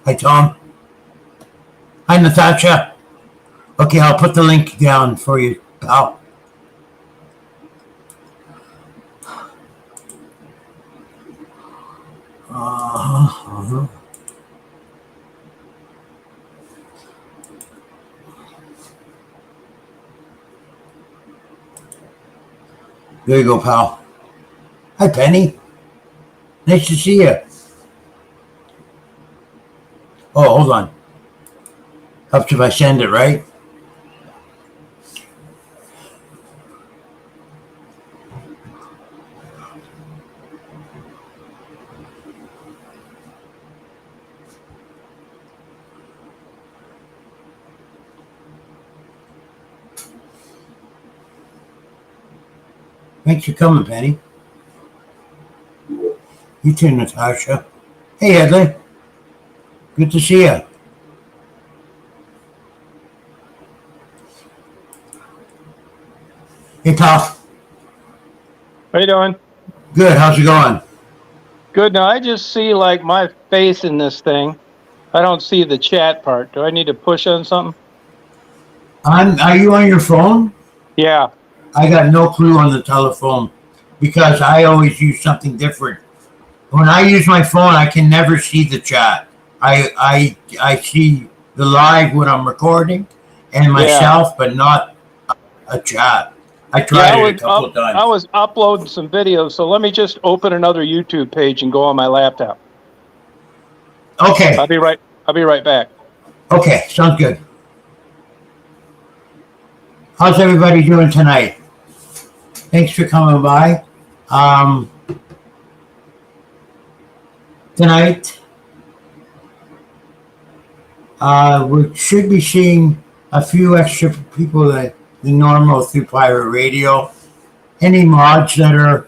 Hi, Tom. Hi, Natasha. Okay, I'll put the link down for you, pal. Uh-huh. There you go, pal. Hi, Penny. Nice to see you. Oh, hold on. Helps if I send it, right? Thanks for coming, Penny. You too, Natasha. Hey, Edley. Good to see you. Hey, pal. How you doing? Good. How's it going? Good. Now I just see like my face in this thing. I don't see the chat part. Do I need to push on something? Are you on your phone? Yeah. I got no clue on the telephone because I always use something different. When I use my phone, I can never see the chat. I see the live when I'm recording and myself, but not a chat. I tried it a couple of times. I was uploading some videos, so let me just open another YouTube page and go on my laptop. Okay. I'll be right back. Okay, sounds good. How's everybody doing tonight? Thanks for coming by. Tonight, we should be seeing a few extra people than normal through pirate radio. Any mods that are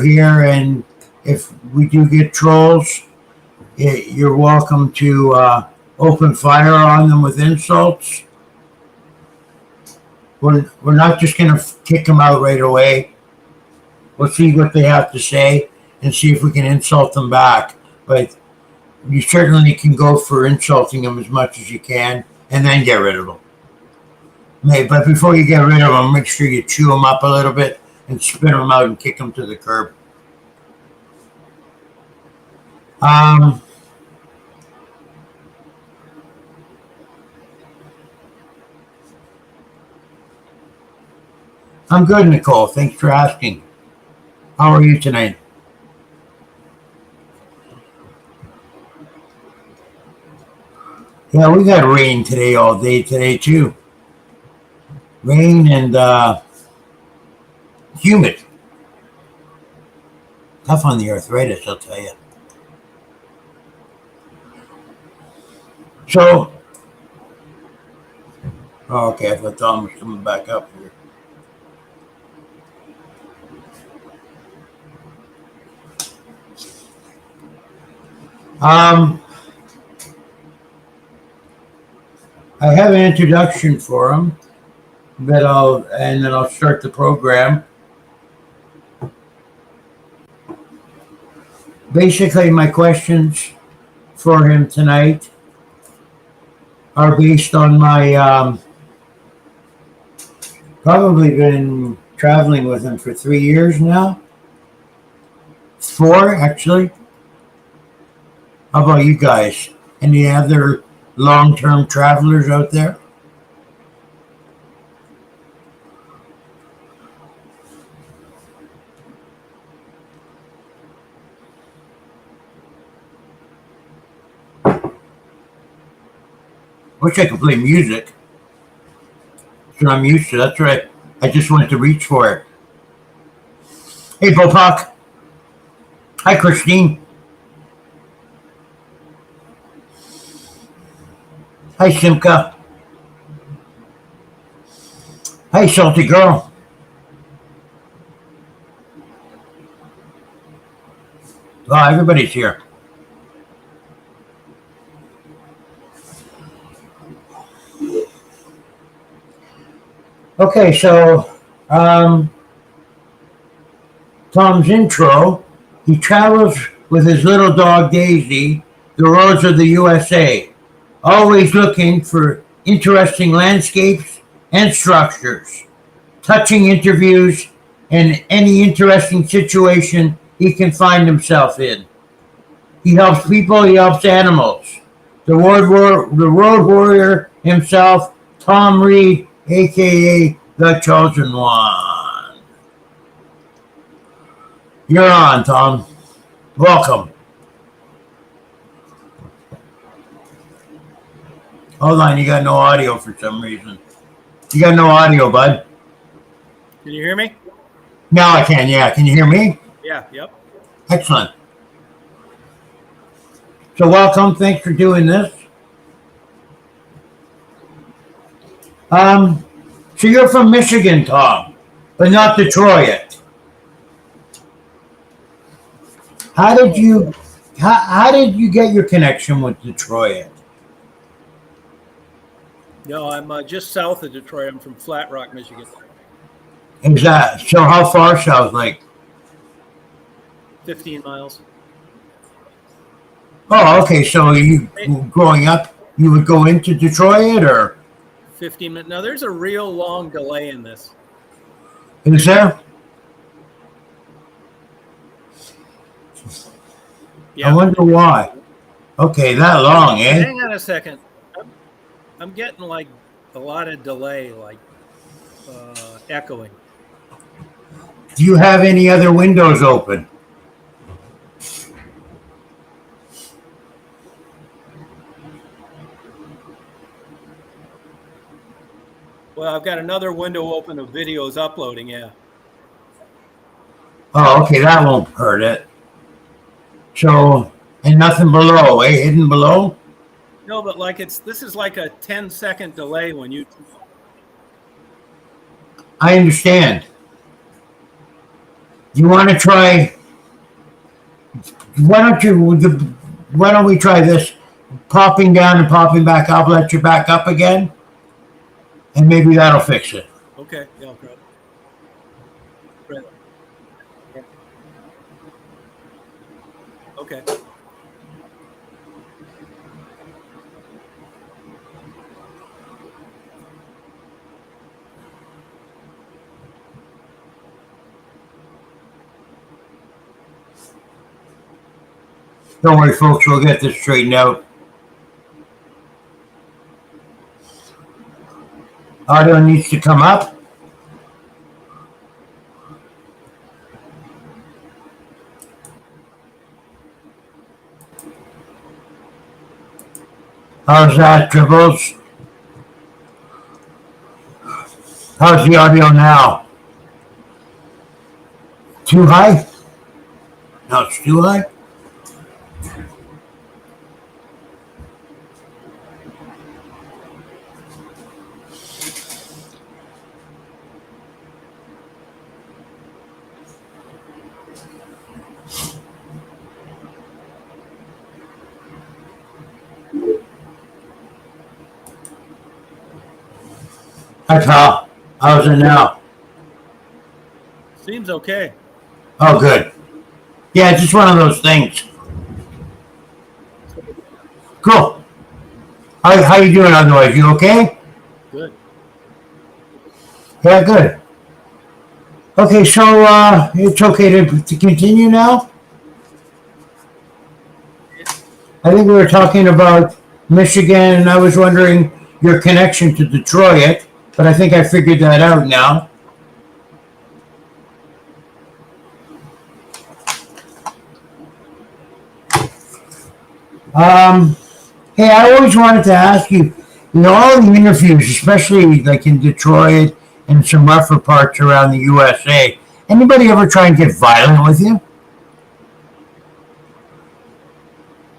here, and if we do get trolls, you're welcome to open fire on them with insults. We're not just going to kick them out right away. We'll see what they have to say and see if we can insult them back. But you certainly can go for insulting them as much as you can and then get rid of them. But before you get rid of them, make sure you chew them up a little bit and spit them out and kick them to the curb. I'm good, Nicole. Thanks for asking. How are you tonight? Yeah, we got rain today all day today too. Rain and humid. Tough on the arthritis, I'll tell you. So, okay, I thought Tom was coming back up here. I have an introduction for him and then I'll start the program. Basically, my questions for him tonight are based on my probably been traveling with him for 3 years now. 4, actually. How about you guys? Any other long-term travelers out there? Wish I could play music. That's what I'm used to. That's right. I just went to reach for it. Hey, Bopak. Hi, Christine. Hi, Simka. Hi, Salty Girl. Wow, everybody's here. Okay, so Tom's intro, he travels with his little dog Daisy the roads of the USA, always looking for interesting landscapes and structures, touching interviews, and any interesting situation he can find himself in. He helps people, he helps animals. The road warrior himself, Tom Reed, aka the Chosen One. You're on, Tom. Welcome. Hold on, you got no audio for some reason. You got no audio, bud. Can you hear me? Now I can, yeah. Can you hear me? Yeah, yep. Excellent. So welcome, thanks for doing this. So you're from Michigan, Tom, but not Detroit. How did you get your connection with Detroit? No, I'm just south of Detroit. I'm from Flat Rock, Michigan. Is that so? How far south? Like 15 miles. oh, okay. So you growing up, you would go into Detroit, or 15 minutes. Now, there's a real long delay in this. is there? Yeah. I wonder why. Okay, that long, eh? Hang on a second. I'm getting like a lot of delay, like echoing. Do you have any other windows open? Well, I've got another window open of videos uploading, yeah. Oh, okay, that won't hurt it. So, and nothing below, eh? Hidden below? No, but like this is like a 10-second delay when you. I understand. You want to try? Why don't we try this? Popping down and popping back up. Let you back up again, and maybe that'll fix it. Okay, yeah, I'll try it. Okay. Don't worry, folks. We'll get this straightened out. Audio needs to come up. How's that, Dribbles? How's the audio now? Too high? No, it's too high? Hi, pal. How's it now? Seems okay. Oh, good. Yeah, it's just one of those things. Cool. How you doing otherwise? You okay? Good. Yeah, good. Okay, so it's okay to continue now? I think we were talking about Michigan, and I was wondering your connection to Detroit, but I think I figured that out now. Hey, I always wanted to ask you, all the interviews, especially like in Detroit and some rougher parts around the USA, anybody ever try and get violent with you?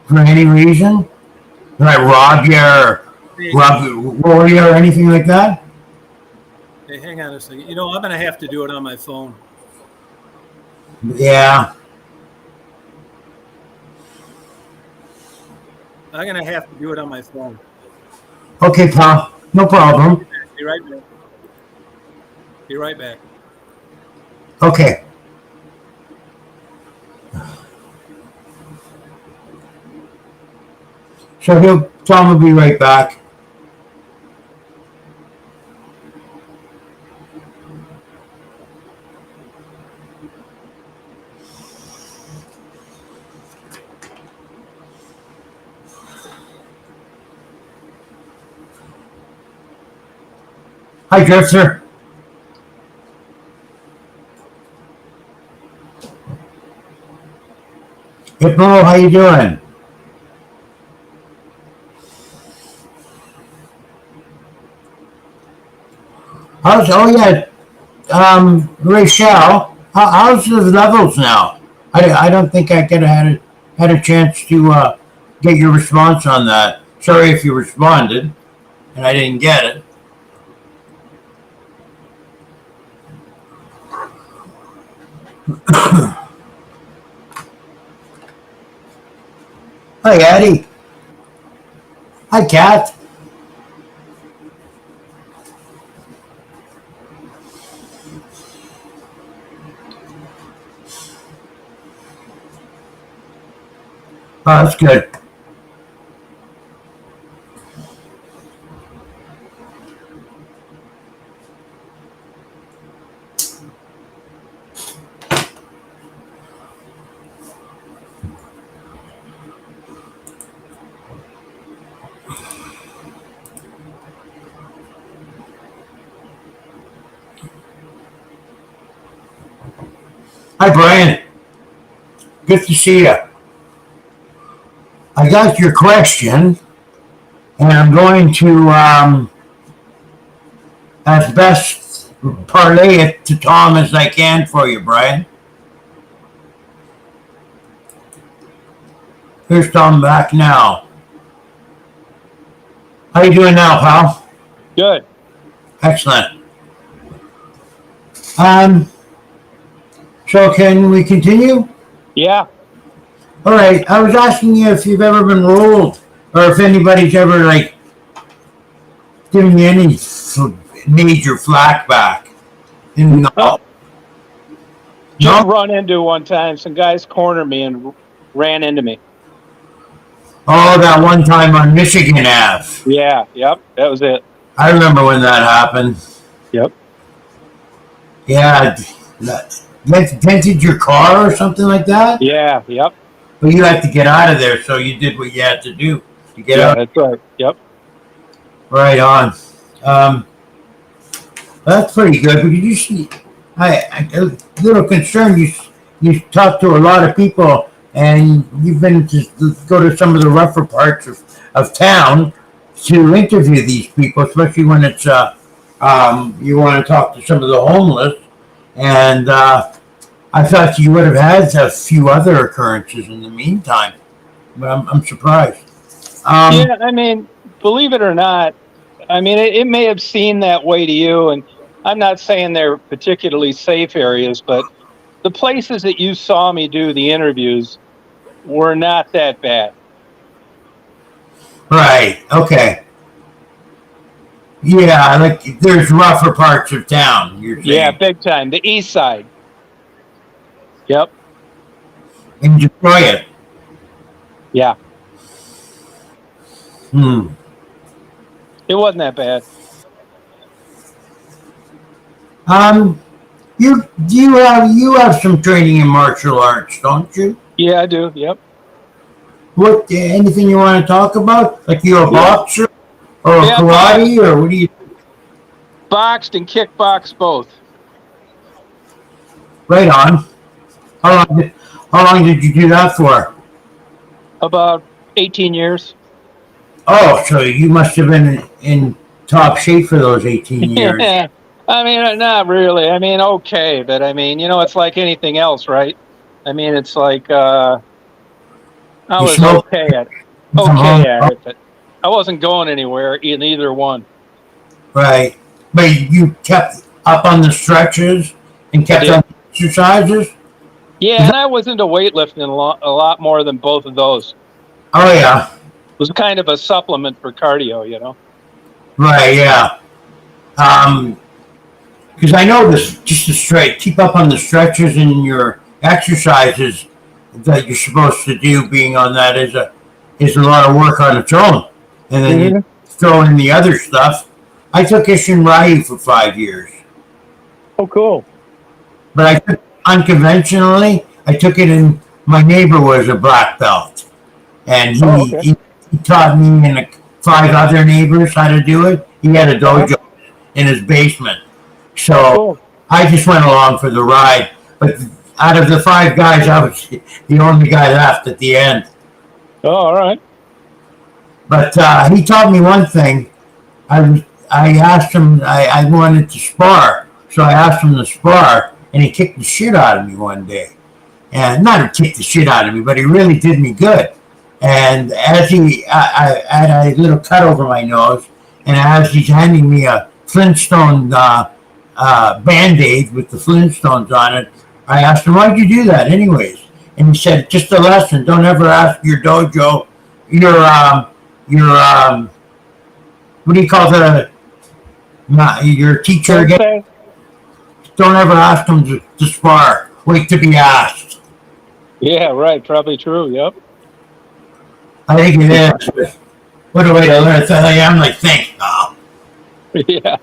For any reason? Like rob you or rob you or anything like that? Hey, hang on a second. I'm going to have to do it on my phone. Yeah. I'm going to have to do it on my phone. Okay, pal. No problem. Be right back. Be right back. Okay. So Tom will be right back. Hi, Drifter. Hippo, how you doing? Rachel, how's the levels now? I don't think I had a chance to get your response on that. Sorry if you responded and I didn't get it. Hi, Addie. Hi, Kat. Oh, that's good. Hi, Brian. Good to see you. I got your question, and I'm going to, as best parlay it to Tom as I can for you, Brian. Here's Tom back now. How you doing now, pal? Good. Excellent. So can we continue? Yeah. All right. I was asking you if you've ever been rolled, or if anybody's ever given you any major flack back. No. Just run into one time. Some guys cornered me and ran into me. Oh, that one time on Michigan Ave. Yeah. Yep. That was it. I remember when that happened. Yep. Yeah. Dented your car or something like that? Yeah. Yep. But you had to get out of there, so you did what you had to do to get out. That's right. Yep. Right on. That's pretty good. But you see, I'm a little concerned. You talk to a lot of people, and you've been to go to some of the rougher parts of town to interview these people, especially when it's you want to talk to some of the homeless. And I thought you would have had a few other occurrences in the meantime, but I'm surprised. Yeah, I mean, believe it or not, I mean, it may have seemed that way to you, and I'm not saying they're particularly safe areas, but the places that you saw me do the interviews were not that bad. Right. Okay. Yeah, like there's rougher parts of town. You're saying. Yeah, big time. The east side. Yep. In Detroit. Yeah. It wasn't that bad. You have some training in martial arts, don't you? Yeah, I do. Yep. What? Anything you want to talk about? Like you're a boxer or a karate, or what do you? Boxed and kickboxed both. Right on. How long did you do that for? About 18 years. Oh, so you must have been in top shape for those 18 years. Yeah. I mean, not really. I mean, okay, but I mean, it's like anything else, right? I mean, it's like I was okay at it, but I wasn't going anywhere in either one. Right, but you kept up on the stretches and kept on the exercises. Yeah, and I was into weightlifting a lot more than both of those. Oh yeah, it was kind of a supplement for cardio, Right, yeah. Because I know this, just to keep up on the stretches and your exercises that you're supposed to do. Being on that is is a lot of work on its own. And then you throw in the other stuff. I took Ishinrai for 5 years. Oh, cool. But I took unconventionally. I took it in. My neighbor was a black belt, and he taught me and 5 other neighbors how to do it. He had a dojo in his basement, so I just went along for the ride. But out of the 5 guys, I was the only guy left at the end. Oh, all right. But he taught me one thing. I asked him. I wanted to spar, so I asked him to spar. And he kicked the shit out of me one day. And not to kick the shit out of me, but he really did me good. And as I had a little cut over my nose, and as he's handing me a Flintstone Band-Aid with the Flintstones on it, I asked him, why'd you do that anyways? And he said, just a lesson. Don't ever ask your dojo, your what do you call your teacher again? Don't ever ask them to spar. Wait to be asked. Yeah, right. Probably true. Yep. I think it is. What a way to learn. I'm like, thanks. Oh. Yeah.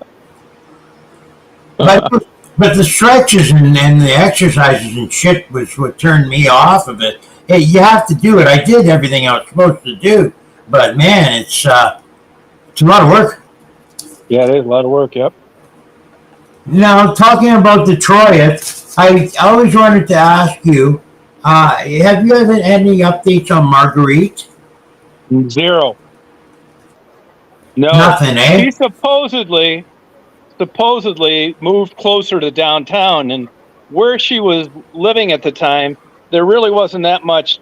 But the stretches and the exercises and shit was what turned me off of it. Hey, you have to do it. I did everything I was supposed to do. But, man, it's a lot of work. Yeah, it is a lot of work. Yep. Now, talking about Detroit, I always wanted to ask you, have you had any updates on Marguerite? Zero. No. Nothing, eh? She supposedly moved closer to downtown, and where she was living at the time, there really wasn't that much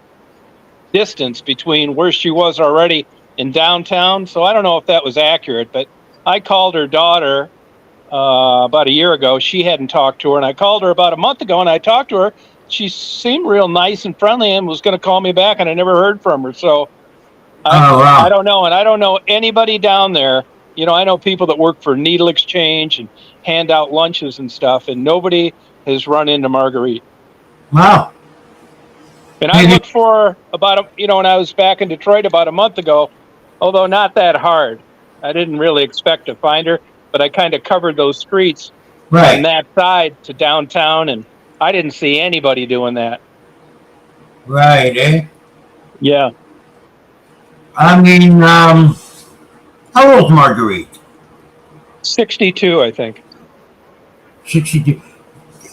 distance between where she was already in downtown. So I don't know if that was accurate, but I called her daughter about a year ago. She hadn't talked to her, and I called her about a month ago, and I talked to her. She seemed real nice and friendly and was going to call me back, and I never heard from her. So I don't know, and I don't know anybody down there. You know, I know people that work for Needle Exchange and hand out lunches and stuff, and nobody has run into Marguerite. Wow. And I looked for her when I was back in Detroit about a month ago, although not that hard. I didn't really expect to find her, but I kind of covered those streets from that side to downtown, and I didn't see anybody doing that. Right, eh? Yeah. I mean, how old's Marguerite? 62, I think. 62.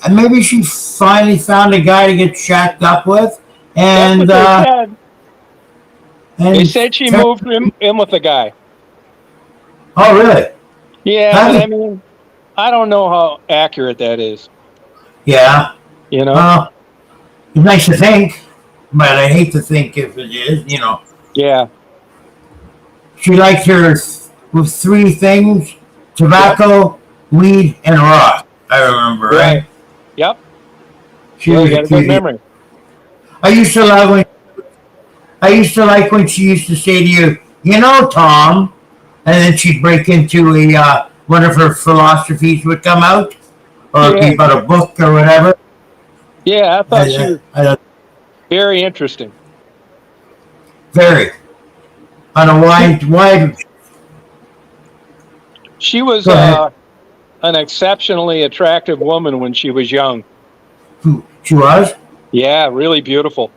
And maybe she finally found a guy to get shacked up with. And that's what they said she moved in with the guy. Oh, really? Yeah, but I mean, I don't know how accurate that is. Yeah. You know? It's nice to think, but I hate to think if it is, you know. Yeah. She liked her with 3 things: tobacco, weed, and rock. I remember, right? Yep. She was got a good memory. I used to like when she used to say to you, you know, Tom, and then she'd break into one of her philosophies would come out, or be about a book or whatever. Yeah, I thought she was very interesting. Very. On a wide. She was an exceptionally attractive woman when she was young. She was? Yeah, really beautiful.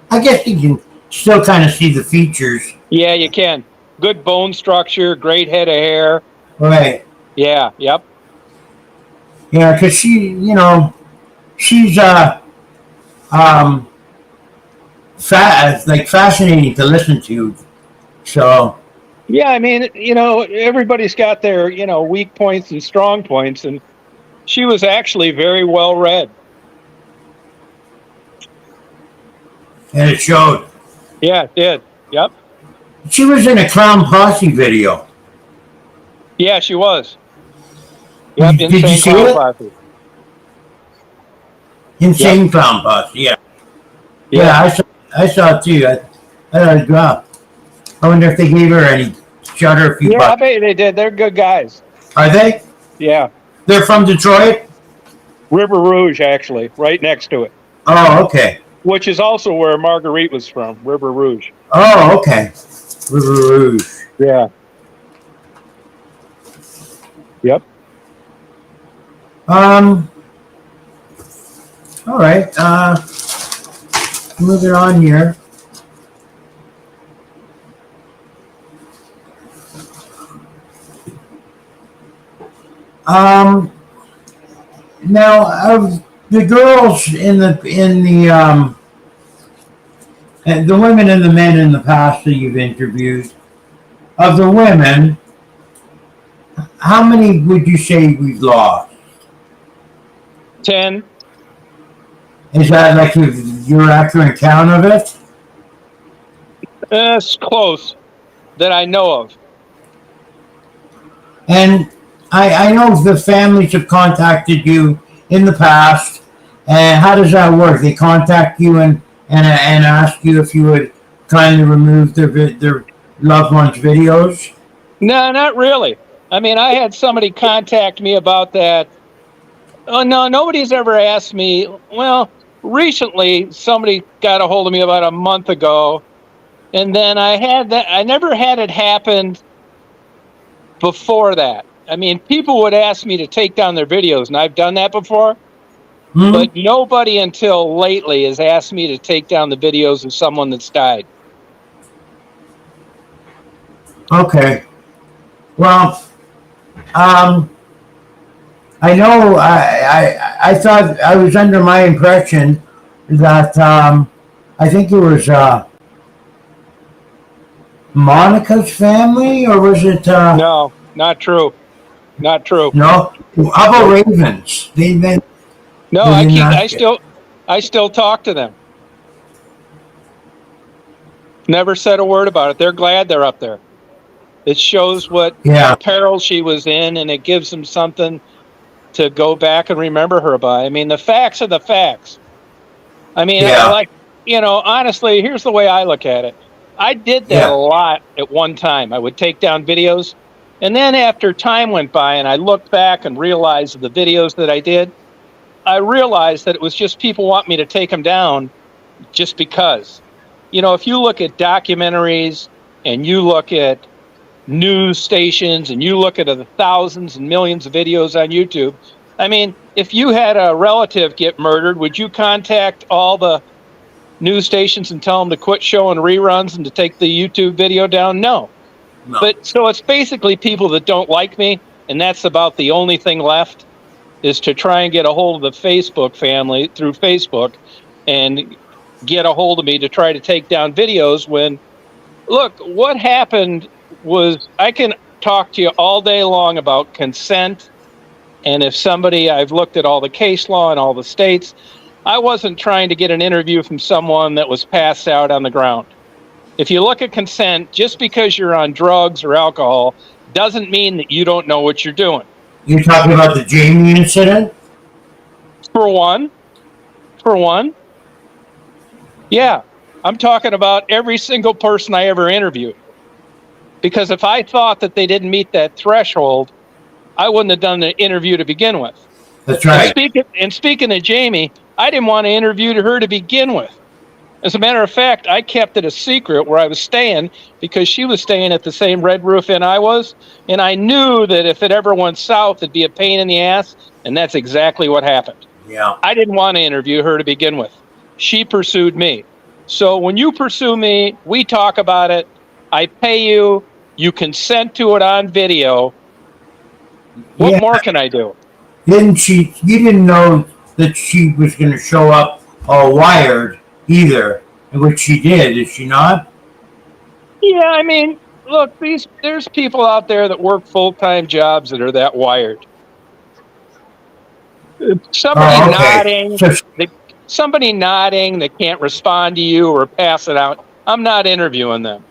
I guess you can still kind of see the features. Yeah, you can. Good bone structure, great head of hair. Right. Yeah, yep. Yeah, because she's fascinating to listen to. So. Yeah, I mean, everybody's got their, weak points and strong points, and she was actually very well read. And it showed. Yeah, it did. Yep. She was in a Clown Posse video. Yeah, she was. Yep, Did you see it? Posse. Insane Clown Posse, yeah. Yeah, I saw it too. I wonder if they gave her any, shot her a few bucks. I bet they did. They're good guys. Are they? Yeah. They're from Detroit? River Rouge, actually, right next to it. Oh, okay. Which is also where Marguerite was from, River Rouge. Oh, okay. River Rouge. Yeah. Yep. All right. Moving on here. Now of the girls and the women and the men in the past that you've interviewed, of the women, how many would you say we've lost? 10. Is that like your accurate count of it? That's close that I know of. And I know the families have contacted you in the past. And how does that work? They contact you and ask you if you would kindly remove their loved ones' videos? No, not really. I mean, I had somebody contact me about that. Oh, no, nobody's ever asked me. Well, recently, somebody got a hold of me about a month ago. And then I never had it happen before that. I mean, people would ask me to take down their videos, and I've done that before. But nobody until lately has asked me to take down the videos of someone that's died. Okay. Well, I know I thought I was under my impression that I think it was Monica's family, or was it No, not true. Not true. no? How about Ravens? No, they didn't ask you. I still talk to them. Never said a word about it. They're glad they're up there. It shows what Yeah. peril she was in, and it gives them something to go back and remember her by. I mean, the facts are the facts. I mean, Yeah. honestly, here's the way I look at it. I did that a lot at one time. I would take down videos, and then after time went by and I looked back and realized the videos that I did, I realized that it was just people want me to take them down just because. You know, if you look at documentaries and you look at news stations and you look at the thousands and millions of videos on YouTube, I mean, if you had a relative get murdered, would you contact all the news stations and tell them to quit showing reruns and to take the YouTube video down? No. But so it's basically people that don't like me, and that's about the only thing left, is to try and get a hold of the Facebook family through Facebook and get a hold of me to try to take down videos when, look, what happened was, I can talk to you all day long about consent. And if I've looked at all the case law in all the states. I wasn't trying to get an interview from someone that was passed out on the ground. If you look at consent, just because you're on drugs or alcohol doesn't mean that you don't know what you're doing. You're talking about the Jamie incident? For one. Yeah. I'm talking about every single person I ever interviewed. Because if I thought that they didn't meet that threshold, I wouldn't have done the interview to begin with. That's right. And speaking of Jamie, I didn't want to interview her to begin with. As a matter of fact, I kept it a secret where I was staying because she was staying at the same Red Roof Inn I was. And I knew that if it ever went south, it'd be a pain in the ass. And that's exactly what happened. Yeah. I didn't want to interview her to begin with. She pursued me. So when you pursue me, we talk about it. I pay you. You consent to it on video. What more can I do? You didn't know that she was going to show up all wired either, which she did, is she not? Yeah, I mean, look, there's people out there that work full-time jobs that are that wired. Somebody nodding that can't respond to you or pass it out, I'm not interviewing them.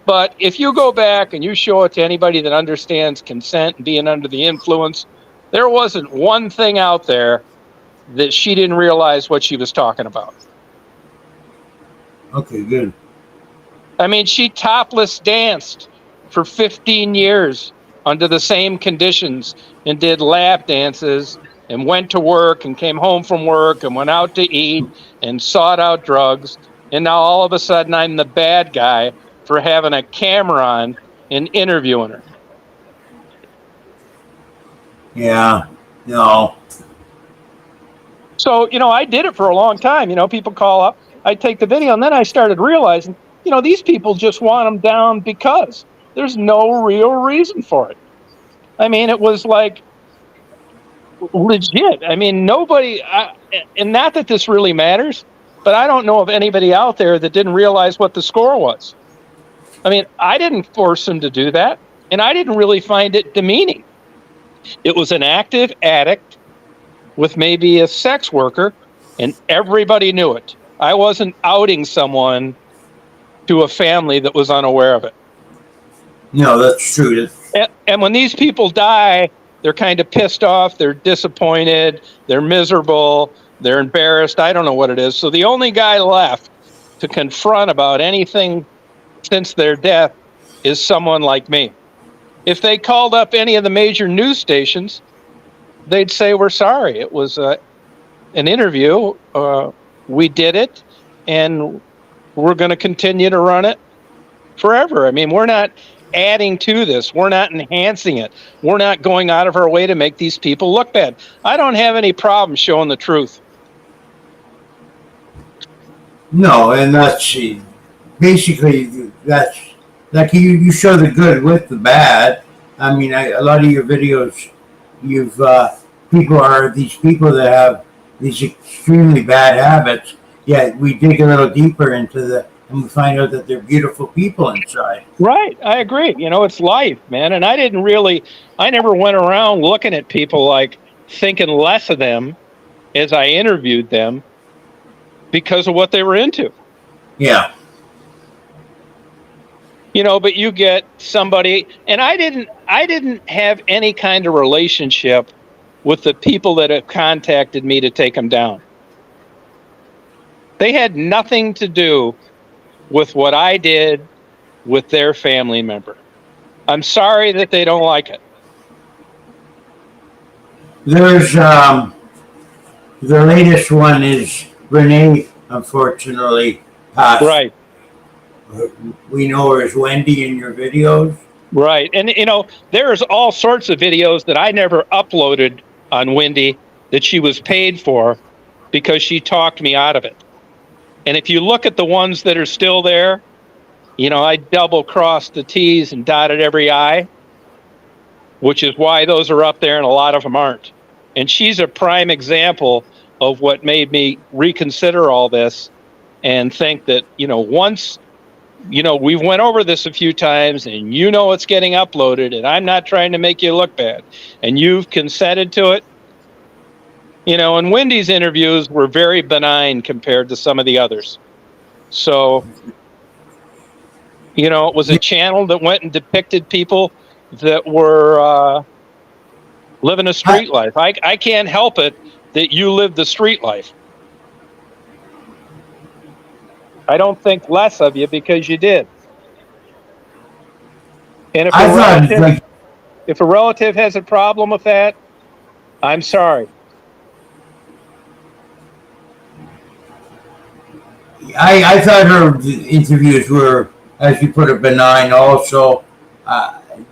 But if you go back and you show it to anybody that understands consent and being under the influence, there wasn't one thing out there that she didn't realize what she was talking about. Okay, good. I mean, she topless danced for 15 years under the same conditions and did lap dances and went to work and came home from work and went out to eat and sought out drugs. And now all of a sudden I'm the bad guy for having a camera on and interviewing her. Yeah. No. So, I did it for a long time. People call up, I take the video, and then I started realizing, these people just want them down because there's no real reason for it. I mean, it was like legit. I mean, nobody, and not that this really matters, but I don't know of anybody out there that didn't realize what the score was. I mean, I didn't force him to do that, and I didn't really find it demeaning. It was an active addict with maybe a sex worker, and everybody knew it. I wasn't outing someone to a family that was unaware of it. No, that's true. And when these people die, they're kind of pissed off, they're disappointed, they're miserable, they're embarrassed. I don't know what it is. So the only guy left to confront about anything since their death is someone like me. If they called up any of the major news stations, they'd say, we're sorry. It was an interview. We did it, and we're going to continue to run it forever. I mean, we're not adding to this. We're not enhancing it. We're not going out of our way to make these people look bad. I don't have any problem showing the truth. No, and that's basically that's like you show the good with the bad. I mean, a lot of your videos, these people that have these extremely bad habits. Yet we dig a little deeper into and we find out that they're beautiful people inside. Right, I agree. It's life, man. And I never went around looking at people like thinking less of them as I interviewed them because of what they were into. Yeah. But you get somebody, and I didn't have any kind of relationship with the people that have contacted me to take them down. They had nothing to do with what I did with their family member. I'm sorry that they don't like it. There's the latest one is Renee, unfortunately, passed. Right. We know her as Wendy in your videos. Right. And, there's all sorts of videos that I never uploaded on Wendy that she was paid for because she talked me out of it. And if you look at the ones that are still there, I double-crossed the T's and dotted every I, which is why those are up there and a lot of them aren't. And she's a prime example of what made me reconsider all this and think that, once, we've went over this a few times and it's getting uploaded and I'm not trying to make you look bad and you've consented to it. And Wendy's interviews were very benign compared to some of the others. So, it was a channel that went and depicted people that were living a street life. I can't help it that you live the street life. I don't think less of you because you did. And if a relative has a problem with that, I'm sorry. I thought her interviews were, as you put it, benign also.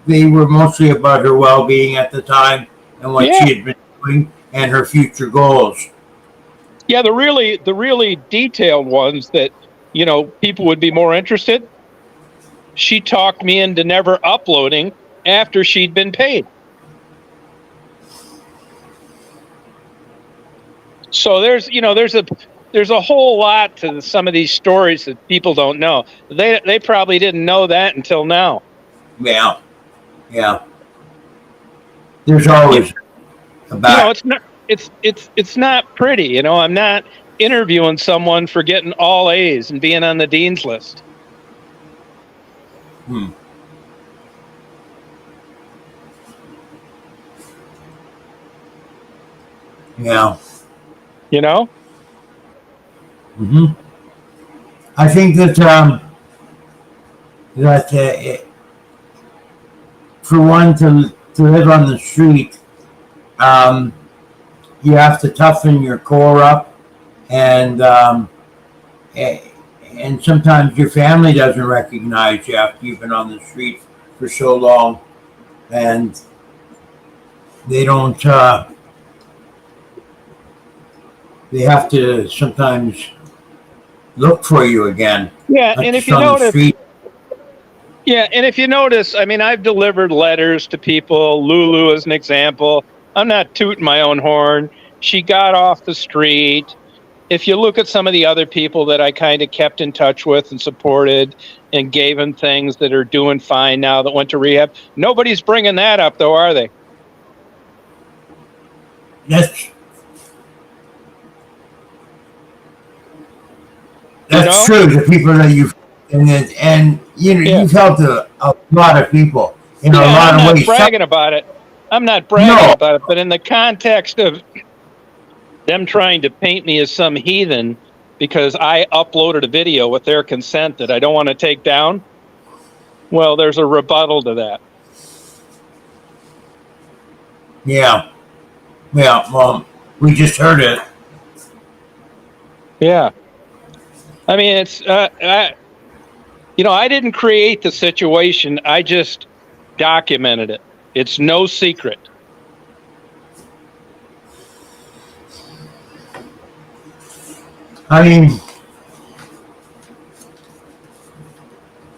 They were mostly about her well-being at the time and what she had been doing and her future goals. Yeah, the really detailed ones that, people would be more interested, she talked me into never uploading after she'd been paid. So there's a whole lot to some of these stories that people don't know. They probably didn't know that until now. Yeah. There's always a back. It's not pretty. I'm not interviewing someone for getting all A's and being on the dean's list. Yeah. I think that for one to live on the street, you have to toughen your core up and and sometimes your family doesn't recognize you after you've been on the street for so long, and they don't. They have to sometimes look for you again, Yeah, not and if just you on the notice, street. yeah, and if you notice, I mean, I've delivered letters to people. Lulu is an example. I'm not tooting my own horn. She got off the street. If you look at some of the other people that I kind of kept in touch with and supported and gave them things that are doing fine now that went to rehab, nobody's bringing that up, though, are they? That's You know? true. The people that you've and you know Yeah. you've helped a lot of people in a Yeah, and lot I'm of not ways. bragging about it. I'm not bragging about it, but in the context of them trying to paint me as some heathen because I uploaded a video with their consent that I don't want to take down, well, there's a rebuttal to that. Yeah. Well, we just heard it. Yeah. I mean, it's, I didn't create the situation. I just documented it. It's no secret. I mean,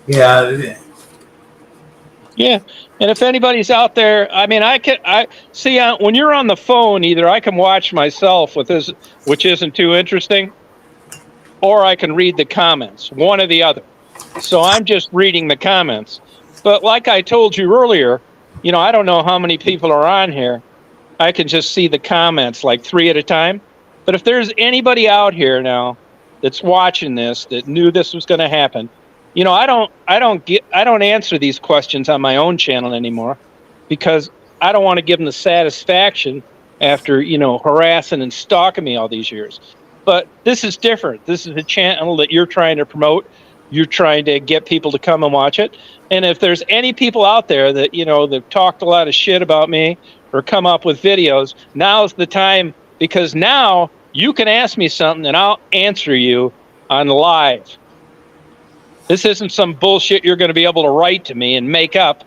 yeah. Yeah. And if anybody's out there, I mean, I see when you're on the phone, either I can watch myself with this, which isn't too interesting, or I can read the comments, one or the other. So I'm just reading the comments. But like I told you earlier, I don't know how many people are on here. I can just see the comments like 3 at a time. But if there's anybody out here now that's watching this that knew this was going to happen, I don't answer these questions on my own channel anymore because I don't want to give them the satisfaction after, harassing and stalking me all these years. But this is different. This is a channel that you're trying to promote. You're trying to get people to come and watch it. And if there's any people out there that, that talked a lot of shit about me or come up with videos, now's the time, because now you can ask me something and I'll answer you on live. This isn't some bullshit you're going to be able to write to me and make up,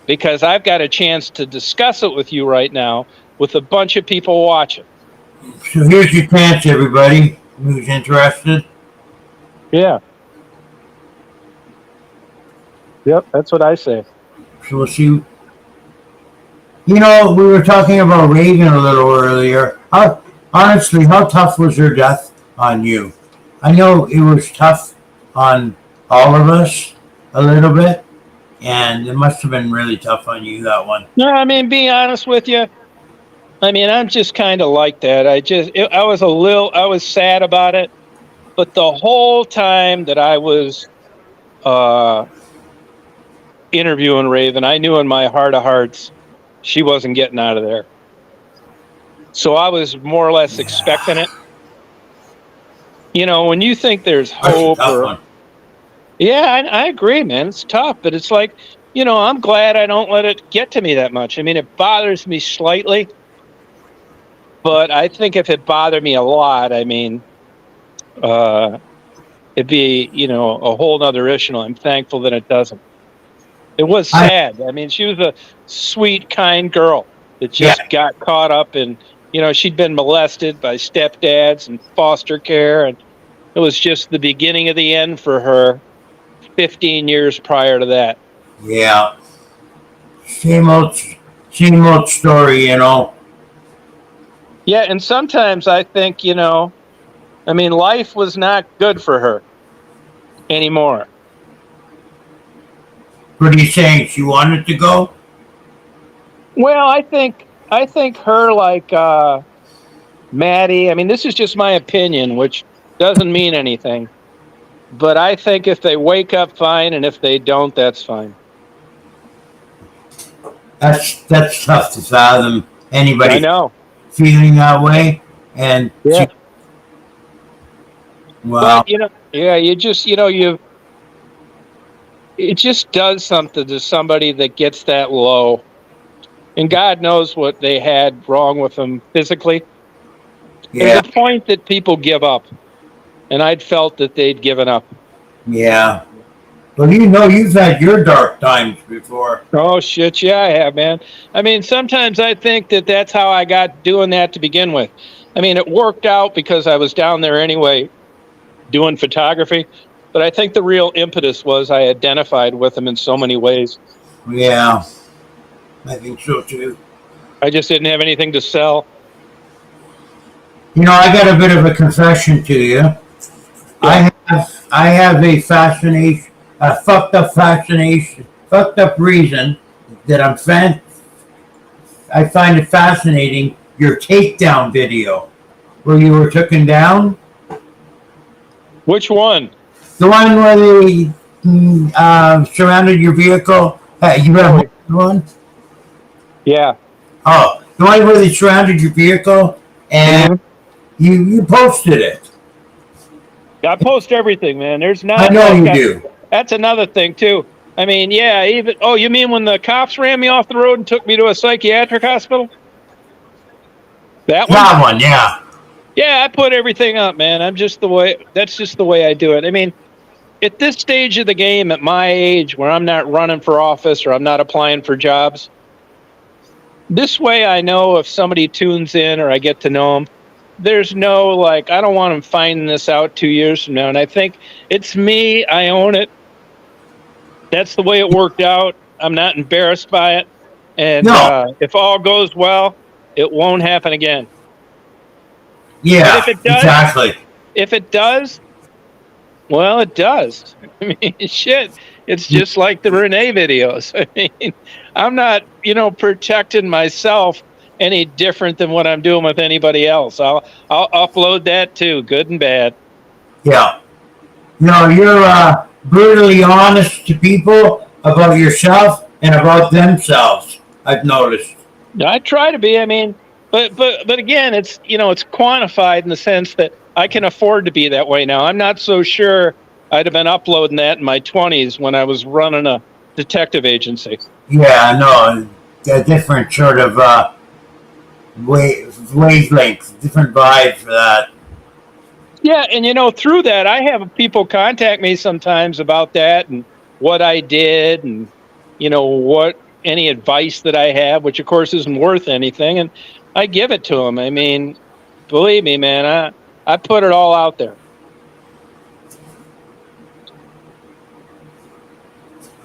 because I've got a chance to discuss it with you right now with a bunch of people watching. So here's your chance, everybody who's interested. Yeah. Yep, that's what I say. So we'll see. We were talking about Reagan a little earlier. Honestly, how tough was her death on you? I know it was tough on all of us a little bit, and it must have been really tough on you, that one. No, I mean, being honest with you, I mean, I'm just kind of like that. I was sad about it, but the whole time that I was interviewing Raven, I knew in my heart of hearts she wasn't getting out of there. So I was more or less expecting it. When you think there's hope, yeah, I agree, man. It's tough, but it's like, I'm glad I don't let it get to me that much. I mean, it bothers me slightly, but I think if it bothered me a lot, I mean, it'd be, a whole nother issue. I'm thankful that it doesn't. It was sad. I mean, she was a sweet, kind girl that just got caught up in, she'd been molested by stepdads and foster care, and it was just the beginning of the end for her 15 years prior to that. Yeah. Same old story, Yeah, and sometimes I think, life was not good for her anymore. What are you saying? She wanted to go? Well, I think her, like Maddie, I mean, this is just my opinion, which doesn't mean anything. But I think if they wake up, fine, and if they don't, that's fine. That's tough to fathom. Anybody I know. Feeling that way, and yeah. Well, but it just does something to somebody that gets that low, and God knows what they had wrong with them physically. There's a point that people give up, and I'd felt that they'd given up. Yeah. Well, you know, you've had your dark times before. Oh shit, yeah, I have, man. I mean, sometimes I think that that's how I got doing that to begin with. I mean, it worked out because I was down there anyway doing photography, but I think the real impetus was I identified with them in so many ways. Yeah, I think so too. I just didn't have anything to sell. You know, I got a bit of a confession to you. Yeah. I have a fascination, a fucked up reason that I find it fascinating. Your takedown video, where you were taken down, Which one? the one where they surrounded your vehicle. You have one? Yeah. Oh, the one where they surrounded your vehicle and Mhm. you posted it. I post everything, man. There's I not know like you that. do. That's another thing too. I mean, yeah, even oh, you mean when the cops ran me off the road and took me to a psychiatric hospital? That one? That one, yeah. Yeah, I put everything up, man. That's just the way I do it. I mean, at this stage of the game, at my age, where I'm not running for office or I'm not applying for jobs, this way I know if somebody tunes in or I get to know them, there's no like, I don't want them finding this out 2 years from now. And I think it's me. I own it. That's the way it worked out. I'm not embarrassed by it. And No, if all goes well, it won't happen again. But yeah, exactly. if it does, well, it does. I mean, shit. It's just like the Renee videos. I mean, I'm not, protecting myself any different than what I'm doing with anybody else. I'll upload that too, good and bad. Yeah. No, you're brutally honest to people about yourself and about themselves. I've noticed. I try to be. I mean, but again, it's quantified in the sense that I can afford to be that way now. I'm not so sure I'd have been uploading that in my 20s when I was running a detective agency. Yeah, no, a different sort of wavelength, different vibe for that. Yeah, and through that, I have people contact me sometimes about that and what I did, and what any advice that I have, which of course isn't worth anything, and I give it to them. I mean, believe me, man, I put it all out there.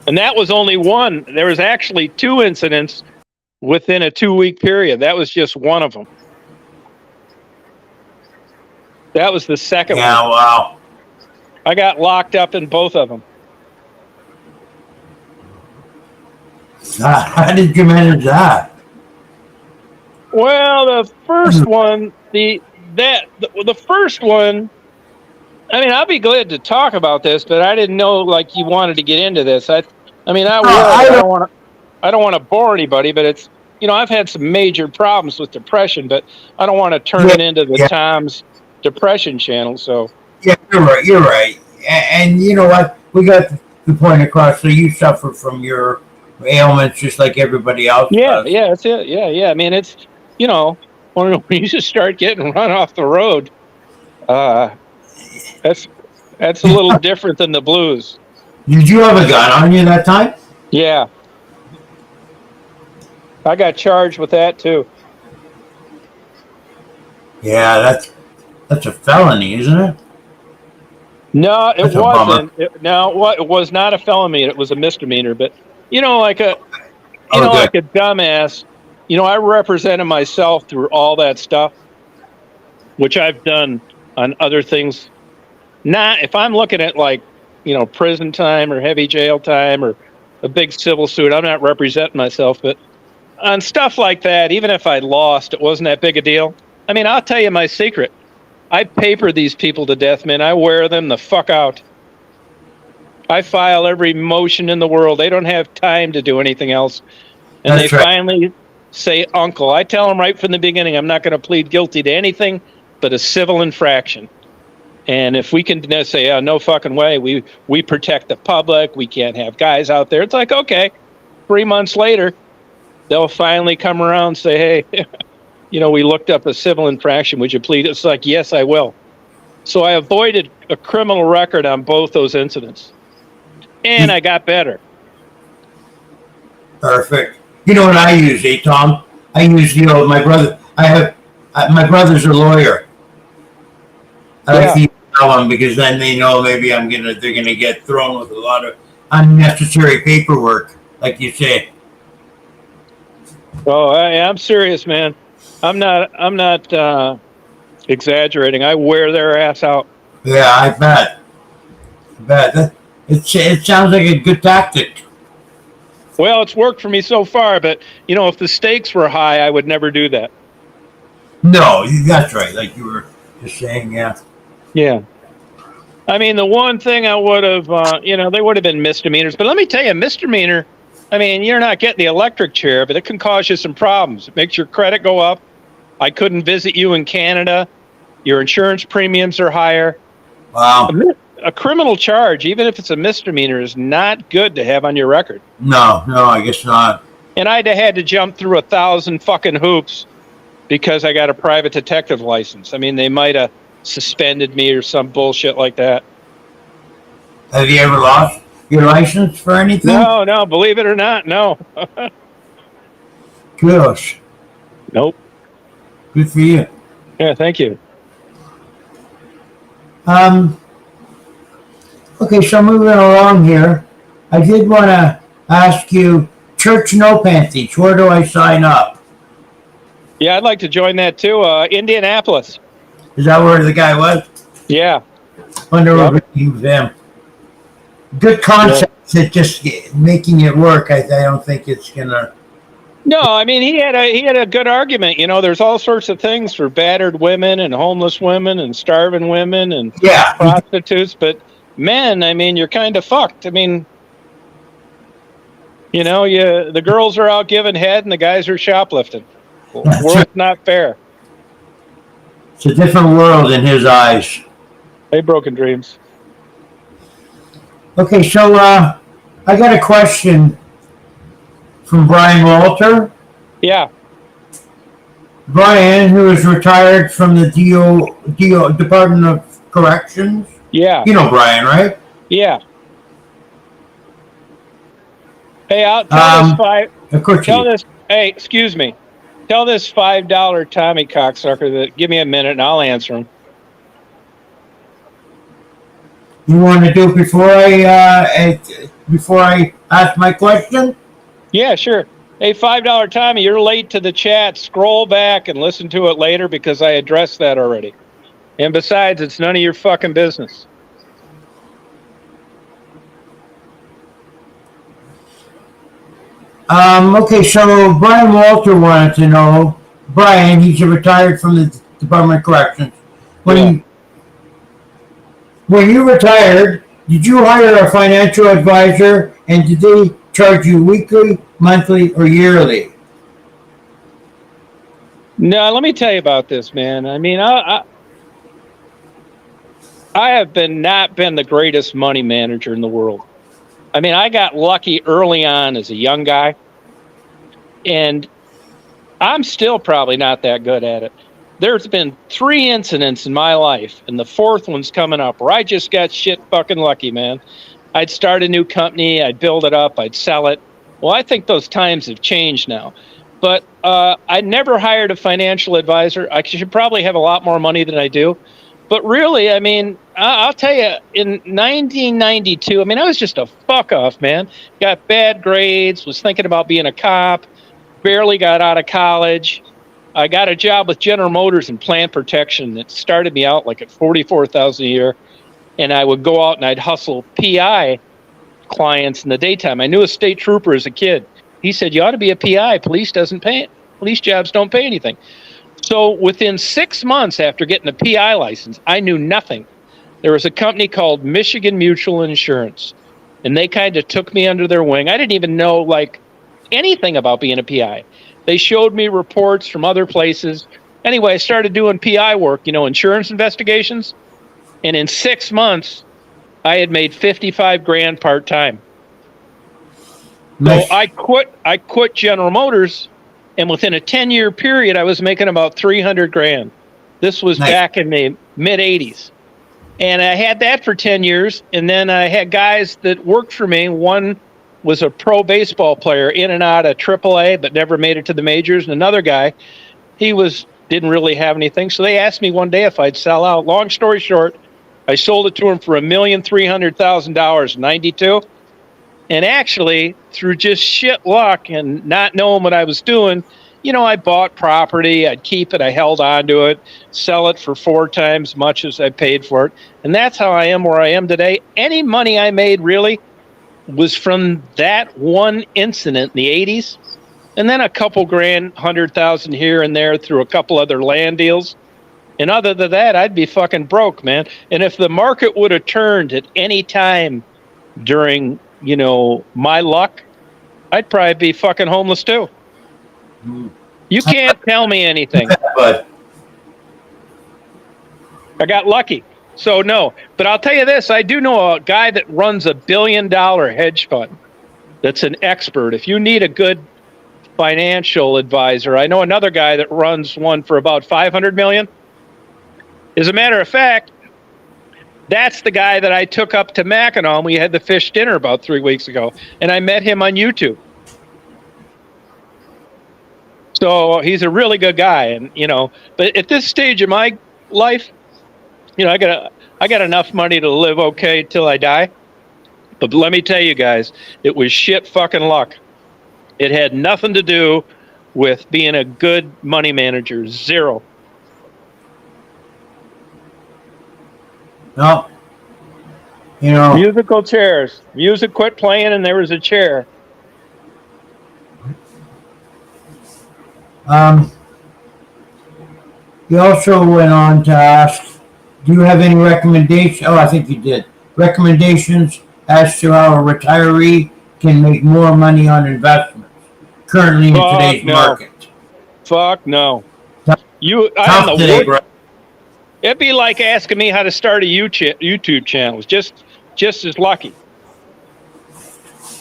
And that was only one. There was actually 2 incidents within a 2-week period. That was just one of them. That was the second one. Yeah, wow. I got locked up in both of them. How did you manage that? Well, the first one, the first one. I mean, I'll be glad to talk about this, but I didn't know like you wanted to get into this. I don't want to bore anybody, but it's I've had some major problems with depression, but I don't want to turn it into the Tom's depression channel. So yeah, you're right, and you know what? We got the point across. So you suffer from your ailments just like everybody else does. Yeah, that's it. Yeah. I mean, it's when you just start getting run off the road, that's a little different than the blues. Did you have a gun on you that time? Yeah. I got charged with that too. Yeah, that's a felony, isn't it? No, it That's a wasn't. It was not a felony. It was a misdemeanor. But like a dumbass. I represented myself through all that stuff, which I've done on other things. Not if I'm looking at like prison time or heavy jail time or a big civil suit, I'm not representing myself. But on stuff like that, even if I lost, it wasn't that big a deal. I mean, I'll tell you my secret. I paper these people to death, man. I wear them the fuck out. I file every motion in the world. They don't have time to do anything else. And they finally say, uncle. I tell them right from the beginning, I'm not going to plead guilty to anything but a civil infraction. And if we can say, oh, no fucking way, we protect the public, we can't have guys out there. It's like, okay, 3 months later, they'll finally come around and say, hey, we looked up a civil infraction. Would you plead? It's like, yes, I will. So I avoided a criminal record on both those incidents. And I got better. Perfect. You know what I use, Tom? I use, my brother. My brother's a lawyer. I like to use that one because then they know maybe they're gonna get thrown with a lot of unnecessary paperwork, like you say. Oh, I'm serious, man. I'm not exaggerating. I wear their ass out. Yeah, I bet. It sounds like a good tactic. Well, it's worked for me so far, but if the stakes were high, I would never do that. No, that's right. Like you were just saying, yeah. Yeah. I mean, the one thing I would have, they would have been misdemeanors. But let me tell you, misdemeanor, I mean, you're not getting the electric chair, but it can cause you some problems. It makes your credit go up. I couldn't visit you in Canada. Your insurance premiums are higher. Wow. A criminal charge, even if it's a misdemeanor, is not good to have on your record. No, I guess not. And I'd have had to jump through 1,000 fucking hoops because I got a private detective license. I mean, they might have suspended me or some bullshit like that. Have you ever lost your license for anything? No, believe it or not, no. Gosh. Nope. Good for you. Yeah, thank you. Okay, so moving along here, I did want to ask you, Church No Panties, where do I sign up? Yeah, I'd like to join that too. Indianapolis. Is that where the guy was? Yeah. Wonder what he was them. Good concept, yeah. Just making it work. I don't think it's gonna. No, I mean he had a good argument. There's all sorts of things for battered women and homeless women and starving women and prostitutes, but men, I mean, you're kind of fucked. I mean, the girls are out giving head and the guys are shoplifting. The world's not fair. It's a different world in his eyes. Hey, broken dreams. Okay, so I got a question from Brian Walter. Yeah. Brian, who is retired from the Department of Corrections. Yeah. You know Brian, right? Yeah. Hey, I'll tell this hey, excuse me. Tell this $5 Tommy cocksucker that give me a minute and I'll answer him. You want to do it before I ask my question? Yeah, sure. Hey, $5 Tommy, you're late to the chat. Scroll back and listen to it later because I addressed that already. And besides, it's none of your fucking business. Okay, so Brian Walter wanted to know, Brian, he's retired from the Department of Corrections. When you retired, did you hire a financial advisor, and did they charge you weekly, monthly, or yearly? No, let me tell you about this, man. I mean, I have not been the greatest money manager in the world. I mean, I got lucky early on as a young guy, and I'm still probably not that good at it. There's been 3 incidents in my life, and the 4th one's coming up, where I just got shit fucking lucky, man. I'd start a new company, I'd build it up, I'd sell it. Well, I think those times have changed now. But I never hired a financial advisor. I should probably have a lot more money than I do. But really, I mean, I'll tell you, in 1992, I mean, I was just a fuck off, man. Got bad grades, was thinking about being a cop, barely got out of college. I got a job with General Motors in plant protection that started me out like at $44,000 a year. And I would go out and I'd hustle PI clients in the daytime. I knew a state trooper as a kid. He said, you ought to be a PI. Police jobs don't pay anything. So within 6 months after getting a PI license, I knew nothing. There was a company called Michigan Mutual Insurance, and they kind of took me under their wing. I didn't even know like anything about being a PI. They showed me reports from other places. Anyway, I started doing PI work, insurance investigations. And in 6 months, I had made $55,000 part-time. Nice. So I quit General Motors, and within a 10-year period, I was making about $300,000. This was back in the mid-'80s. And I had that for 10 years. And then I had guys that worked for me. One was a pro baseball player, in and out of AAA, but never made it to the majors. And another guy, didn't really have anything. So they asked me one day if I'd sell out. Long story short, I sold it to him for $1,300,000 in 92. And actually, through just shit luck and not knowing what I was doing, I bought property, I'd keep it, I held on to it, sell it for 4 times much as I paid for it. And that's how I am where I am today. Any money I made really was from that one incident in the 80s. And then a couple grand, 100,000 here and there through a couple other land deals. And other than that, I'd be fucking broke, man. And if the market would have turned at any time during, my luck, I'd probably be fucking homeless too. You can't tell me anything. But I got lucky. So no, but I'll tell you this, I do know a guy that runs $1 billion hedge fund that's an expert. If you need a good financial advisor, I know another guy that runs one for about 500 million. As a matter of fact, that's the guy that I took up to Mackinac. We had the fish dinner about 3 weeks ago, and I met him on YouTube. So he's a really good guy, and but at this stage of my life, I got enough money to live okay till I die. But let me tell you guys, it was shit fucking luck. It had nothing to do with being a good money manager. Zero. no, Musical chairs. Music quit playing, and there was a chair. You also went on to ask, do you have any recommendations? Oh, I think you did. Recommendations as to how a retiree can make more money on investments currently in today's market. Fuck no. Tough today, bro. It'd be like asking me how to start a YouTube channel. Just as lucky.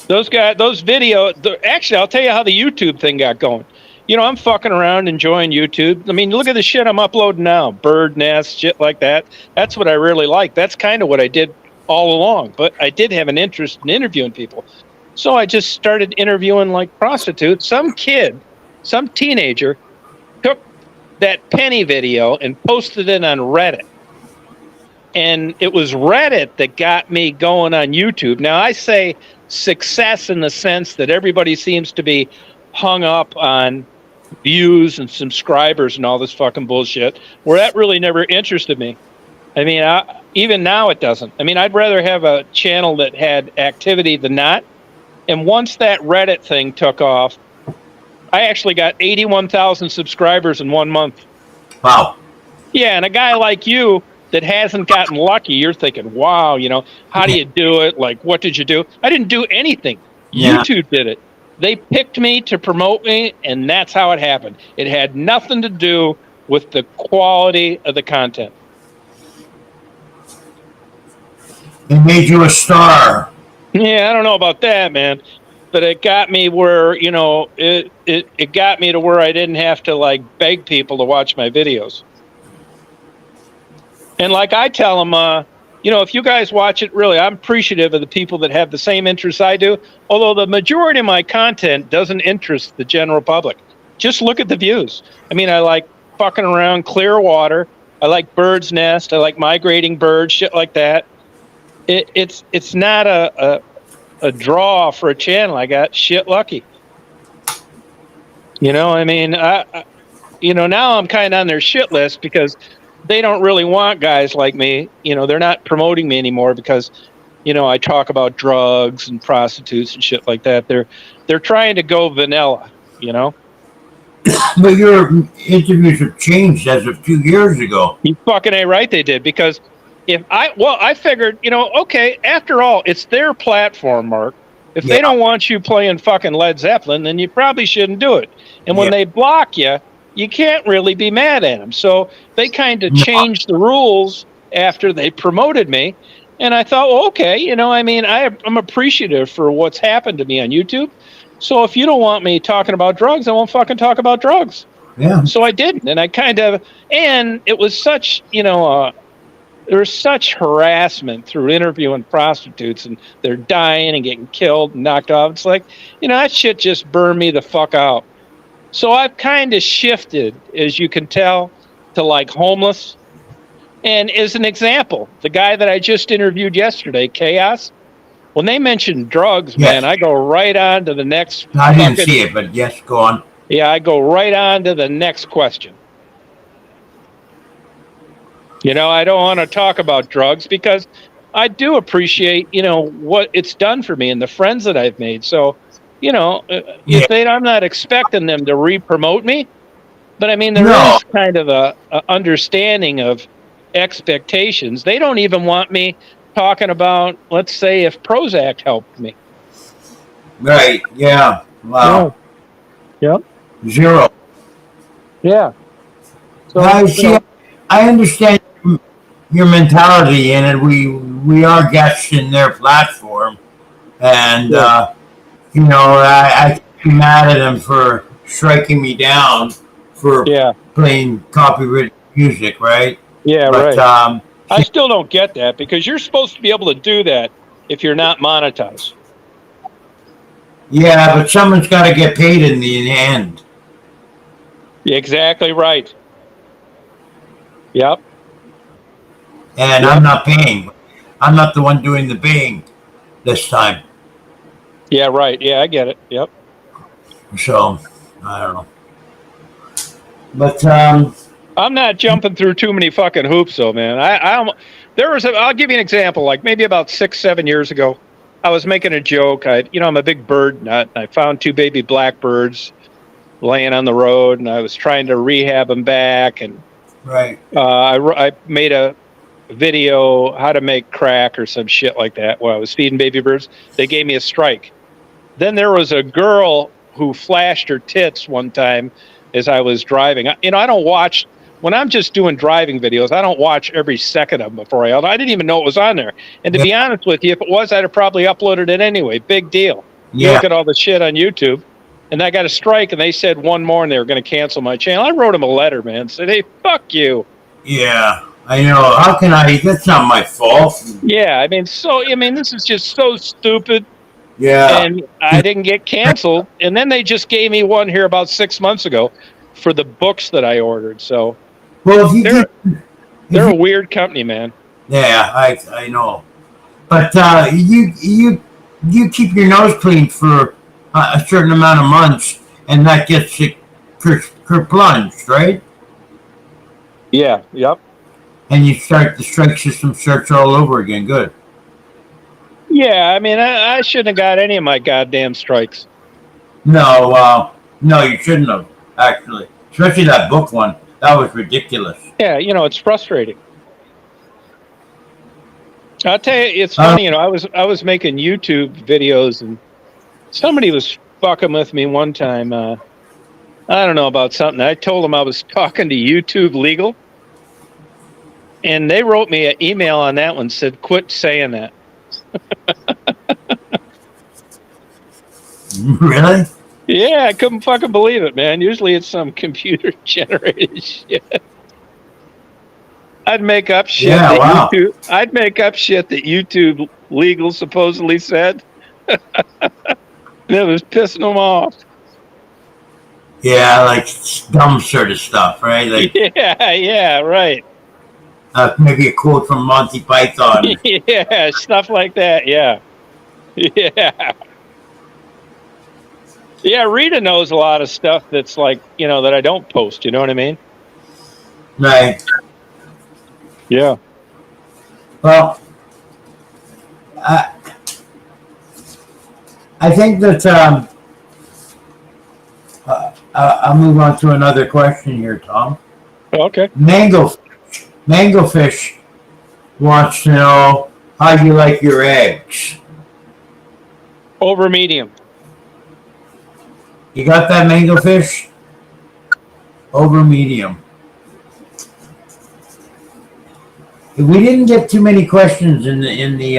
Those videos. Actually, I'll tell you how the YouTube thing got going. I'm fucking around enjoying YouTube. I mean, look at the shit I'm uploading now. Bird nests, shit like that. That's what I really like. That's kind of what I did all along. But I did have an interest in interviewing people. So I just started interviewing like prostitutes. Some teenager took that penny video and posted it on Reddit. And it was Reddit that got me going on YouTube. Now, I say success in the sense that everybody seems to be hung up on views and subscribers and all this fucking bullshit, where that really never interested me. I mean, even now it doesn't. I mean, I'd rather have a channel that had activity than not. And once that Reddit thing took off, I actually got 81,000 subscribers in 1 month. Wow. Yeah, and a guy like you that hasn't gotten lucky, you're thinking, wow, how do you do it? Like, what did you do? I didn't do anything. Yeah. YouTube did it. They picked me to promote me, and that's how it happened. It had nothing to do with the quality of the content. It made you a star. Yeah, I don't know about that, man. But it got me where, it got me to where I didn't have to, like, beg people to watch my videos. And like I tell them, if you guys watch it, really, I'm appreciative of the people that have the same interests I do, although the majority of my content doesn't interest the general public. Just look at the views. I mean, I like fucking around clear water. I like bird's nest. I like migrating birds, shit like that. It's not a draw for a channel. I got shit lucky. I mean, now I'm kind of on their shit list because they don't really want guys like me. They're not promoting me anymore because, I talk about drugs and prostitutes and shit like that. They're trying to go vanilla, But your interviews have changed as of 2 years ago. You fucking ain't right they did, because I figured, okay, after all, it's their platform, Mark. If they don't want you playing fucking Led Zeppelin, then you probably shouldn't do it. And when they block you, you can't really be mad at them. So they kind of changed the rules after they promoted me. And I thought, well, okay, I'm appreciative for what's happened to me on YouTube. So if you don't want me talking about drugs, I won't fucking talk about drugs. Yeah. So I didn't. And and it was such, there's such harassment through interviewing prostitutes, and they're dying and getting killed and knocked off. It's like, that shit just burned me the fuck out. So I've kind of shifted, as you can tell, to like homeless. And as an example, the guy that I just interviewed yesterday, Chaos, when they mention drugs, Yes. man, I go right on to the next. I didn't see it, but yes, go on. Yeah, I go right on to the next question. I don't want to talk about drugs because I do appreciate, what it's done for me and the friends that I've made. So, I'm not expecting them to re-promote me, but I mean, there is kind of a understanding of expectations. They don't even want me talking about, let's say, if Prozac helped me. Right. Yeah. Wow. Yep. Zero. Yeah. So, I understand your mentality, and we are guests in their platform, and I can't be mad at them for striking me down for playing copyrighted music, right? Yeah, but, right. I still don't get that, because you're supposed to be able to do that if you're not monetized. Yeah, but someone's got to get paid in the end. Exactly right. Yep. And I'm not paying. I'm not the one doing the paying this time. Yeah, right. Yeah, I get it. Yep. So, I don't know. But I'm not jumping through too many fucking hoops, though, man. I'll give you an example. Like maybe about 6-7 years ago, I was making a joke. I'm a big bird nut. I found 2 baby blackbirds laying on the road, and I was trying to rehab them back. And right. I made a video how to make crack or some shit like that while I was feeding baby birds. They gave me a strike. Then there was a girl who flashed her tits one time as I was driving. I don't watch, when I'm just doing driving videos, I don't watch every second of them before I didn't even know it was on there. And to be honest with you, if it was, I'd have probably uploaded it anyway. Big deal. You look at all the shit on YouTube, and I got a strike, and they said one more, and they were going to cancel my channel. I wrote them a letter, man. Said, hey, fuck you. Yeah, I know. How can I? That's not my fault. Yeah, this is just so stupid. Yeah. And I didn't get canceled. And then they just gave me one here about 6 months ago for the books that I ordered. So, well, they're a weird company, man. Yeah, I know. But you keep your nose clean for a certain amount of months, and that gets it plunged, right? Yeah. Yep. And you start the strike system starts all over again. Good. Yeah, I shouldn't have got any of my goddamn strikes. No, you shouldn't have, actually. Especially that book one. That was ridiculous. Yeah, it's frustrating. I'll tell you, it's funny, I was making YouTube videos, and somebody was fucking with me one time. I don't know about something. I told them I was talking to YouTube Legal, and they wrote me an email on that one, said, quit saying that. Really? Yeah, I couldn't fucking believe it, man. Usually it's some computer generated shit. I'd make up shit I'd make up shit that YouTube Legal supposedly said. It was pissing them off. Yeah, like dumb sort of stuff, right? Like, yeah, right. Maybe a quote from Monty Python. Yeah, stuff like that. Yeah. Yeah, Rita knows a lot of stuff that's like, that I don't post. You know what I mean? Right. Yeah. Well, I think that I'll move on to another question here, Tom. Okay. Mango Fish wants to know how you like your eggs. Over medium. You got that, Mango Fish? Over medium. We didn't get too many questions in the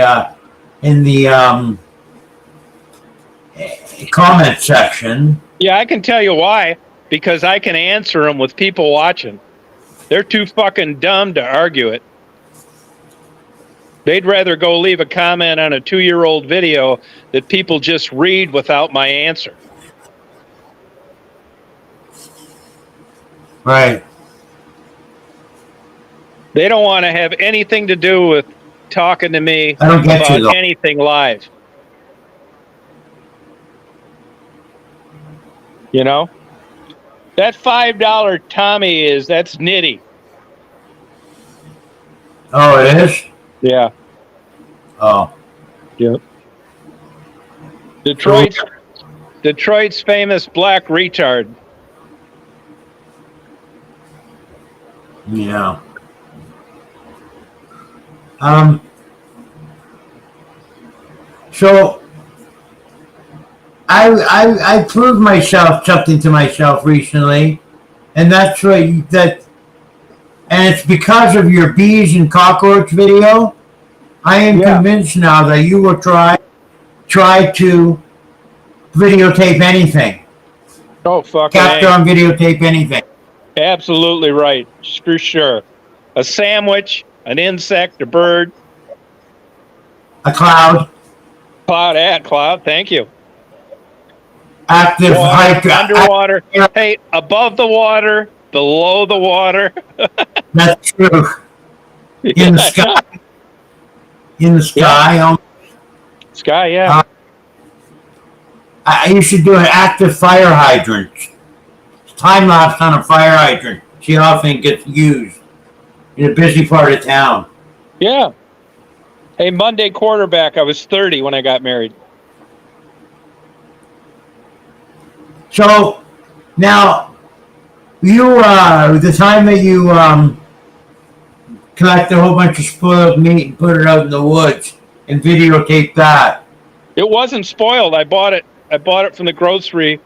comment section. Yeah, I can tell you why. Because I can answer them with people watching. They're too fucking dumb to argue it. They'd rather go leave a comment on a 2-year-old video that people just read without my answer. Right. They don't want to have anything to do with talking to me I don't get you, about though. anything live. You know? That $5 Tommy that's nitty. Oh, it is? Yeah. Oh. Yep. Detroit's famous black retard. Yeah. So I proved something to myself recently, and that's and it's because of your bees and cockroach video. I am convinced now that you will try to videotape anything. Oh, fucking capture on videotape anything. Absolutely right. For sure. A sandwich, an insect, a bird. A cloud. Cloud, thank you. Active underwater. Hey, above the water, below the water. That's true. In the sky. In the sky. Yeah. Sky, yeah. You should do an active fire hydrant. Time lapse on a fire hydrant. See how often it gets used in a busy part of town. Yeah. Hey, Monday quarterback. I was 30 when I got married. So now you the time that you collect a whole bunch of spoiled meat and put it out in the woods and videotape that. It wasn't spoiled. I bought it from the grocery,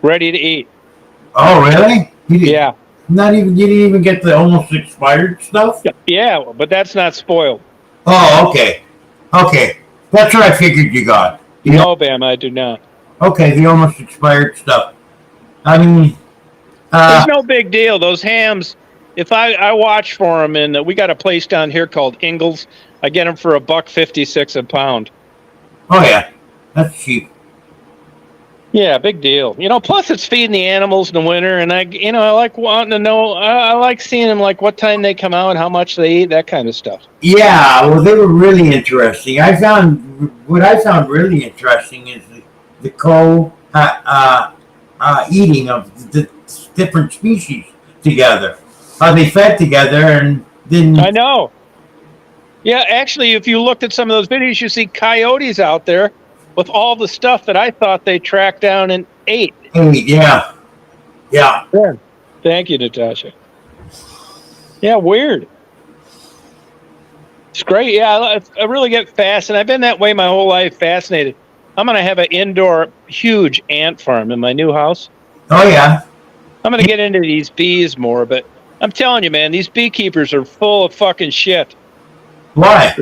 ready to eat. Oh, really? Yeah. You didn't even get the almost expired stuff? Yeah, but that's not spoiled. Oh, okay. Okay. That's what I figured you got. No, Bam, I do not. Okay, the almost expired stuff. I mean, there's no big deal. Those hams, if I watch for them, and we got a place down here called Ingles. I get them for $1.56 a pound. Oh yeah, that's cheap. Yeah, big deal. Plus it's feeding the animals in the winter, and I like wanting to know. I like seeing them, like what time they come out, how much they eat, that kind of stuff. Yeah, well, they were really interesting. What I found really interesting is the eating of the different species together, how they fed together, and then I know. Yeah, actually, if you looked at some of those videos, you see coyotes out there with all the stuff that I thought they tracked down and ate. Yeah. Thank you, Natasha. Yeah, weird. It's great. Yeah, I really get fascinated. I've been that way my whole life, fascinated. I'm going to have an indoor, huge ant farm in my new house. Oh, yeah. I'm going to get into these bees more, but I'm telling you, man, these beekeepers are full of fucking shit. Why?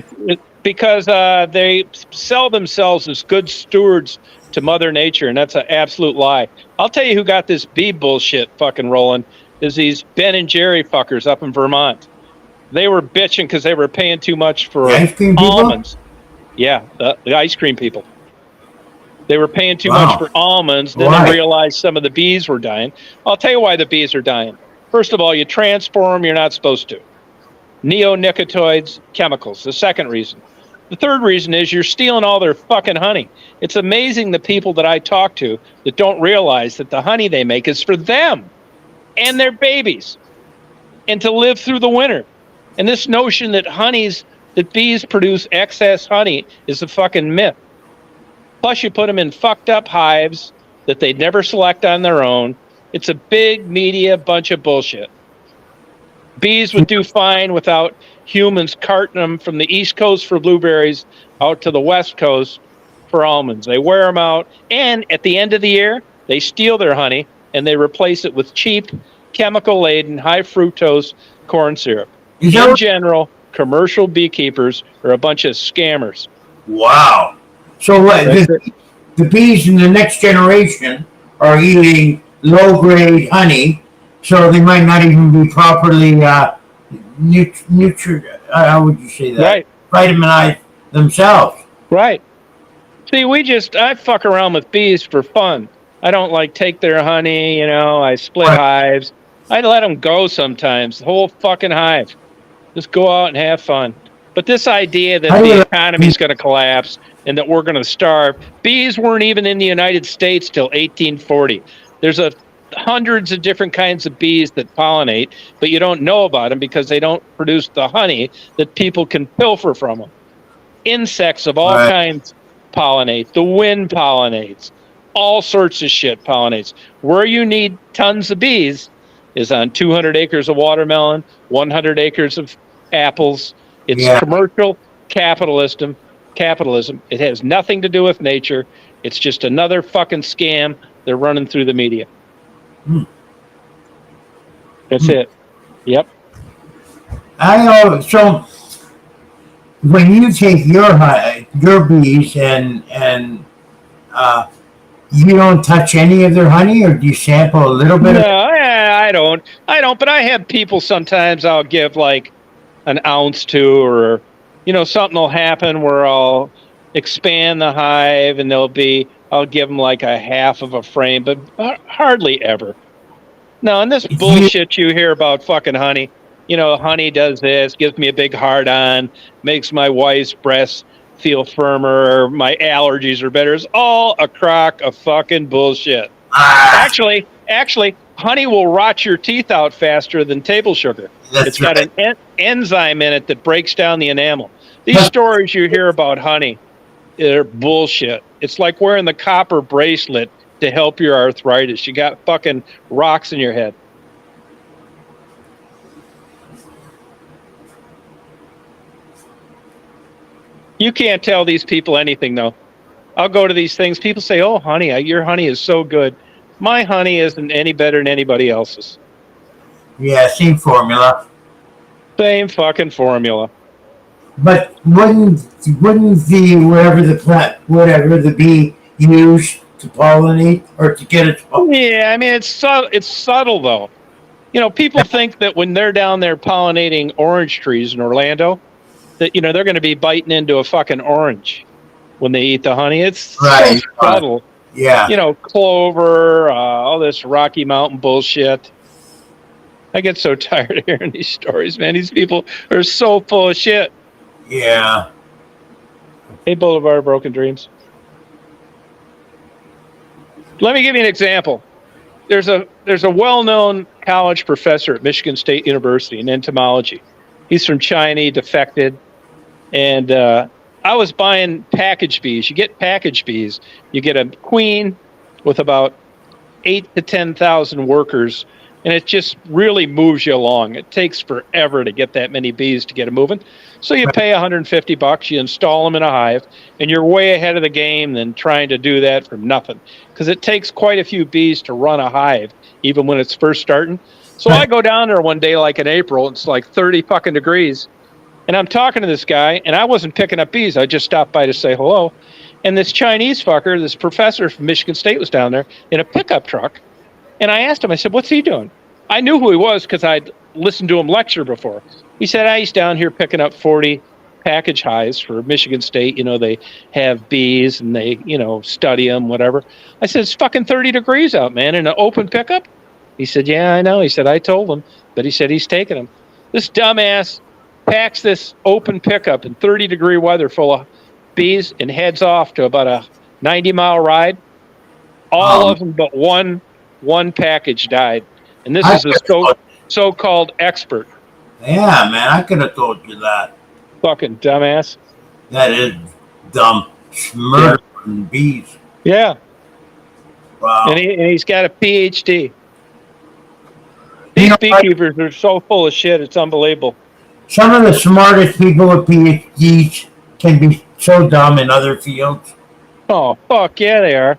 Because they sell themselves as good stewards to Mother Nature, and that's an absolute lie. I'll tell you who got this bee bullshit fucking rolling is these Ben and Jerry fuckers up in Vermont. They were bitching because they were paying too much for almonds. Yeah, the ice cream people. They were paying too much for almonds. Then they realized some of the bees were dying. I'll tell you why the bees are dying. First of all, you transport them, you're not supposed to. Neonicotinoids, chemicals. The second reason. The third reason is you're stealing all their fucking honey. It's amazing the people that I talk to that don't realize that the honey they make is for them and their babies and to live through the winter. And this notion that bees produce excess honey is a fucking myth. Plus you put them in fucked up hives that they'd never select on their own. It's a big media bunch of bullshit. Bees would do fine without humans carting them from the East Coast for blueberries out to the West Coast for almonds. They wear them out, and at the end of the year, they steal their honey and they replace it with cheap, chemical-laden, high fructose corn syrup. In general, commercial beekeepers are a bunch of scammers. Wow. So the bees in the next generation are eating low-grade honey, so they might not even be properly how would you say that? Right. Vitaminize themselves. Right. See, I fuck around with bees for fun. I don't like take their honey, I split hives. I let them go sometimes, the whole fucking hive. Just go out and have fun. But this idea that the economy is going to collapse and that we're going to starve, bees weren't even in the United States till 1840. There's hundreds of different kinds of bees that pollinate, but you don't know about them because they don't produce the honey that people can pilfer from them. Insects of all kinds pollinate. The wind pollinates. All sorts of shit pollinates. Where you need tons of bees is on 200 acres of watermelon, 100 acres of apples. It's commercial capitalism. It has nothing to do with nature. It's just another fucking scam they're running through the media. That's it. Yep. So when you take your bees and you don't touch any of their honey, or do you sample a little bit? No, I don't. But I have people sometimes I'll give like an ounce to, or something will happen where I'll expand the hive and I'll give them like a half of a frame, but hardly ever. No, and this bullshit you hear about fucking honey. Honey does this, gives me a big hard on, makes my wife's breasts feel firmer, or my allergies are better. It's all a crock of fucking bullshit. Actually, honey will rot your teeth out faster than table sugar. It's got an enzyme in it that breaks down the enamel. These stories you hear about honey, they're bullshit. It's like wearing the copper bracelet to help your arthritis. You got fucking rocks in your head. You can't tell these people anything, though. I'll go to these things. People say, "Oh, honey, your honey is so good." My honey isn't any better than anybody else's. Yeah, same formula. Same fucking formula. But wouldn't whatever the bee use to pollinate or to get it? Yeah, I mean it's subtle though. People think that when they're down there pollinating orange trees in Orlando, that they're going to be biting into a fucking orange when they eat the honey. It's so subtle. Yeah. Clover, all this Rocky Mountain bullshit. I get so tired of hearing these stories, man. These people are so full of shit. Yeah. Hey, Boulevard of Broken Dreams. Let me give you an example. There's a well-known college professor at Michigan State University in entomology. He's from China, he defected. And I was buying package bees. You get package bees. You get a queen with about 8,000 to 10,000 workers, and it just really moves you along. It takes forever to get that many bees to get them moving. So you pay $150, you install them in a hive, and you're way ahead of the game than trying to do that from nothing. Because it takes quite a few bees to run a hive, even when it's first starting. So I go down there one day, like in April, it's like 30 fucking degrees. And I'm talking to this guy, and I wasn't picking up bees. I just stopped by to say hello. And this Chinese fucker, this professor from Michigan State, was down there in a pickup truck. And I asked him, I said, "What's he doing?" I knew who he was because I'd listened to him lecture before. He said, "He's down here picking up 40 package hives for Michigan State. They have bees and they, study them, whatever." I said, "It's fucking 30 degrees out, man, in an open pickup?" He said, "Yeah, I know." He said, "I told him." But he said he's taking them. This dumbass packs this open pickup in 30-degree weather full of bees and heads off to about a 90-mile ride. All of them but one package died. And this is a so-called expert. Yeah, man, I could have told you that. Fucking dumbass. That is dumb. Murdering bees. Yeah. Wow. And he's got a PhD. These beekeepers are so full of shit, it's unbelievable. Some of the smartest people with PhDs can be so dumb in other fields. Oh, fuck yeah, they are.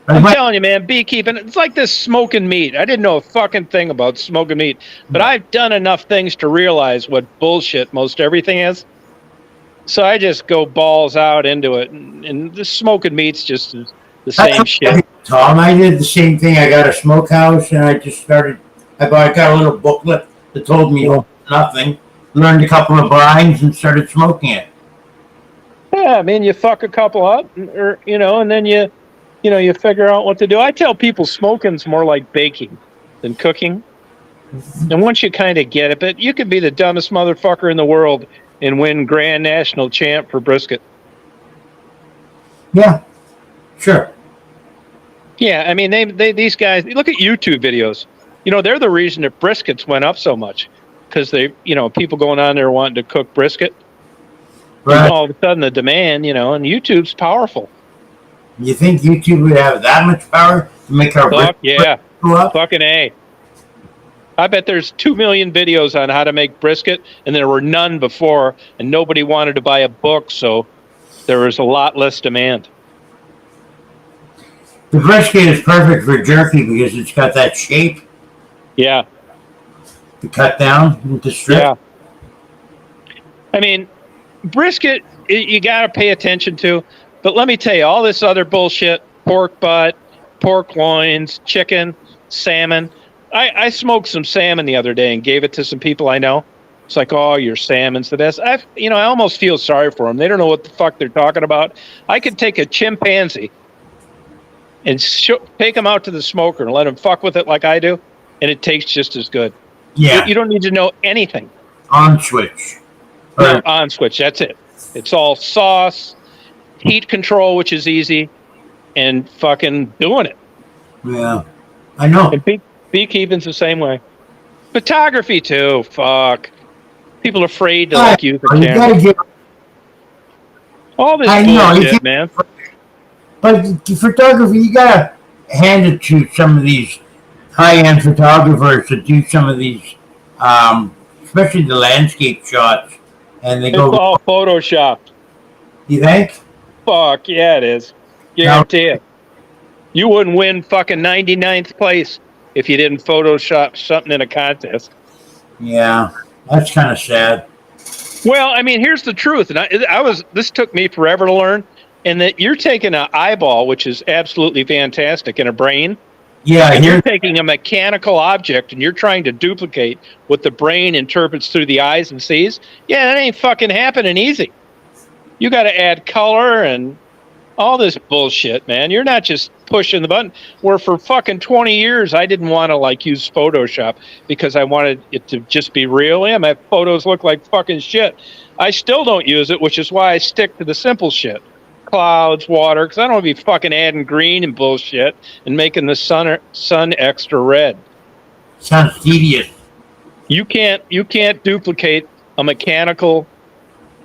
I'm telling you, man, beekeeping, it's like this smoking meat. I didn't know a fucking thing about smoking meat, but I've done enough things to realize what bullshit most everything is. So I just go balls out into it, and the smoking meat's just the same shit. Tom, I did the same thing. I got a smokehouse, and I just started. I got a little booklet that told me nothing, learned a couple of brines and started smoking it. Yeah, I mean, you fuck a couple up, or and then you figure out what to do. I tell people smoking's more like baking than cooking. And once you kind of get it, but you could be the dumbest motherfucker in the world and win Grand National Champ for brisket. Yeah, sure. Yeah, I mean, these guys, look at YouTube videos. They're the reason that briskets went up so much because people going on there wanting to cook brisket. Right. And all of a sudden the demand, and YouTube's powerful. You think YouTube would have that much power to make our brisket go up? Fucking A. I bet there's 2 million videos on how to make brisket, and there were none before, and nobody wanted to buy a book, so there was a lot less demand. The brisket is perfect for jerky because it's got that shape. Yeah. To cut down into strip. Yeah. I mean, brisket, you got to pay attention to, but let me tell you, all this other bullshit, pork butt, pork loins, chicken, salmon. I smoked some salmon the other day and gave it to some people I know. It's like, oh, your salmon's the best. I almost feel sorry for them. They don't know what the fuck they're talking about. I could take a chimpanzee and take them out to the smoker and let them fuck with it like I do, and it tastes just as good. Yeah. You don't need to know anything. On switch. No, on switch. That's it. It's all sauce, heat control, which is easy, and fucking doing it. Yeah, I know. And beekeeping's the same way. Photography too. Fuck. People are afraid to use the camera. All this bullshit, man. But photography, you gotta hand it to some of these high-end photographers to do some of these, especially the landscape shots, and they go. It's all photoshopped. You think? Fuck yeah, it is. Guarantee it. You wouldn't win fucking 99th place if you didn't Photoshop something in a contest. Yeah, that's kind of sad. Well, I mean, here's the truth, and this took me forever to learn, and that you're taking an eyeball, which is absolutely fantastic, and a brain. Yeah, and you're taking a mechanical object and you're trying to duplicate what the brain interprets through the eyes and sees. Yeah, that ain't fucking happening easy. You got to add color and all this bullshit, man. You're not just pushing the button. Where for fucking 20 years, I didn't want to use Photoshop because I wanted it to just be real. Yeah, my photos look like fucking shit. I still don't use it, which is why I stick to the simple shit. Clouds, water, because I don't want to be fucking adding green and bullshit and making the sun extra red. Sounds tedious. You can't duplicate a mechanical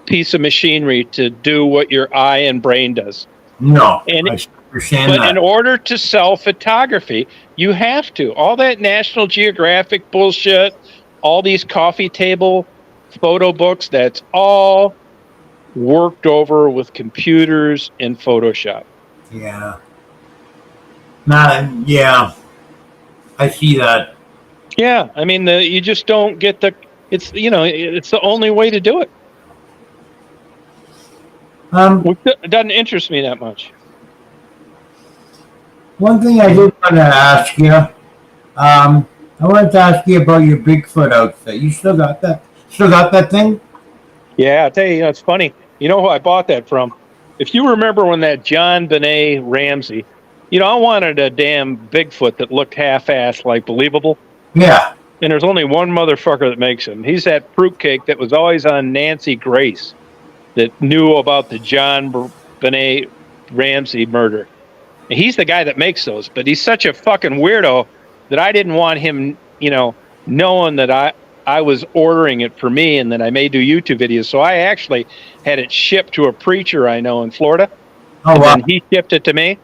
piece of machinery to do what your eye and brain does. No, I understand that. But in order to sell photography, you have to. All that National Geographic bullshit, all these coffee table photo books, that's all worked over with computers and Photoshop. Yeah. Yeah. I see that. Yeah, I mean, you just don't get it's the only way to do it. It doesn't interest me that much. One thing I did want to ask you, I wanted to ask you about your Bigfoot outfit. You still got that? Still got that thing? Yeah, I'll tell you, it's funny. You know who I bought that from? If you remember when that John Benet Ramsey, I wanted a damn Bigfoot that looked half-assed, like believable. Yeah. And there's only one motherfucker that makes them. He's that fruitcake that was always on Nancy Grace that knew about the John Benet Ramsey murder. And he's the guy that makes those, but he's such a fucking weirdo that I didn't want him, knowing that I was ordering it for me and that I may do YouTube videos. So I actually had it shipped to a preacher I know in Florida. Oh, wow. And he shipped it to me.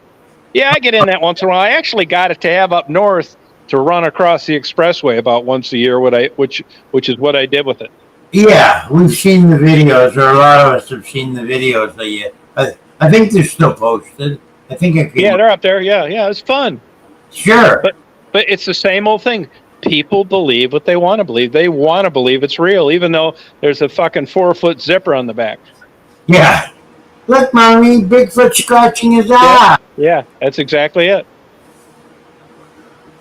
Yeah, I get in that once in a while. I actually got it to have up north to run across the expressway about once a year, which is what I did with it. Yeah, we've seen the videos, or a lot of us have seen the videos that you. I think they're still posted. I think yeah, they're up there. Yeah, it's fun. Sure. But it's the same old thing. People believe what they want to believe. They want to believe it's real, even though there's a fucking 4-foot zipper on the back. Yeah. Look, Mommy, Bigfoot scratching his eye. Yeah, that's exactly it.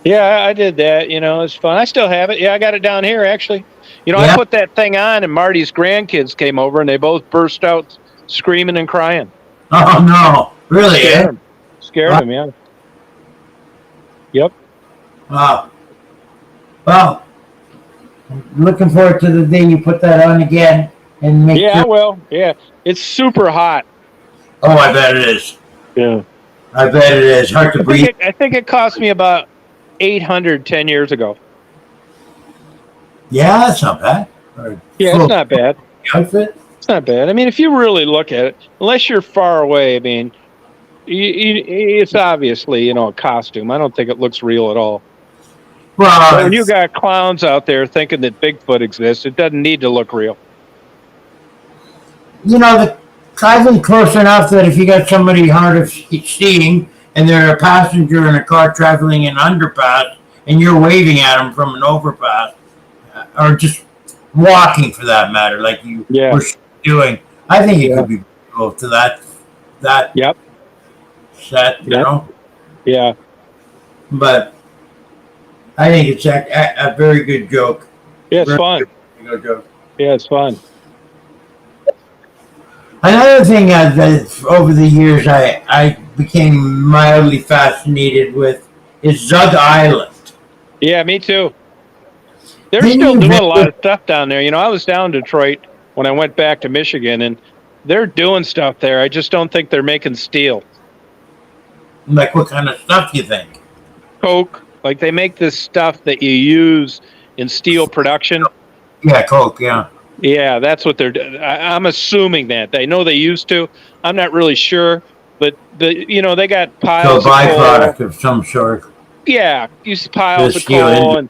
Yeah, I did that. It's fun. I still have it. Yeah, I got it down here actually. I Yeah. put that thing on, and Marty's grandkids came over, and they both burst out screaming and crying. Oh no, really? Scared Eh? them. Scared Wow. them. Yeah. Yep. Wow. Well, looking forward to the day you put that on again and make Yeah. sure. Well. Yeah. It's super hot. Oh, I bet it is. Yeah. I bet it is. Hard to breathe. I think it cost me about 800 10 years ago. Yeah, that's not bad. Or Yeah, full it's not bad. outfit. It's not bad. I mean, if you really look at it, unless you're far away, I mean, it's obviously a costume. I don't think it looks real at all. Well, But when you got clowns out there thinking that Bigfoot exists, it doesn't need to look real. I've been close enough that if you got somebody hard of seeing and they're a passenger in a car traveling in an underpass and you're waving at them from an overpass, or just walking for that matter, like you were doing, I think it could be cool to that Yep. set, Yeah. But I think it's a very good joke. Yeah, it's fun. Good joke. Yeah, it's fun. Another thing that over the years I became mildly fascinated with is Zug Island. Yeah, me too. They're still doing a lot of stuff down there. I was down in Detroit when I went back to Michigan, and they're doing stuff there. I just don't think they're making steel. Like what kind of stuff do you think? Coke. Like they make this stuff that you use in steel production. Yeah, Coke, yeah. Yeah, that's what they're doing. I'm assuming that. I know they used to. I'm not really sure. But, they got piles So a byproduct of coal. of some sort. Yeah, use piles of coal and,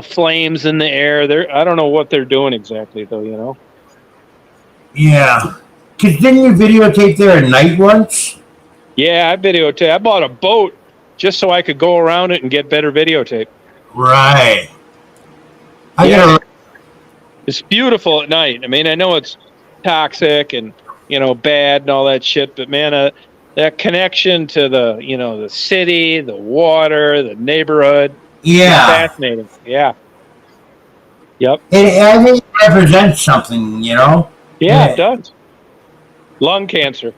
flames in the air. I don't know what they're doing exactly, though, Yeah. Because didn't you videotape there at night once? Yeah, I videotaped. I bought a boat just so I could go around it and get better videotape. Right. It's beautiful at night. I mean, I know it's toxic and, bad and all that shit, but man, that connection to the city, the water, the neighborhood. Yeah. Fascinating. Yeah. Yep. I think it represents something, Yeah, it does. Lung cancer.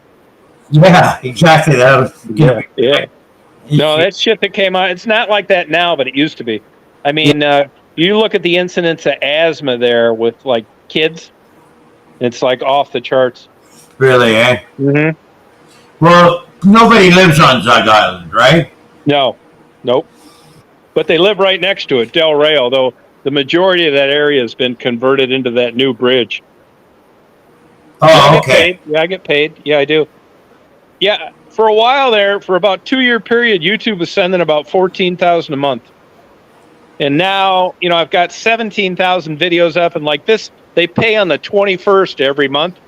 Yeah, exactly. That was Yeah. No, that shit that came out, it's not like that now, but it used to be. I mean, you look at the incidence of asthma there with like kids, it's like off the charts. Really, eh? Mm-hmm. Well, nobody lives on Zug Island, right? No. Nope. But they live right next to it, Del Rey, although the majority of that area has been converted into that new bridge. Oh, okay. Yeah, I get paid. Yeah, I do. Yeah, for a while there, for about a 2-year period, YouTube was sending about $14,000 a month. And now, I've got 17,000 videos up, and like this, they pay on the 21st every month.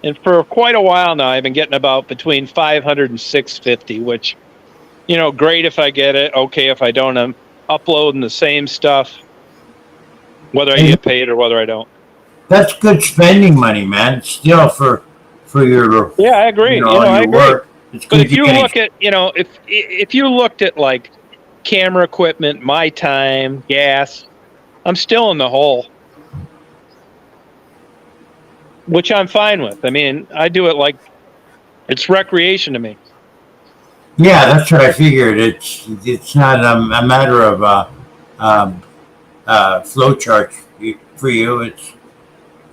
And for quite a while now, I've been getting about between 500 and 650, which, great if I get it, okay if I don't. I'm uploading the same stuff, whether I get paid or whether I don't. That's good spending money, man. Still for your I agree. I agree. Work. It's good. But if you look at, if you looked at like camera equipment, my time, gas, I'm still in the hole, which I'm fine with. I mean, I do it like it's recreation to me. Yeah, that's what I figured. It's not a matter of flow chart for you. It's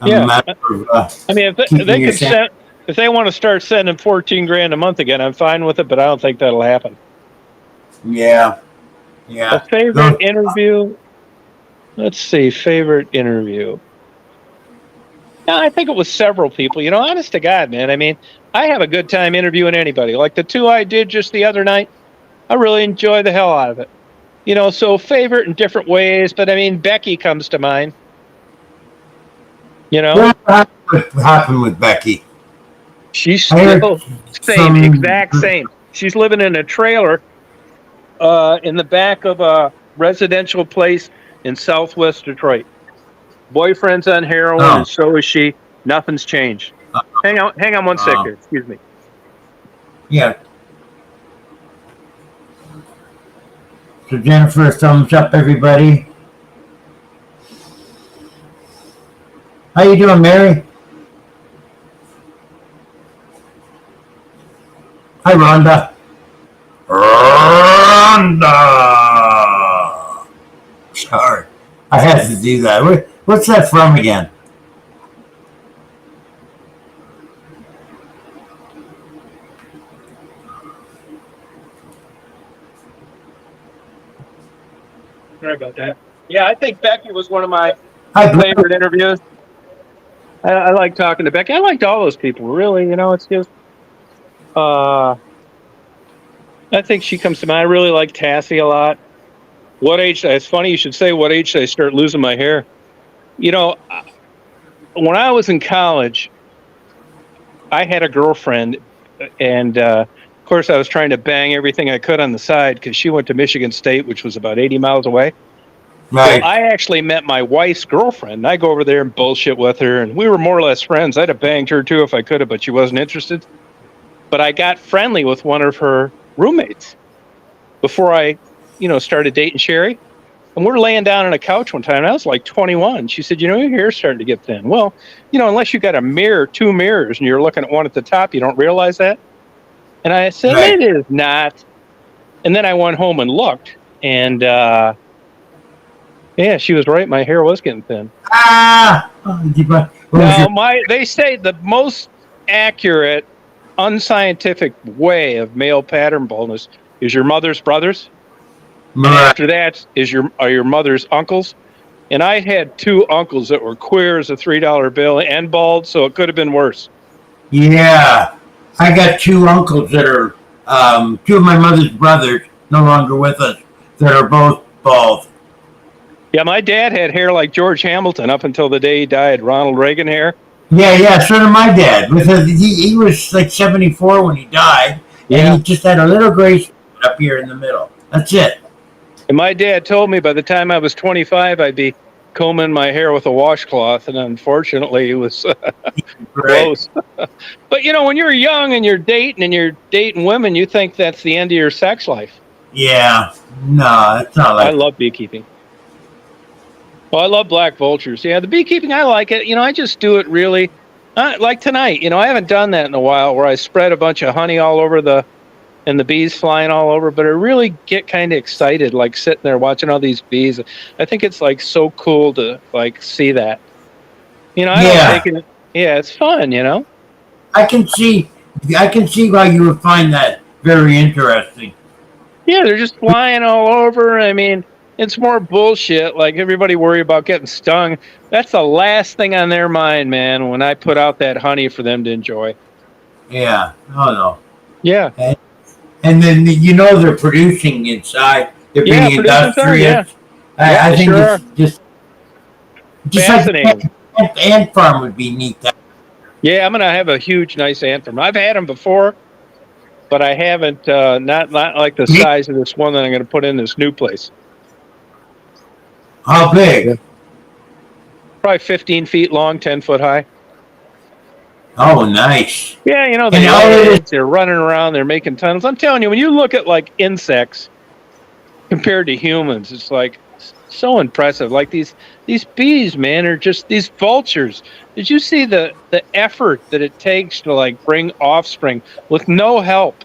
a matter of. I mean, if they want to start sending $14,000 a month again, I'm fine with it. But I don't think that'll happen. Yeah. Yeah. A favorite interview? Let's see, favorite interview. No, I think it was several people. Honest to God, man. I mean, I have a good time interviewing anybody. Like the 2 I did just the other night, I really enjoy the hell out of it. So favorite in different ways. But I mean, Becky comes to mind. What happened with Becky? She's still exact same. She's living in a trailer in the back of a residential place in Southwest Detroit. Boyfriend's on heroin, and so is she. Nothing's changed. Hang on one second. Excuse me. Yeah. So Jennifer, thumbs up, everybody. How you doing, Mary? Hi, Rhonda. Rhonda. Sorry, I had to do that. What's that from again? Sorry about that. Yeah, I think Becky was one of my Hi, Blair. favorite interviews. I like talking to Becky. I liked all those people, really. It's just, I think she comes to mind. I really like Tassie a lot. What age? It's funny you should say, what age did I start losing my hair? When I was in college, I had a girlfriend, and of course, I was trying to bang everything I could on the side because she went to Michigan State, which was about 80 miles away. Right. Well, I actually met my wife's girlfriend. I go over there and bullshit with her, and we were more or less friends. I'd have banged her too if I could have, but she wasn't interested. But I got friendly with one of her roommates before I, started dating Sherry. And we're laying down on a couch one time, and I was like 21. She said, your hair's starting to get thin. Well, unless you got a mirror, 2 mirrors, and you're looking at one at the top, you don't realize that. And I said, Right. It is not. And then I went home and looked, and yeah, she was right. My hair was getting thin. They say the most accurate, unscientific way of male pattern baldness is your mother's brothers. Right. And after that are your mother's uncles. And I had 2 uncles that were queer as a $3 bill and bald, so it could have been worse. Yeah, I got 2 uncles that are 2 of my mother's brothers, no longer with us, that are both bald. Yeah, my dad had hair like George Hamilton up until the day he died. Ronald Reagan hair. Yeah, so did my dad. Because he was like 74 when he died, and he just had a little gray spot up here in the middle. That's it. And my dad told me by the time I was 25, I'd be combing my hair with a washcloth, and unfortunately, it was close. But when you're young and you're dating women, you think that's the end of your sex life. Yeah, no, it's not like. I love beekeeping. Well, I love black vultures. Yeah, the beekeeping, I like it. I just do it really, like tonight. I haven't done that in a while, where I spread a bunch of honey all over and the bees flying all over. But I really get kind of excited, like sitting there watching all these bees. I think it's like so cool to like see that. I don't take it. Yeah, it's fun. I can see why you would find that very interesting. Yeah, they're just flying all over. I mean, it's more bullshit. Like everybody worry about getting stung. That's the last thing on their mind, man, when I put out that honey for them to enjoy. Yeah. Oh, no. Yeah. And then, they're producing inside. They're being industrious. I think it's just fascinating. Like the ant farm would be neat. Yeah, I'm going to have a huge, nice ant farm. I've had them before, but I haven't, not like the size of this one that I'm going to put in this new place. How big? Yeah. Probably 15 feet long, 10 foot high. Oh, nice. Yeah, they're running around, they're making tunnels. I'm telling you, when you look at like insects compared to humans, it's like so impressive. Like these bees, man, are just these vultures. Did you see the effort that it takes to like bring offspring with no help?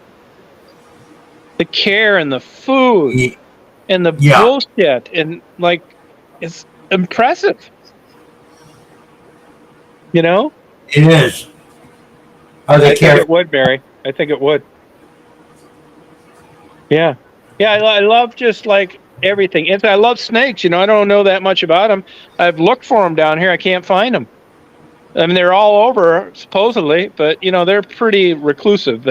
The care and the food and the bullshit, and like it's impressive. It is. I think it would, Barry. I think it would. Yeah. I love just like everything. And I love snakes. I don't know that much about them. I've looked for them down here. I can't find them. I mean, they're all over supposedly, but they're pretty reclusive.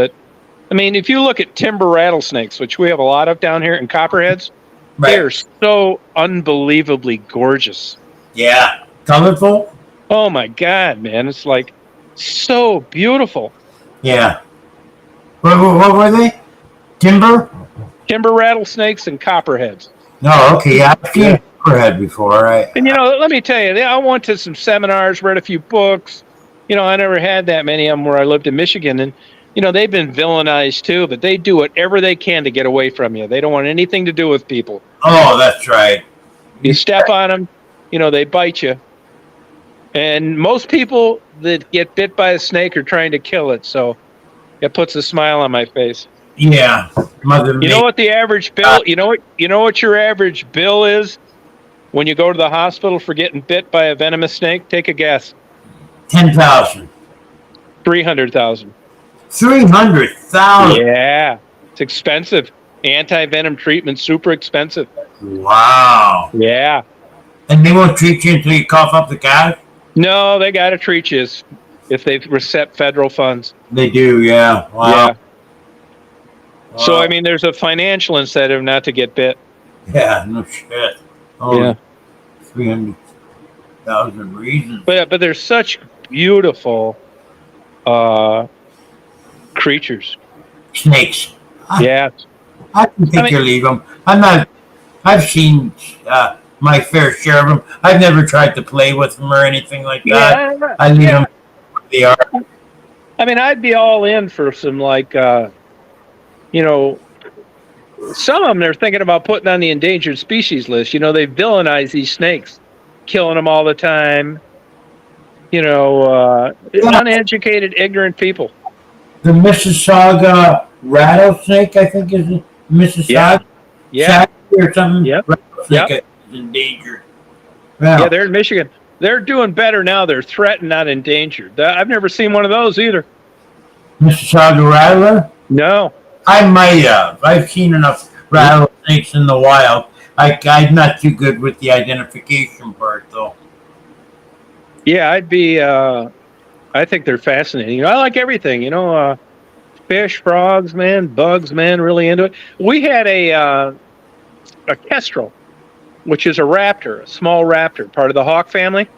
If you look at timber rattlesnakes, which we have a lot of down here, and copperheads, they're so unbelievably gorgeous. Yeah, colorful. Oh my God, man! It's like so beautiful. Yeah. What were they? Timber rattlesnakes and copperheads. No, okay. Yeah, I've seen a copperhead before, right? And let me tell you, I went to some seminars, read a few books. I never had that many of them where I lived in Michigan, and they've been villainized too, but they do whatever they can to get away from you. They don't want anything to do with people. Oh, that's right. You step on them, they bite you. And most people that get bit by a snake are trying to kill it, so it puts a smile on my face. Yeah, You know what the average bill? You know what your average bill is when you go to the hospital for getting bit by a venomous snake? Take a guess. 10,000. 300,000. 300,000. Yeah, it's expensive. Anti-venom treatment, super expensive. Wow. Yeah. And they won't treat you until you cough up the cash? No, they got to treat you if they accept federal funds. They do, yeah. Wow. Yeah. Wow. So, I mean, there's a financial incentive not to get bit. Yeah, no shit. Oh, yeah. 300,000 reasons. But they're such beautiful creatures. Snakes. Yeah. I can take or leave them. I've seen my fair share of them. I've never tried to play with them or anything like that. Yeah, I leave them where they are. I mean, I'd be all in for some, some of them they're thinking about putting on the endangered species list. They villainize these snakes, killing them all the time. Uneducated, ignorant people. The Mississauga rattlesnake, I think, is it? Mississauga? Yeah. Or something. Yep. Rattlesnake is endangered. Yeah, they're in Michigan. They're doing better now. They're threatened, not endangered. I've never seen one of those either. Mississauga rattler? No. I might have. I've seen enough rattlesnakes in the wild. I'm not too good with the identification part, though. Yeah, I think they're fascinating. I like everything, fish, frogs, man, bugs, man, really into it. We had a kestrel, which is a raptor, a small raptor, part of the hawk family.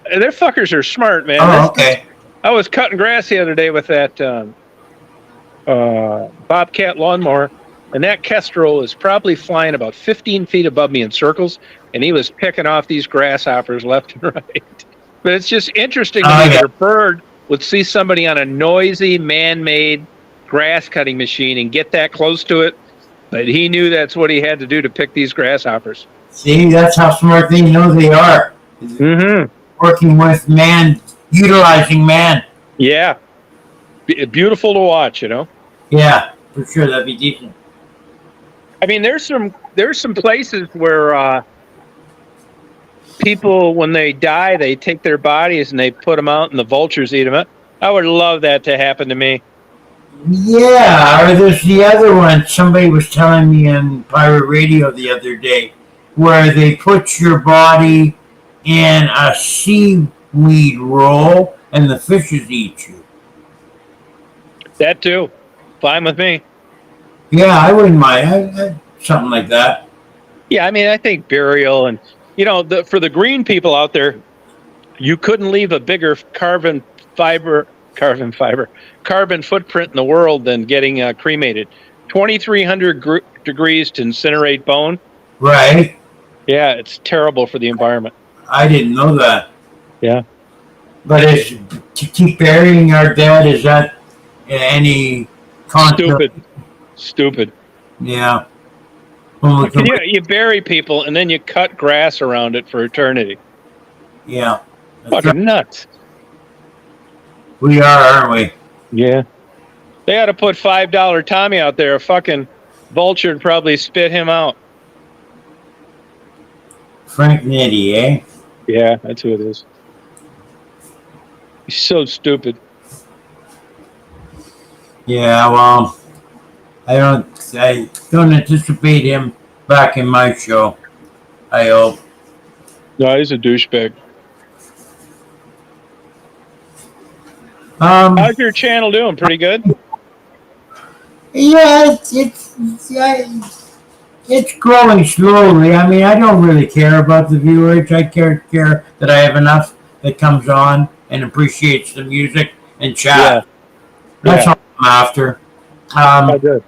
Their fuckers are smart, man. Oh, okay. I was cutting grass the other day with that bobcat lawnmower, and that kestrel is probably flying about 15 feet above me in circles, and he was picking off these grasshoppers left and right. But it's just interesting to me that a bird would see somebody on a noisy, man-made grass cutting machine and get that close to it. But he knew that's what he had to do to pick these grasshoppers. See, that's how smart they know they are. Mm-hmm. Working with man, utilizing man. Yeah. Beautiful to watch, Yeah, for sure. That'd be decent. I mean, there's some places where people, when they die, they take their bodies and they put them out and the vultures eat them up. I would love that to happen to me. Yeah, or there's the other one. Somebody was telling me on pirate radio the other day where they put your body in a seaweed roll and the fishes eat you. That too. Fine with me. Yeah, I wouldn't mind. Something like that. Yeah, I mean, I think burial and, for the green people out there, you couldn't leave a bigger carbon footprint in the world than getting cremated. 2,300 degrees to incinerate bone. Right. Yeah, it's terrible for the environment. I didn't know that. Yeah. But to keep burying our dead, is that any Stupid. Yeah. You bury people and then you cut grass around it for eternity. Yeah. Fucking nuts. We are, aren't we? Yeah. They ought to put $5 Tommy out there. A fucking vulture would probably spit him out. Frank Nitti, eh? Yeah, that's who it is. He's so stupid. Yeah, well, I don't anticipate him back in my show. I hope. No, he's a douchebag. How's your channel doing? Pretty good? Yeah, it's growing slowly. I mean, I don't really care about the viewers. I care that I have enough that comes on and appreciates the music and chat. Yeah. That's all I'm after. Good.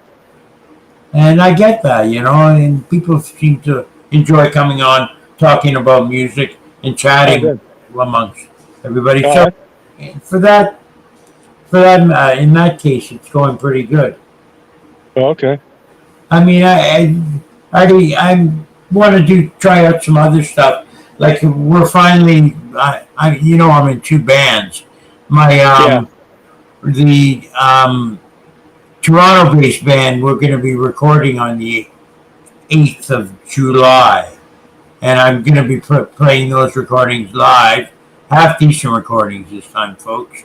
And I get that, and people seem to enjoy coming on, talking about music and chatting amongst everybody. So for that, for that, in that case, it's going pretty good. Okay. I mean, I want to try out some other stuff. Like we're finally, I'm in two bands. My Yeah. the Toronto-based band, we're going to be recording on the 8th of July, and I'm going to be playing those recordings live. Half decent recordings this time, folks.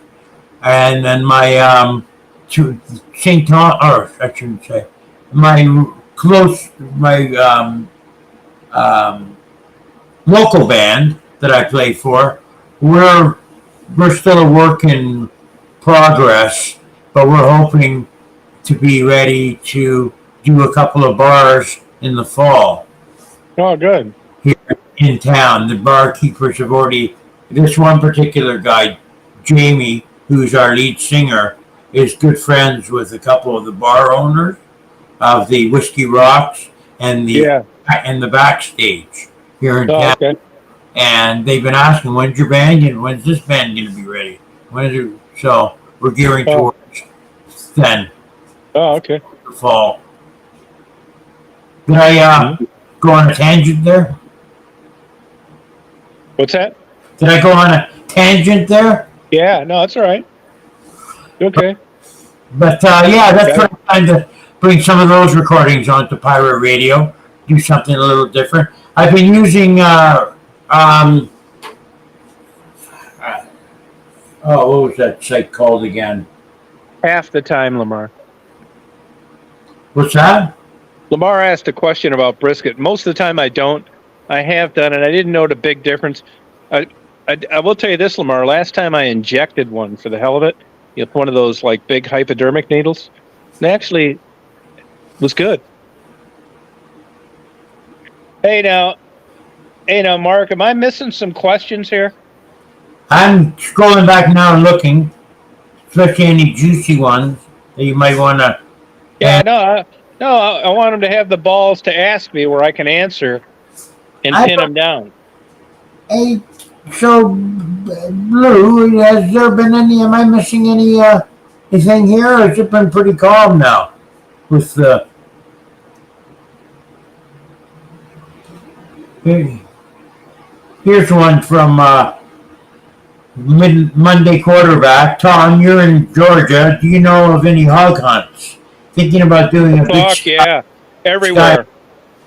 And then my to St. Tom, or I shouldn't say, my local band that I play for. We're still a work in progress, but we're hoping to be ready to do a couple of bars in the fall Oh, good. here in town. The barkeepers have already, this one particular guy, Jamie, who's our lead singer, is good friends with a couple of the bar owners of the Whiskey Rocks and Yeah. the backstage here in Oh, town. okay. And they've been asking, when's this band going to be ready? So we're gearing Oh. towards then Oh, okay. the fall. Did I go on a tangent there? What's that? Did I go on a tangent there? Yeah, no, that's all right. Okay. But yeah, that's Okay. what I'm trying to bring some of those recordings onto pirate radio. Do something a little different. I've been using what was that site called again? Half the time, Lamar. What's that? Lamar asked a question about brisket. Most of the time I don't. I have done it. I didn't know the big difference. I will tell you this, Lamar. Last time I injected one for the hell of it, one of those like big hypodermic needles, and actually was good. Hey now, Mark, am I missing some questions here? I'm scrolling back now and looking, especially any juicy ones that you might want to. Yeah, I want them to have the balls to ask me where I can answer and pin them down. Hey, so Blue, has there been any? Am I missing anything here? Or has it been pretty calm now with the? Here's one from Monday quarterback. Tom, you're in Georgia. Do you know of any hog hunts? Thinking about doing a big Fuck yeah, everywhere.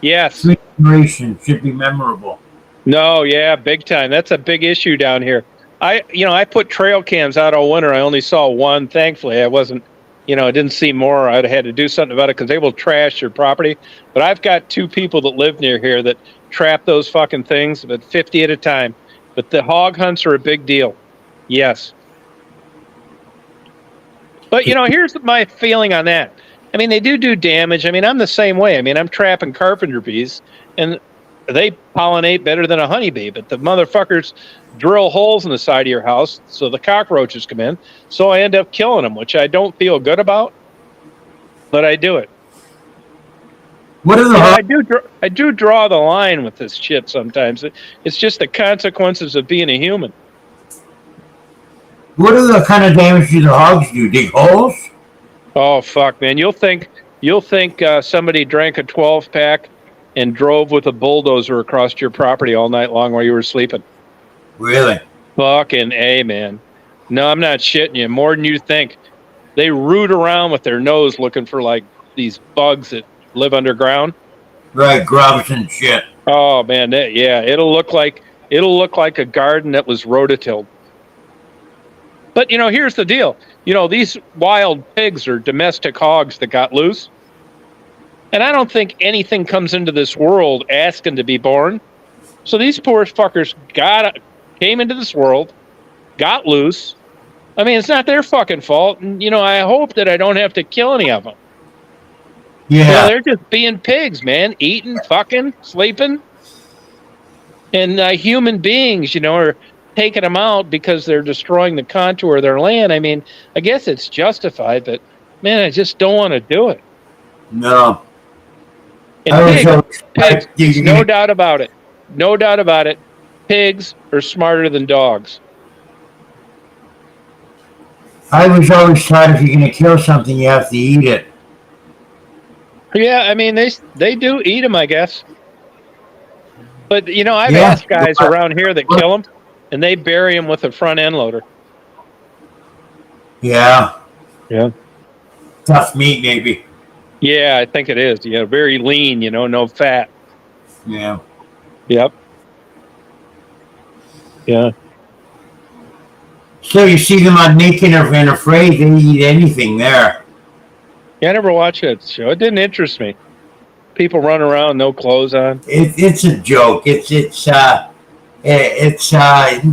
Yes. 3 generations should be memorable. No, yeah, big time. That's a big issue down here. I put trail cams out all winter. I only saw one. Thankfully, I wasn't, I didn't see more. I'd have had to do something about it because they will trash your property. But I've got 2 people that live near here that trap those fucking things, but 50 at a time. But the hog hunts are a big deal. Yes. But, here's my feeling on that. I mean, they do damage. I mean, I'm the same way. I mean, I'm trapping carpenter bees, and they pollinate better than a honeybee, but the motherfuckers drill holes in the side of your house so the cockroaches come in. So I end up killing them, which I don't feel good about, but I do it. What are the I do draw the line with this shit sometimes. It's just the consequences of being a human. What are the kind of damage do the hogs do? Dig holes? Oh fuck, man! You'll think somebody drank a 12-pack and drove with a bulldozer across your property all night long while you were sleeping. Really? Fucking A, man. No, I'm not shitting you. More than you think. They root around with their nose looking for like these bugs that live underground. Right, grubs and shit. Oh man, yeah. It'll look like a garden that was rototilled. But here's the deal. These wild pigs are domestic hogs that got loose. And I don't think anything comes into this world asking to be born. So these poor fuckers came into this world, got loose. I mean, it's not their fucking fault. And, I hope that I don't have to kill any of them. Yeah. They're just being pigs, man. Eating, fucking, sleeping. And human beings, are taking them out because they're destroying the contour of their land. I mean, I guess it's justified, but, man, I just don't want to do it. No. And pigs, no doubt about it. No doubt about it. Pigs are smarter than dogs. I was always taught if you're going to kill something, you have to eat it. Yeah, I mean they do eat them, I guess. But I've Yeah. asked guys around here that kill them, and they bury them with a front end loader. Yeah. Yeah. Tough meat, maybe. Yeah, I think it is. Yeah, very lean. No fat. Yeah. Yep. Yeah. So you see them on Naked and Afraid, they eat anything there. Yeah, I never watched that show. It didn't interest me. People run around, no clothes on. It's a joke. It's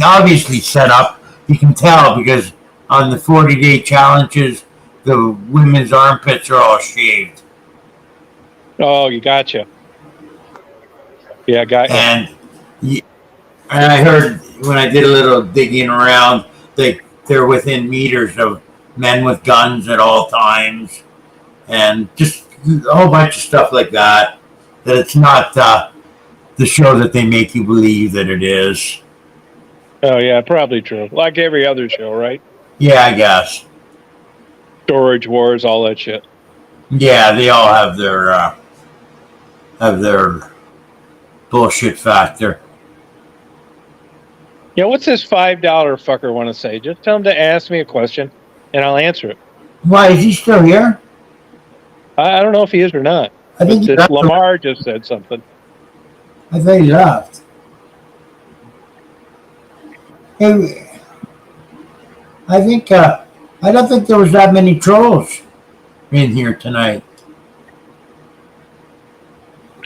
obviously set up. You can tell because on the 40-day challenges, the women's armpits are all shaved. Oh, you gotcha. Yeah, got you. And I heard when I did a little digging around, they're within meters of men with guns at all times, and just a whole bunch of stuff like that. That it's not the show that they make you believe that it is. Oh, yeah, probably true. Like every other show, right? Yeah, I guess. Storage wars, all that shit. Yeah, they all have their bullshit factor. Yeah, what's this $5 fucker want to say? Just tell him to ask me a question, and I'll answer it. Why is he still here? I don't know if he is or not. I think he left. Lamar just said something. I thought he left. Hey, I don't think there was that many trolls in here tonight.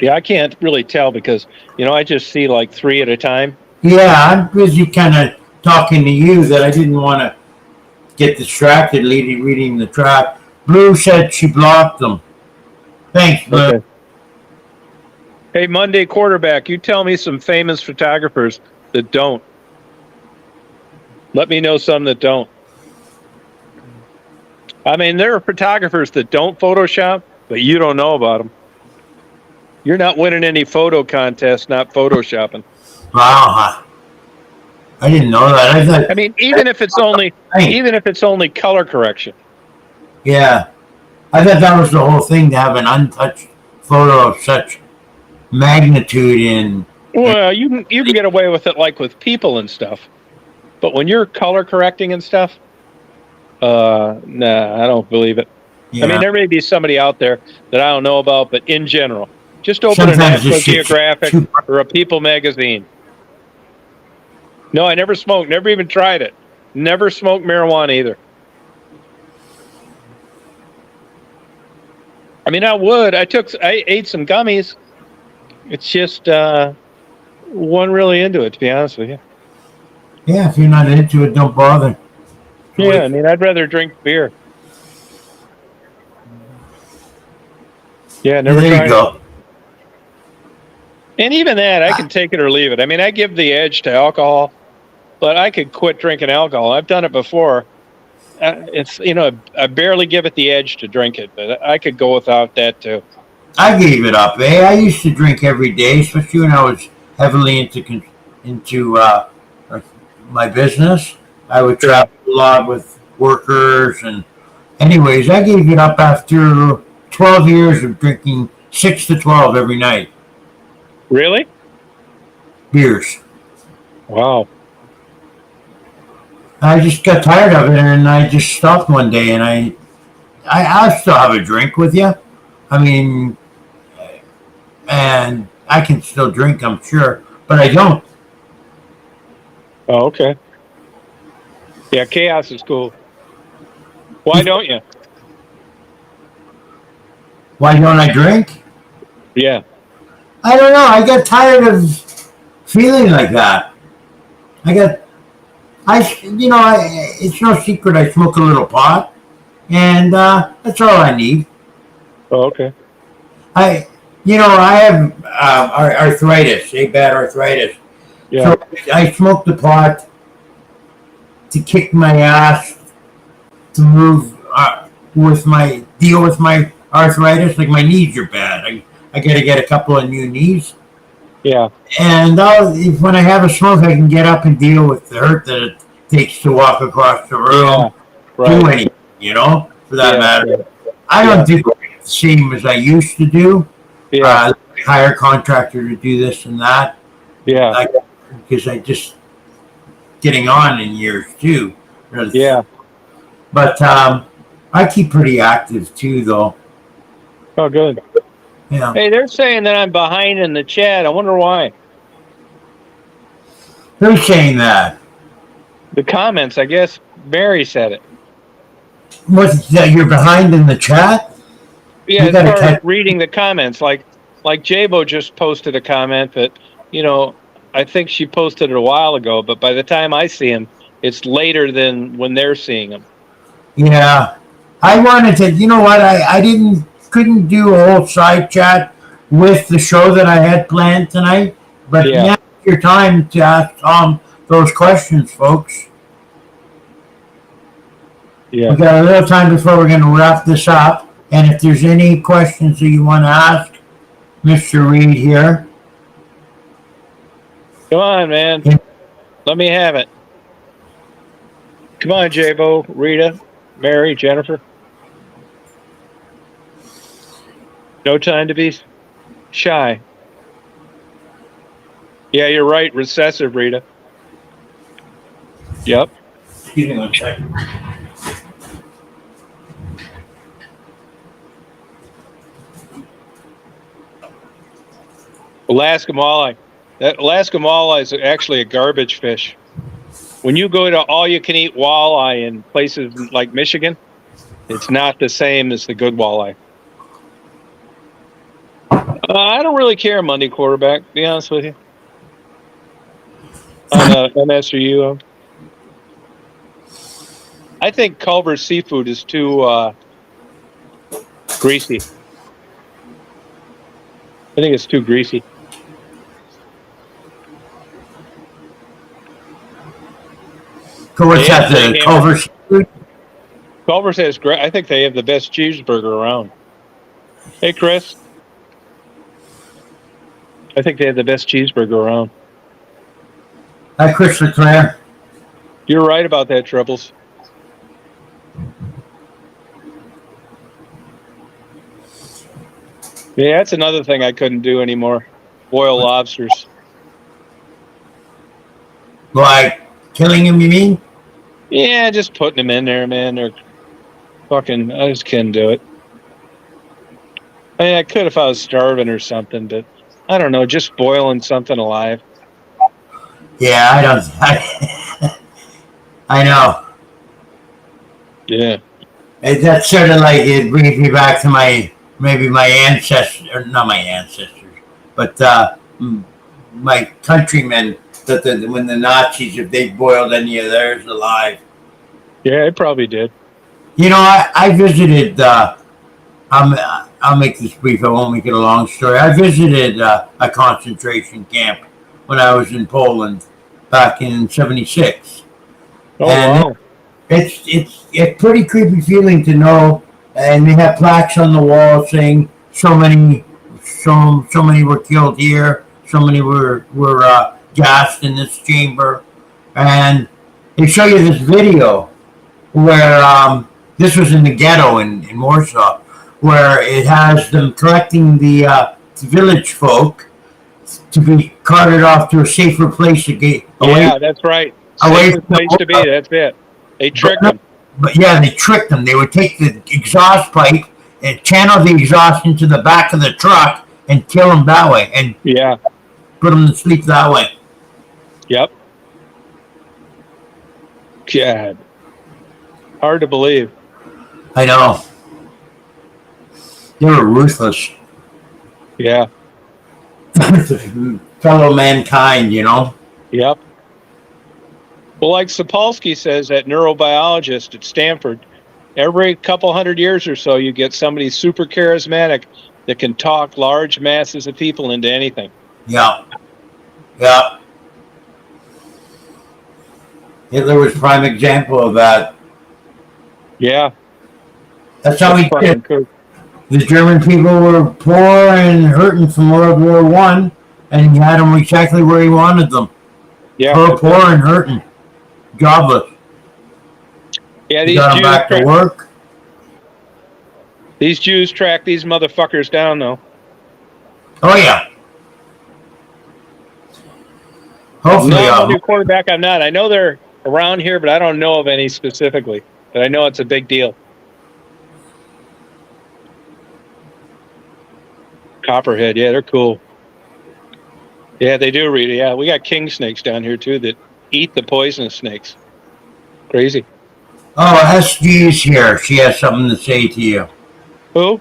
Yeah, I can't really tell because, I just see like 3 at a time. Yeah, I'm busy kind of talking to you that I didn't want to get distracted reading the track. Blue said she blocked them. Thanks, Blue. Okay. Hey, Monday quarterback, you tell me some famous photographers that don't. Let me know some that don't. I mean, there are photographers that don't Photoshop, but you don't know about them. You're not winning any photo contests, not Photoshopping. Wow, I didn't know that. I mean, even if it's only color correction. Yeah, I thought that was the whole thing, to have an untouched photo of such magnitude in. Well, you can get away with it like with people and stuff, but when you're color correcting and stuff, nah, I don't believe it. Yeah. I mean, there may be somebody out there that I don't know about, but in general, just open a National Geographic or a People magazine. No, I never smoked. Never even tried it. Never smoked marijuana either. I mean, I would. I ate some gummies. It's just wasn't really into it, to be honest with you. Yeah, if you're not into it, don't bother. Yeah, I mean, I'd rather drink beer. Yeah, never tried. There you go. And even that, I can take it or leave it. I mean, I give the edge to alcohol, but I could quit drinking alcohol. I've done it before. It's I barely give it the edge to drink it, but I could go without that too. I gave it up. I used to drink every day, especially when I was heavily into my business. I would travel a lot with workers, and anyways, I gave it up after 12 years of drinking 6 to 12 every night. Really? Beers. Wow. I just got tired of it, and I just stopped one day, and I still have a drink with you. I mean, and I can still drink, I'm sure, but I don't. Oh, okay. Yeah, chaos is cool. Why don't you? Why don't I drink? Yeah. I don't know. I got tired of feeling like that. It's no secret I smoke a little pot, and that's all I need. Oh, okay. I have arthritis, bad arthritis. Yeah. So I smoke the pot to kick my ass, to move deal with my arthritis. Like, my knees are bad. I got to get a couple of new knees. Yeah. And when I have a smoke, I can get up and deal with the hurt that it takes to walk across the room. do anything, for that matter. I don't do the same as I used to do. Yeah. Hire a contractor to do this and that. Yeah. Because I just getting on in years too. Yeah. But I keep pretty active too, though. Oh, good. Yeah. Hey, they're saying that I'm behind in the chat. I wonder why. Who's saying that? The comments, I guess Mary said it. What's that? You're behind in the chat? Yeah, as far as reading the comments, like Jabo just posted a comment that, I think she posted it a while ago, but by the time I see him, it's later than when they're seeing him. Yeah. I wanted to, you know what? I couldn't do a whole side chat with the show that I had planned tonight, but now's your time to ask Tom those questions, folks. Yeah. We got a little time before we're going to wrap this up, and if there's any questions that you want to ask Mr. Reed here. Come on, man. Let me have it. Come on, Jabo, Rita, Mary, Jennifer. No time to be shy. Yeah, you're right. Recessive, Rita. Yep. Excuse me one second. Alaska walleye. That Alaska walleye is actually a garbage fish. When you go to all-you-can-eat walleye in places like Michigan, it's not the same as the good walleye. I don't really care, Monday quarterback, to be honest with you. On MSU. I think Culver's seafood is too greasy. I think it's too greasy. So what's that, the Culver's seafood? Culver's has great. I think they have the best cheeseburger around. Hey, Chris. I think they have the best cheeseburger around. Hi, Chris LeClaire. You're right about that, Troubles. Yeah, that's another thing I couldn't do anymore. Boil lobsters. Like killing them, you mean? Yeah, just putting them in there, man. They're fucking. I just can't do it. I mean, I could if I was starving or something, but I don't know. Just boiling something alive. Yeah, I know. Yeah. That's sort of like, it brings me back to my ancestors, or not my ancestors, but my countrymen, that when the Nazis, if they boiled any of theirs alive. Yeah, it probably did. I visited, I'll make this brief, I won't make it a long story. I visited a concentration camp when I was in Poland back in '76. Oh, and wow. It's a pretty creepy feeling to know, and they have plaques on the wall saying so many were killed here, so many were gassed in this chamber, and they show you this video where this was in the ghetto in Warsaw, where it has them collecting the village folk to be carted off to a safer place to get away. Yeah, that's right. Away Safer place to be. That's it. They tricked them. But yeah, they tricked them. They would take the exhaust pipe and channel the exhaust into the back of the truck and kill them that way, and put them to sleep that way. Yep. God. Hard to believe. I know. They were ruthless. Yeah. Fellow mankind, Yep. Well, like Sapolsky says, that neurobiologist at Stanford, every couple hundred years or so, you get somebody super charismatic that can talk large masses of people into anything. Yeah. Yeah. Hitler was a prime example of that. Yeah. That's how he did. The German people were poor and hurting from World War I, and he had them exactly where he wanted them. Yeah. Poor and hurting. Jobless. Yeah, You got them back to work? These Jews track these motherfuckers down, though. Oh, yeah. Hopefully, No, I'm your quarterback. I'm not. I know they're around here, but I don't know of any specifically. But I know it's a big deal. Copperhead, yeah, they're cool. Yeah, they do read it. Yeah, we got king snakes down here too that eat the poisonous snakes. Crazy. Oh, SG's here. She has something to say to you. Who?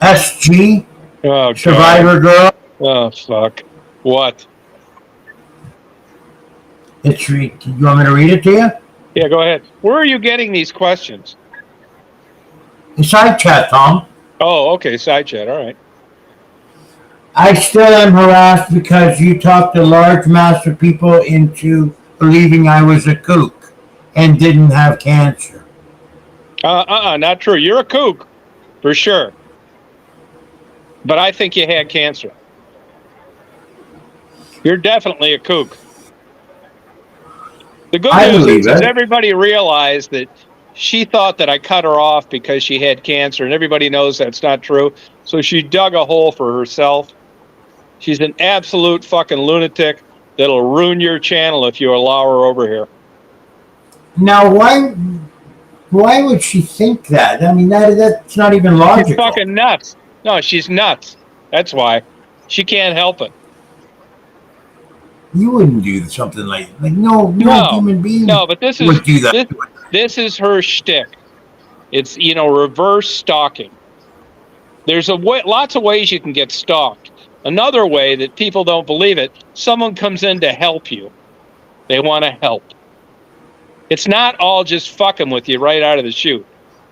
SG? Oh, Survivor God. Girl? Oh, fuck. What? You want me to read it to you? Yeah, go ahead. Where are you getting these questions? Side chat, Tom. Oh, okay, side chat. All right. I still am harassed because you talked a large mass of people into believing I was a kook and didn't have cancer. Not true. You're a kook, for sure. But I think you had cancer. You're definitely a kook. The good news is everybody realized that she thought that I cut her off because she had cancer, and everybody knows that's not true. So she dug a hole for herself. She's an absolute fucking lunatic that'll ruin your channel if you allow her over here. Now, why would she think that? I mean, that's not even logical. She's fucking nuts. No, she's nuts. That's why. She can't help it. You wouldn't do something like no human being. No, but this would do that. This is her shtick. It's reverse stalking. There's lots of ways you can get stalked. Another way that people don't believe it, someone comes in to help you. They want to help. It's not all just fucking with you right out of the chute.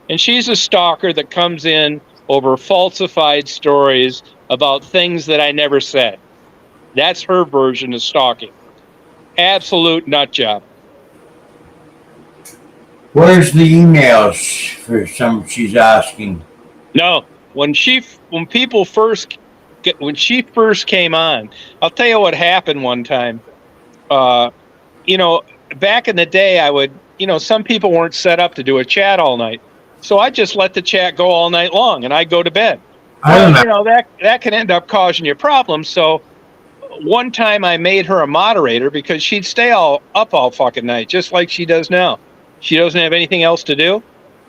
And she's a stalker that comes in over falsified stories about things that I never said. That's her version of stalking. Absolute nut job. Where's the emails for some? She's asking. No, when she first came on, I'll tell you what happened one time. Back in the day, I would, some people weren't set up to do a chat all night, so I just let the chat go all night long, and I go to bed. Well, that can end up causing you problems. So one time I made her a moderator because she'd stay up all fucking night, just like she does now. She doesn't have anything else to do.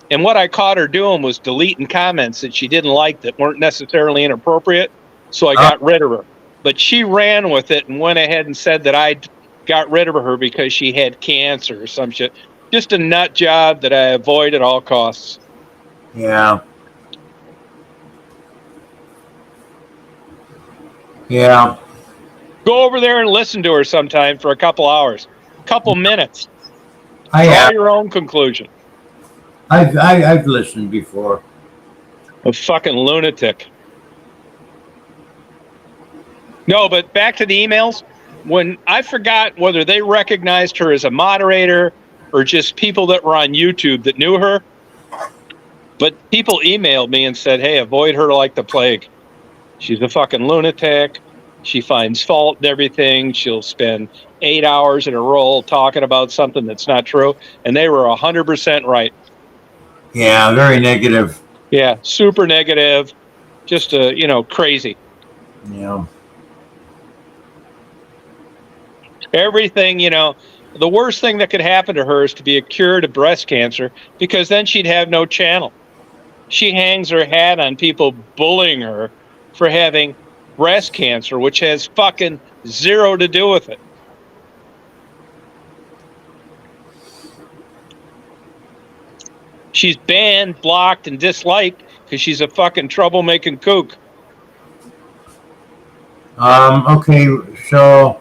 And what I caught her doing was deleting comments that she didn't like that weren't necessarily inappropriate. So I got rid of her. But she ran with it and went ahead and said that I got rid of her because she had cancer or some shit. Just a nut job that I avoid at all costs. Yeah. Yeah. Go over there and listen to her sometime for a couple hours, couple minutes. Draw your own conclusion. I've listened before. A fucking lunatic. No, but back to the emails. When I forgot whether they recognized her as a moderator or just people that were on YouTube that knew her, but people emailed me and said, hey, avoid her like the plague. She's a fucking lunatic. She finds fault in everything. She'll spend 8 hours in a row talking about something that's not true. And they were 100% right. Yeah, very negative. Yeah, super negative. Just, crazy. Yeah. Everything, the worst thing that could happen to her is to be cured of breast cancer, because then she'd have no channel. She hangs her hat on people bullying her for having breast cancer, which has fucking zero to do with it. She's banned, blocked, and disliked because she's a fucking troublemaking kook. Okay, so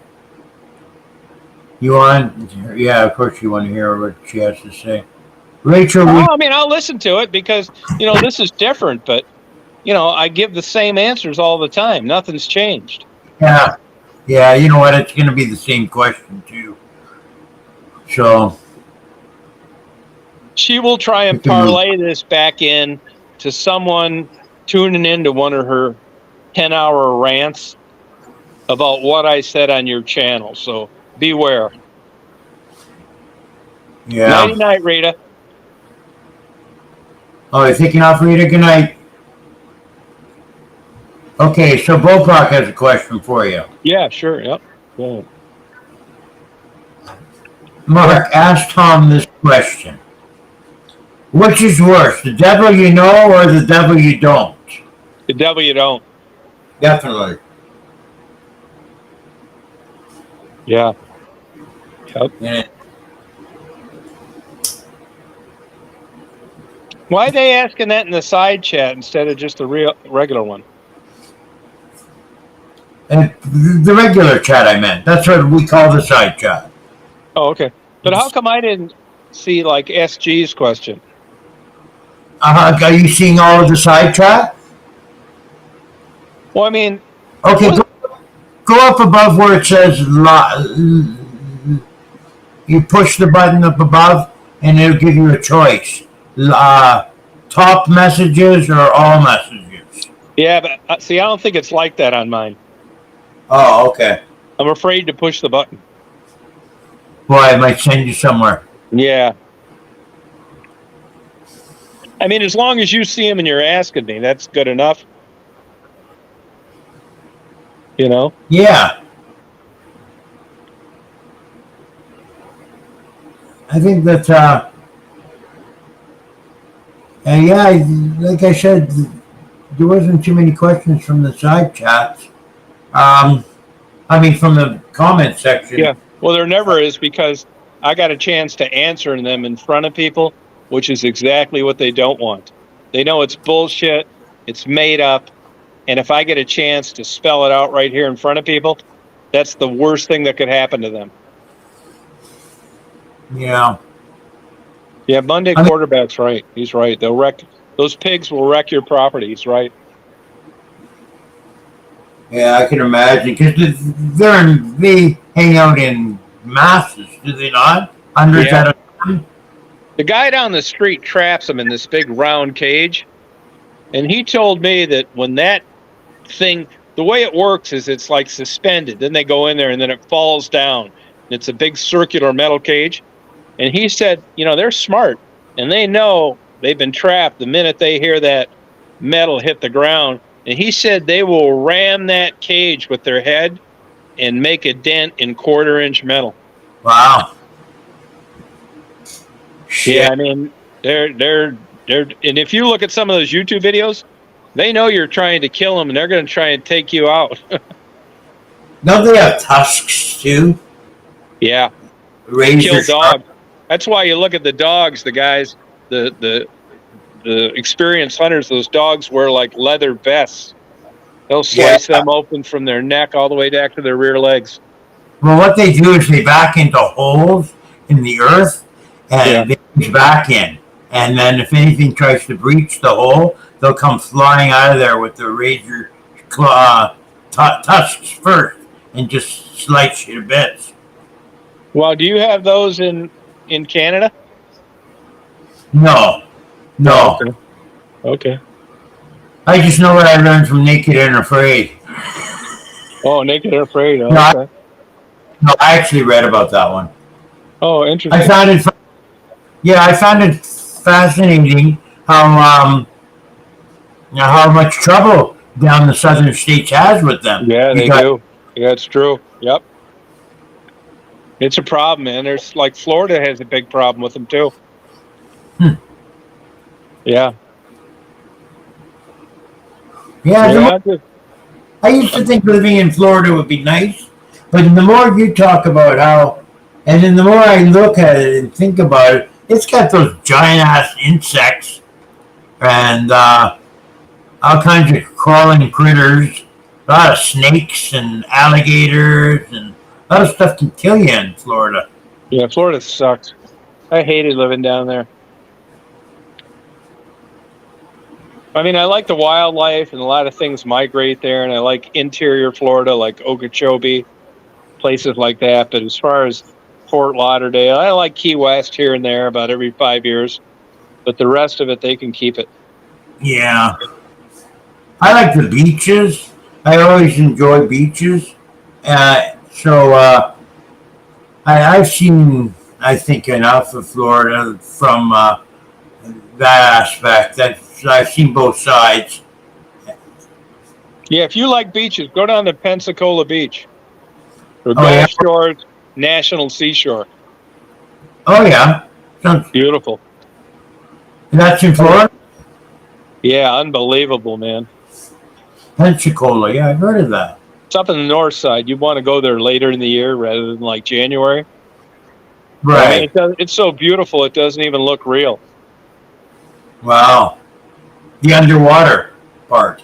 you want? Yeah, of course you want to hear what she has to say, Rachel. I'll listen to it because this is different, but I give the same answers all the time. Nothing's changed. Yeah. You know what? It's going to be the same question too. So she will try and parlay this back in to someone tuning into one of her 10-hour rants about what I said on your channel. So beware. Yeah. Nighty night, Rita. Oh, you're taking off, Rita? Good night. Okay, so Bopak has a question for you. Yeah, sure. Yep. Yeah. Mark, ask Tom this question. Which is worse, the devil you know or the devil you don't? The devil you don't. Definitely. Yeah. Yep. Yeah. Why are they asking that in the side chat instead of just the regular one? And the regular chat I meant. That's what we call the side chat. Oh, okay. But how come I didn't see like SG's question? Are you seeing all of the side chat? Well, I mean, Okay, go up above where it says you push the button up above and it'll give you a choice. Top messages or all messages. yeah, but see, I don't think it's like that on mine. Oh, okay. I'm afraid to push the button. Boy, I might send you somewhere. Yeah. I mean, as long as you see them and you're asking me, that's good enough. You know? Yeah. I think that, yeah, like I said, there wasn't too many questions from the side chats. From the comment section. Yeah. Well, there never is because I got a chance to answer them in front of people, which is exactly what they don't want. They know it's bullshit, it's made up, and if I get a chance to spell it out right here in front of people, that's the worst thing that could happen to them. Yeah. Yeah, Monday quarterback's right. He's right. They'll wreck those pigs will wreck your property. He's right. Yeah, I can imagine because they hang out in masses, do they not? Hundreds at a time. The guy down the street traps them in this big round cage, and he told me that when that thing, the way it works is it's like suspended. Then they go in there, and then it falls down. It's a big circular metal cage, and he said, they're smart, and they know they've been trapped the minute they hear that metal hit the ground. And he said they will ram that cage with their head and make a dent in 1/4-inch metal. Wow. Shit. Yeah, I mean, they're, and if you look at some of those YouTube videos, they know you're trying to kill them, and they're going to try and take you out. Don't they have tusks too? Yeah. Razor Kill dogs. That's why you look at the dogs, the guys, the experienced hunters, those dogs wear like leather vests. They'll slice them open from their neck all the way back to their rear legs. Well, what they do is they back into holes in the earth and they push back in. And then if anything tries to breach the hole, they'll come flying out of there with their razor tusks first and just slice you to bits. Well, do you have those in Canada? No. Okay. I just know what I learned from Naked and Afraid. Oh, Naked and Afraid. Oh, No, I actually read about that one. Oh, interesting. I found it fascinating how much trouble down the southern states has with them. Yeah, they do. Yeah, it's true. Yep. It's a problem, man. There's like Florida has a big problem with them too. Yeah. Yeah. I used to think living in Florida would be nice, but the more you talk about how, and then the more I look at it and think about it, it's got those giant ass insects and all kinds of crawling critters, a lot of snakes and alligators, and a lot of stuff can kill you in Florida. Yeah, Florida sucks. I hated living down there. I mean, I like the wildlife and a lot of things migrate there, and I like interior Florida, like Okeechobee, places like that. But as far as Fort Lauderdale, I like Key West here and there about every 5 years. But the rest of it, they can keep it. Yeah. I like the beaches. I always enjoy beaches. I've seen I think, enough of Florida from that aspect. That I've seen both sides. Yeah, if you like beaches, go down to Pensacola Beach or Oh yeah, Gulf Shores National Seashore. oh yeah. Sounds- Beautiful. That's in Florida, Yeah, unbelievable, man. Pensacola. Yeah, I've heard of that. It's up in the north side. You want to go there later in the year rather than like January. I mean, Right. it's so beautiful, it doesn't even look real. Wow. The underwater part.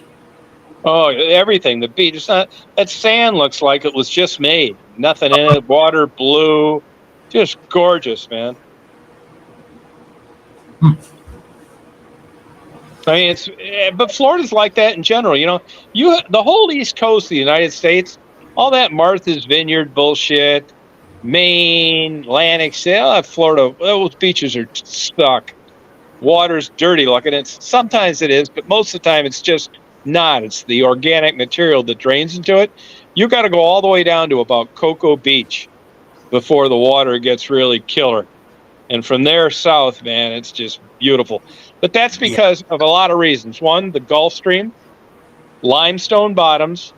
Oh, everything. The beach. It's not, that sand looks like it was just made. Nothing in it. Water blue. Just gorgeous, man. Hmm. I mean, but Florida's like that in general. The whole East Coast of the United States, all that Martha's Vineyard bullshit, Maine, Atlantic, Florida, those beaches are stuck. Water's dirty looking. Sometimes it is, but most of the time it's just not. It's the organic material that drains into it. You got to go all the way down to about Cocoa Beach before the water gets really killer. And from there south, man, it's just beautiful. But that's because of a lot of reasons. One, the Gulf Stream, limestone bottoms,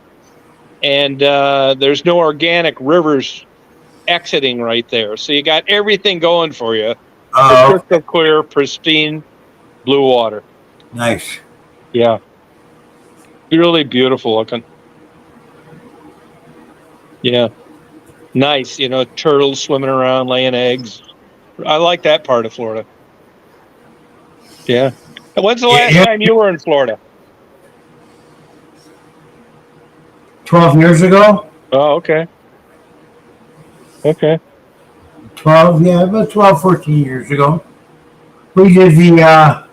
and there's no organic rivers exiting right there. So you got everything going for you. Oh, Crystal clear, pristine blue water. nice. Yeah. Really beautiful looking. Yeah. Nice. Turtles swimming around, laying eggs. I like that part of Florida. Yeah. When's the last time you were in Florida? 12 years ago? Oh, okay. Okay. 12, yeah, about 12, 14 years ago. We did the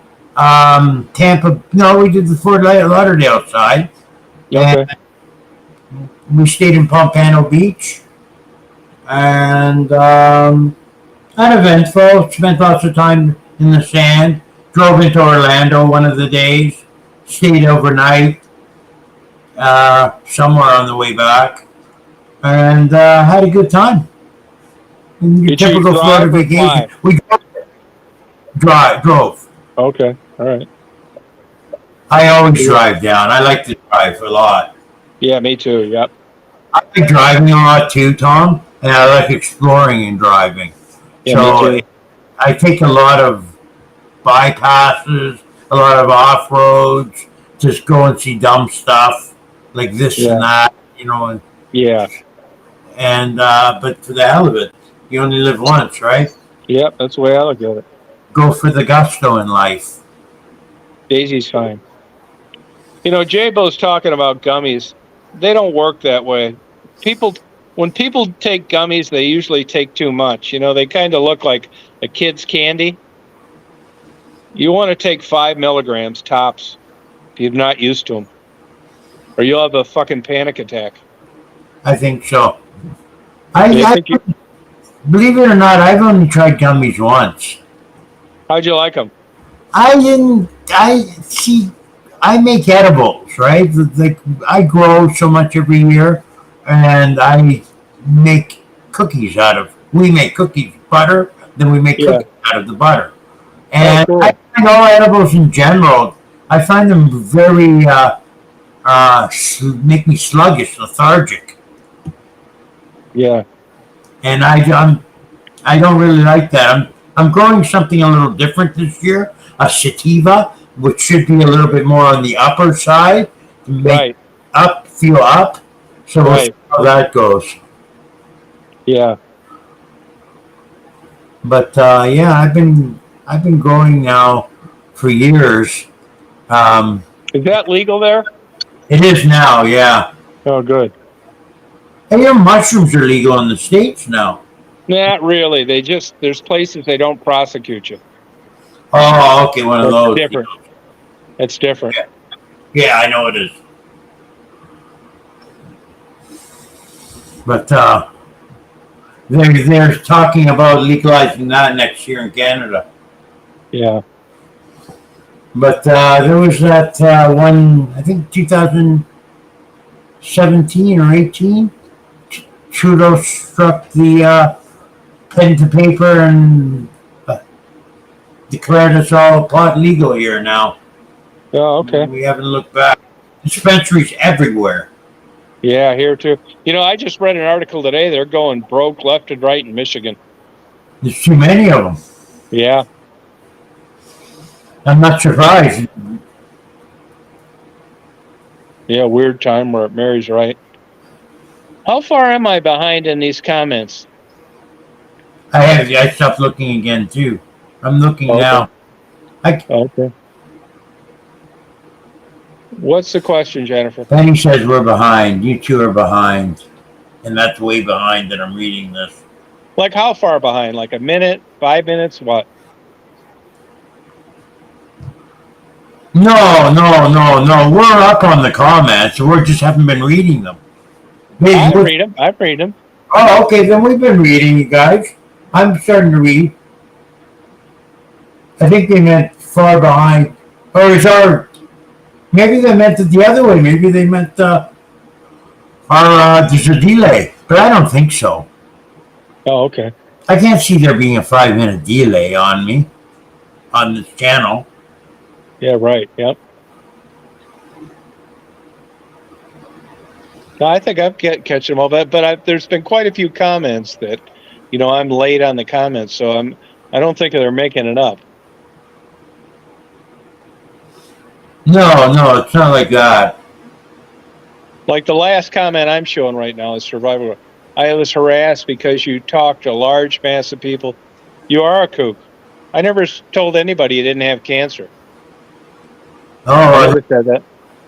Tampa, no, we did the Fort Lauderdale side. Okay. And we stayed in Pompano Beach. And uneventful, spent lots of time in the sand. Drove into Orlando one of the days. Stayed overnight somewhere on the way back. And had a good time. In your Did you typical Florida drive or vacation. fly? We drove. Okay. All right. I always drive down. I like to drive a lot. Yeah, me too. Yep. I like driving a lot too, Tom, and I like exploring and driving. Yeah, So me too. I take a lot of bypasses, a lot of off roads, just go and see dumb stuff like this Yeah. and that, and Yeah. but for the hell of it, you only live once, right? Yep. That's the way I look at it. Go for the gusto in life. Daisy's fine. J-Bo's talking about gummies. They don't work that way. When people take gummies, they usually take too much. They kind of look like a kid's candy. You want to take 5 milligrams tops if you're not used to them, or you'll have a fucking panic attack. I think so. Believe it or not, I've only tried gummies once. How'd you like them? I make edibles, right? I grow so much every year, and I make cookies we make cookies, butter, then we make cookies out of the butter. And cool. I find all edibles in general, I find them very, make me sluggish, lethargic. Yeah. And I don't really like that. I'm growing something a little different this year, a sativa, which should be a little bit more on the upper side to make feel up. So we'll see how that goes. Yeah. But yeah, I've been growing now for years. Is that legal there? It is now, yeah. Oh, good. And mushrooms are legal in the States now. Not really. There's places they don't prosecute you. Oh, okay, one of those. Different. It's different. Yeah, I know it is. But they're talking about legalizing that next year in Canada. Yeah. But there was that one, I think 2017 or 18, Trudeau struck the pen to paper and declared us all pot legal here now. Oh, okay. We haven't looked back. Dispensaries everywhere. Yeah, here too. I just read an article today. They're going broke left and right in Michigan. There's too many of them. Yeah. I'm not surprised. Yeah, weird time where Mary's right. How far am I behind in these comments? I stopped looking again too. I'm looking now. Okay. What's the question, Jennifer? Penny says we're behind. You two are behind. And that's way behind that I'm reading this. Like how far behind? Like a minute, 5 minutes, what? No. We're up on the comments. We just haven't been reading them. I read them. Oh, okay. Then we've been reading, you guys. I'm starting to read. I think they meant far behind. Or is our... Maybe they meant it the other way. Maybe they meant there's a delay. But I don't think so. Oh, okay. I can't see there being a 5-minute delay on me. On this channel. Yeah, right. Yep. No, I think I'm catching them all, but there's been quite a few comments that, I'm late on the comments, so I don't think they're making it up. No, it's not like that. Like the last comment I'm showing right now is survival. I was harassed because you talked to a large mass of people. You are a kook. I never told anybody you didn't have cancer. I never said that.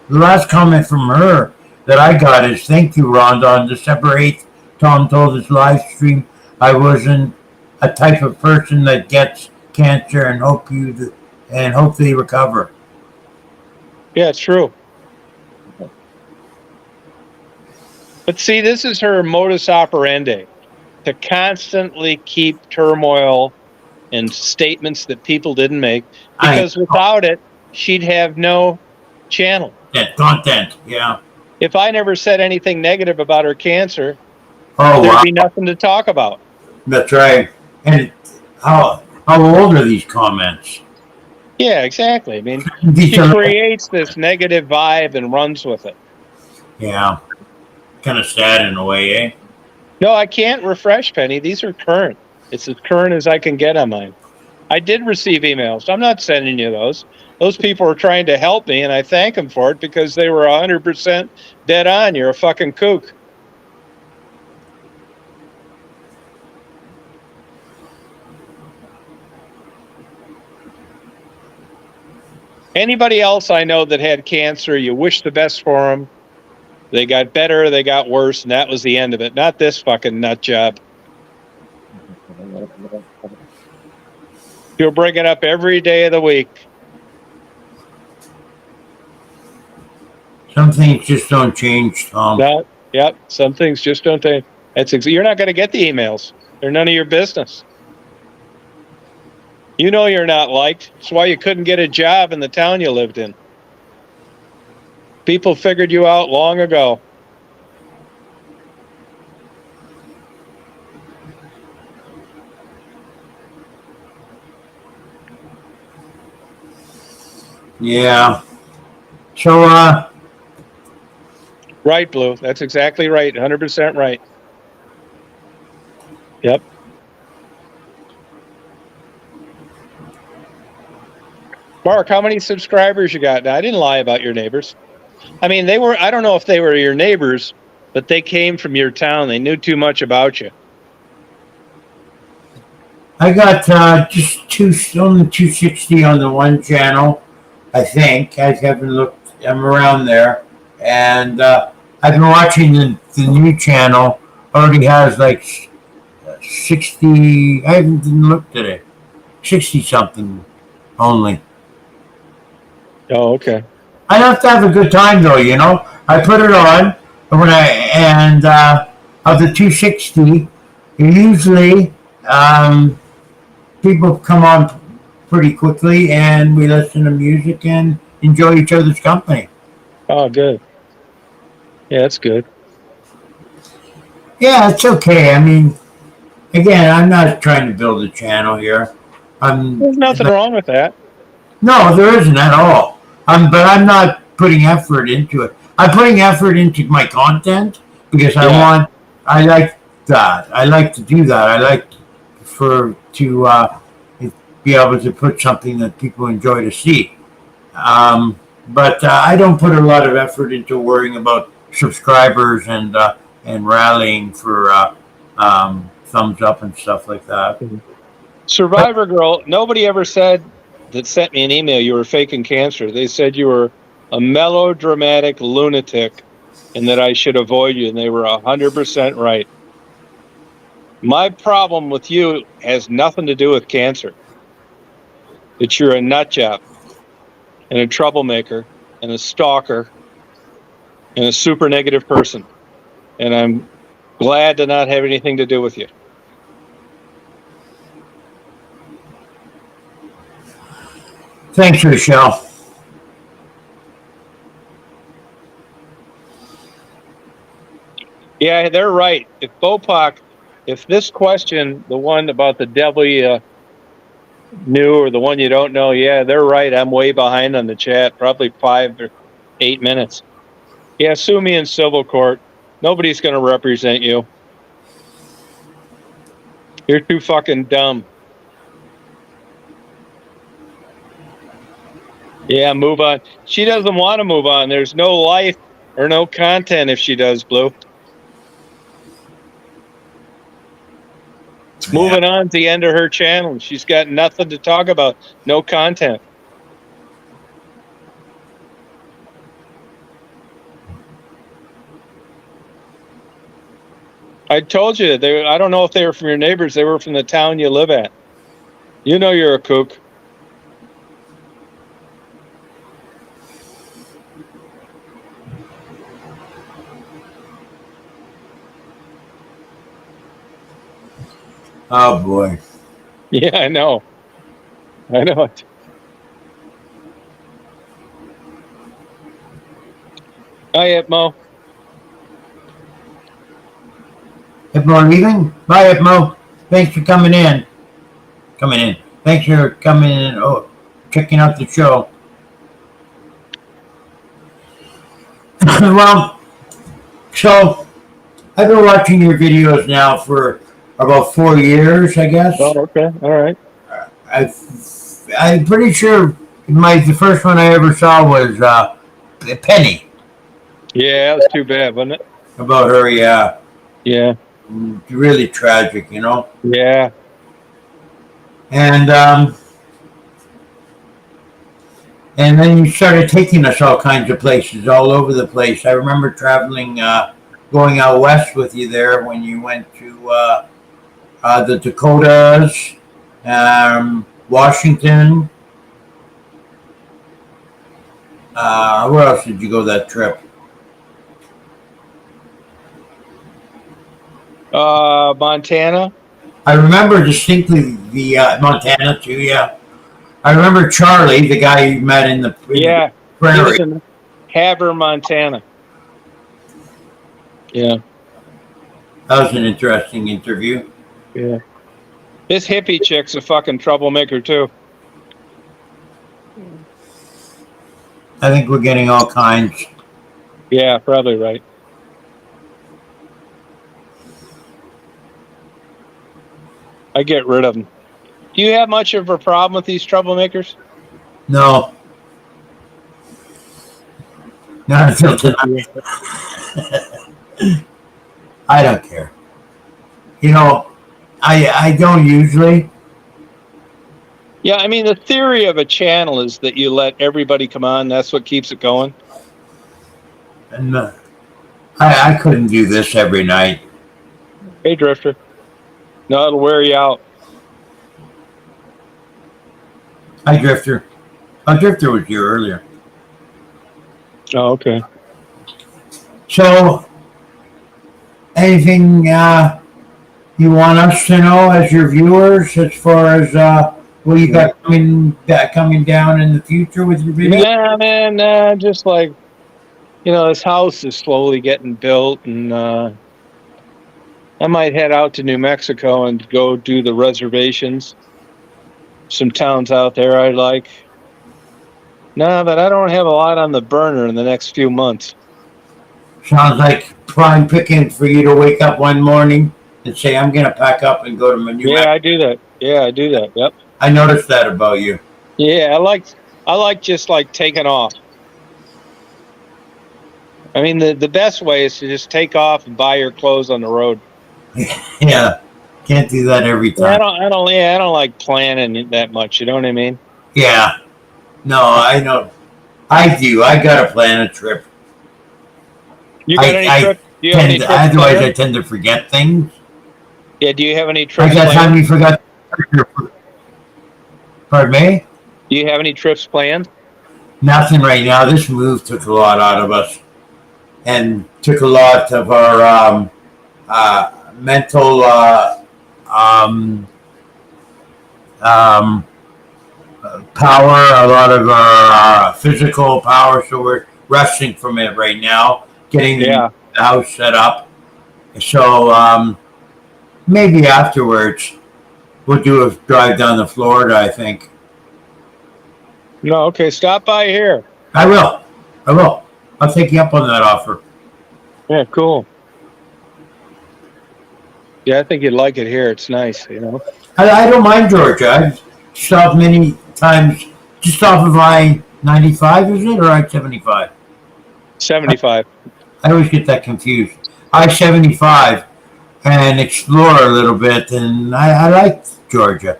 The last comment from her that I got is, thank you, Rhonda. On December 8th, Tom told his live stream I wasn't a type of person that gets cancer and hope they recover. Yeah, it's true. But see, this is her modus operandi, to constantly keep turmoil and statements that people didn't make, because without it, she'd have no channel. That content, yeah. If I never said anything negative about her cancer, there'd be nothing to talk about. That's right. And how old are these comments? Yeah, exactly. I mean, she creates this negative vibe and runs with it. Yeah. Kind of sad in a way, eh? No, I can't refresh, Penny. These are current. It's as current as I can get on mine. I did receive emails. I'm not sending you those. Those people are trying to help me, and I thank them for it because they were 100% dead on. You're a fucking kook. Anybody else I know that had cancer, you wish the best for them. They got better, they got worse, and that was the end of it. Not this fucking nut job. You'll bring it up every day of the week. Some things just don't change, Tom. Yep, some things just don't change. You're not going to get the emails. They're none of your business. You know you're not liked. That's why you couldn't get a job in the town you lived in. People figured you out long ago. Yeah. So, Right, Blue. That's exactly right. 100% right. Yep. Mark, how many subscribers you got? Now, I didn't lie about your neighbors. I mean, I don't know if they were your neighbors, but they came from your town. They knew too much about you. I got only 260 on the one channel, I think. I haven't looked. I'm around there. And I've been watching the new channel. Already has like 60. I haven't even looked at it. 60-something only. Oh, okay. I have to have a good time, though, I put it on, of the 260, usually people come on pretty quickly, and we listen to music and enjoy each other's company. Oh, good. Yeah, that's good. Yeah, it's okay. I mean, again, I'm not trying to build a channel here. There's nothing wrong with that. No, there isn't at all. But I'm not putting effort into it. I'm putting effort into my content because I like that. I like to do that. I like to be able to put something that people enjoy to see. But I don't put a lot of effort into worrying about subscribers and rallying for thumbs up and stuff like that. Survivor Girl, nobody ever said that sent me an email you were faking cancer. They said you were a melodramatic lunatic and that I should avoid you, and they were 100% right. My problem with you has nothing to do with cancer. That you're a nut job and a troublemaker and a stalker and a super negative person. And I'm glad to not have anything to do with you. Thanks, Rochelle. Yeah, they're right. If this question, the one about the devil you knew or the one you don't know, yeah, they're right. I'm way behind on the chat, probably 5 or 8 minutes. Yeah, sue me in civil court. Nobody's going to represent you. You're too fucking dumb. Yeah, move on. She doesn't want to move on. There's no life or no content if she does, Blue. Moving on to the end of her channel. She's got nothing to talk about. No content. I told you, I don't know if they were from your neighbors. They were from the town you live at. You know you're a kook. Oh, boy. Yeah, I know. I know it. Hi, Ipmo. Ipmo leaving? Bye, Ipmo. Thanks for coming in. Thanks for coming in. Oh, checking out the show. Well, so I've been watching your videos now for about 4 years, I guess. Oh, okay. All right. I'm pretty sure the first one I ever saw was Penny. Yeah, that was too bad, wasn't it? About her, yeah. Yeah. Really tragic, you know? Yeah. And then you started taking us all kinds of places, all over the place. I remember traveling, going out west with you there when you went to the Dakotas, Washington. Where else did you go that trip? Montana. I remember distinctly the Montana too. Yeah, I remember Charlie, the guy you met in the prairie. He was in Havre, Montana. Yeah, that was an interesting interview. Yeah, this hippie chick's a fucking troublemaker too. I think we're getting all kinds. Yeah, probably right. I get rid of them. Do you have much of a problem with these troublemakers? No. Not until tonight. I don't care. You know, I don't usually. Yeah, I mean, the theory of a channel is that you let everybody come on. That's what keeps it going. And I couldn't do this every night. Hey, Drifter. No, it'll wear you out. Hi, Drifter. Oh, Drifter was here earlier. Oh, okay. So, anything you want us to know as your viewers as far as what you got coming down in the future with your video? Yeah, man, just like, you know, this house is slowly getting built, and I might head out to New Mexico and go do the reservations. Some towns out there I like. No, but I don't have a lot on the burner in the next few months. Sounds like prime picking for you to wake up one morning and say, "I'm going to pack up and go to New Yeah, Mexico." I do that. Yeah, I do that. Yep. I noticed that about you. Yeah, I like just like taking off. I mean, the best way is to just take off and buy your clothes on the road. Yeah, can't do that every Yeah, time. I don't like planning that much. You know what I mean? Yeah, no, I know. I do. I got to plan a trip. You got any I trips? Do you have any tend, trips otherwise I planned? tend to forget things. Yeah, do you have any Like trips that time planned? you forgot. Pardon me? Do you have any trips planned? Nothing right now. This move took a lot out of us and took a lot of our mental um, um, power, a lot of our physical power. So we're resting from it right now, getting Yeah. the house set up. So maybe afterwards we'll do a drive down to Florida, I think. No, okay. Stop by here. I will. I will. I'll take you up on that offer. Yeah, cool. Yeah, I think you'd like it here. It's nice, you know. I don't mind Georgia. I've stopped many times just off of I-95, is it, or I-75? 75. I always get that confused. I-75 and explore a little bit, and I like Georgia.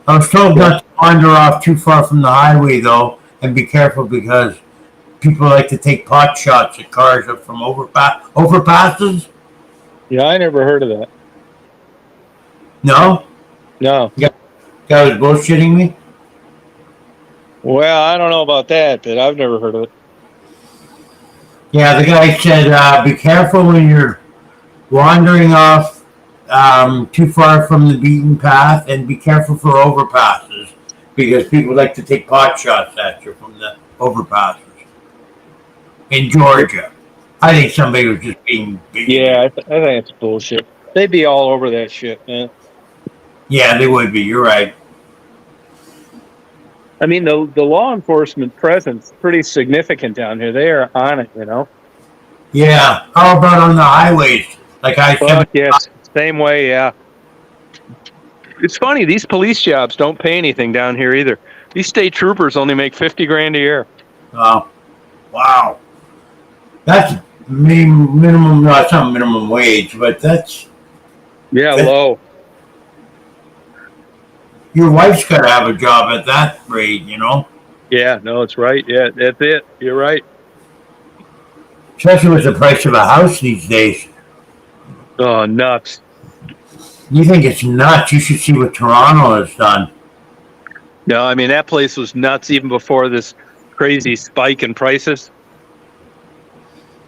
I was told Yeah. not to wander off too far from the highway, though, and be careful because people like to take pot shots at cars up from overpasses. Yeah, I never heard of that. No? No. Guy was bullshitting me? Well, I don't know about that, but I've never heard of it. Yeah, the guy said, be careful when you're wandering off too far from the beaten path, and be careful for overpasses because people like to take pot shots at you from the overpasses in Georgia. I think somebody was just being bigoted. Yeah, I think it's bullshit. They'd be all over that shit, man. Yeah, they would be. You're right. I mean, the law enforcement presence pretty significant down here. They are on it, you know. Yeah. How about on the highways? Like Fuck I-75? yes, same way. Yeah. It's funny. These police jobs don't pay anything down here either. These state troopers only make 50 grand a year. Oh, wow. That's minimum. No, it's not minimum wage, but that's Yeah, Good. low. your wife's got to have a job at that rate, you know. Yeah, no, it's right. Yeah, that's it. You're right. Especially with the price of a house these days. Oh, nuts. You think it's nuts? You should see what Toronto has done. No, I mean that place was nuts even before this crazy spike in prices.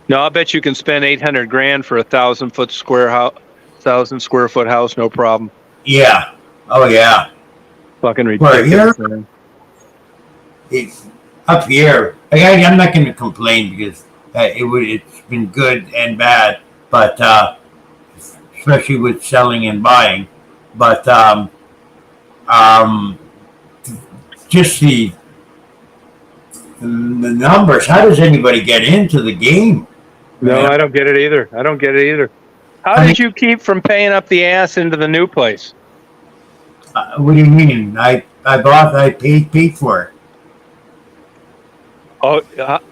No, I bet you can spend 800 grand for a 1,000 square foot house, no problem. Yeah. Oh yeah. Fucking Where, ridiculous. here? Man. It's up here. I'm not going to complain because it's been good and bad, but especially with selling and buying. But um, just the numbers. How does anybody get into the game? No, I don't get it either. I don't get it either. How I did you keep from paying up the ass into the new place? What do you mean? I paid for it. Oh,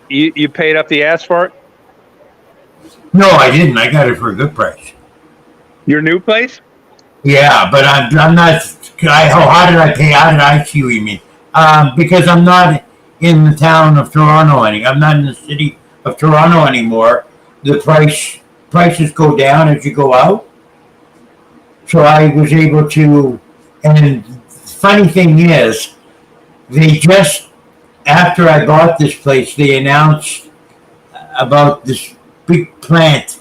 you paid up the ass for it? No, I didn't. I got it for a good price. Your new place? Yeah, but I'm not. How did I pay? How did I see what you mean? Because I'm not in the town of Toronto I'm not in the city of Toronto anymore. The prices go down as you go out. So I was able to. And funny thing is, they just after I bought this place, they announced about this big plant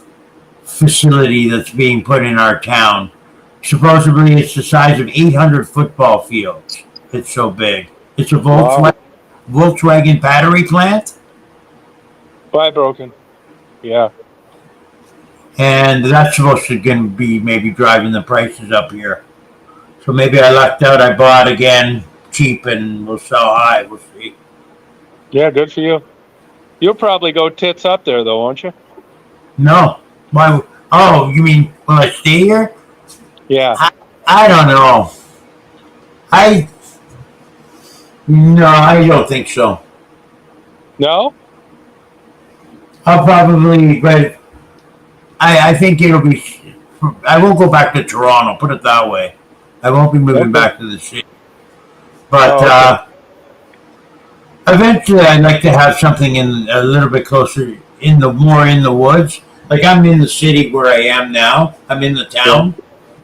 facility that's being put in our town. Supposedly, it's the size of 800 football fields. It's so big. It's a Volkswagen battery plant. Buy broken. Yeah. and that's supposed to again be maybe driving the prices up here. So maybe I lucked out. I bought again cheap, and we'll sell high. We'll see. Yeah, good for you. You'll probably go tits up there, though, won't you? No, why? Oh, you mean will I stay here? Yeah. I don't know. I No, I don't think so. No? I'll probably, but I think it'll be. I won't go back to Toronto. Put it that way. I won't be moving Okay. back to the city. But Oh, okay. eventually, I'd like to have something in a little bit closer, more in the woods. Like I'm in the city where I am now. I'm in the Yeah. town.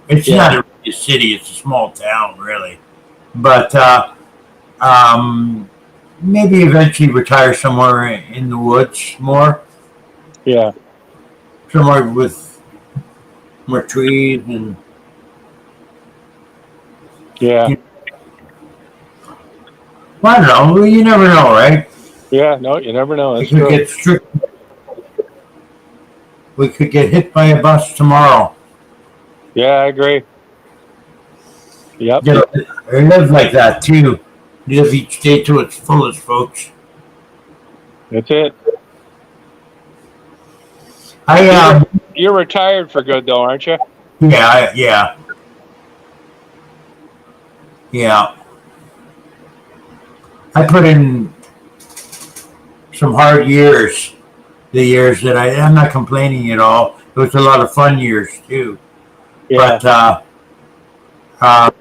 It's Yeah. not a city. It's a small town, really. But maybe eventually retire somewhere in the woods more, Yeah. somewhere with more trees and. Yeah. I don't know. Well, you never know, right? Yeah. No, you never know. We That's could true. get strict. We could get hit by a bus tomorrow. Yeah, I agree. Yep. You know, I live like that too. Live each day to its fullest, folks. That's it. I You're retired for good, though, aren't you? yeah. I put in some hard years. The years that I'm not complaining at all. It was a lot of fun years too. Yeah. But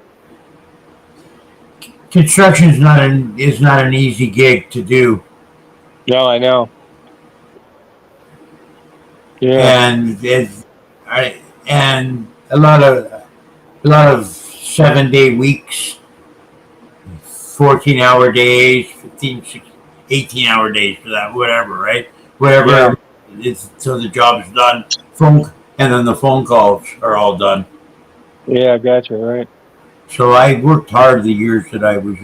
construction is not an easy gig to do, No, I know. Yeah. and and a lot of 7-day weeks, 14-hour days, 15, 16, 18-hour days for that, whatever, right? Whatever Yeah. is till the job is done. And then the phone calls are all done. Yeah, gotcha. Right. So I worked hard the years that I was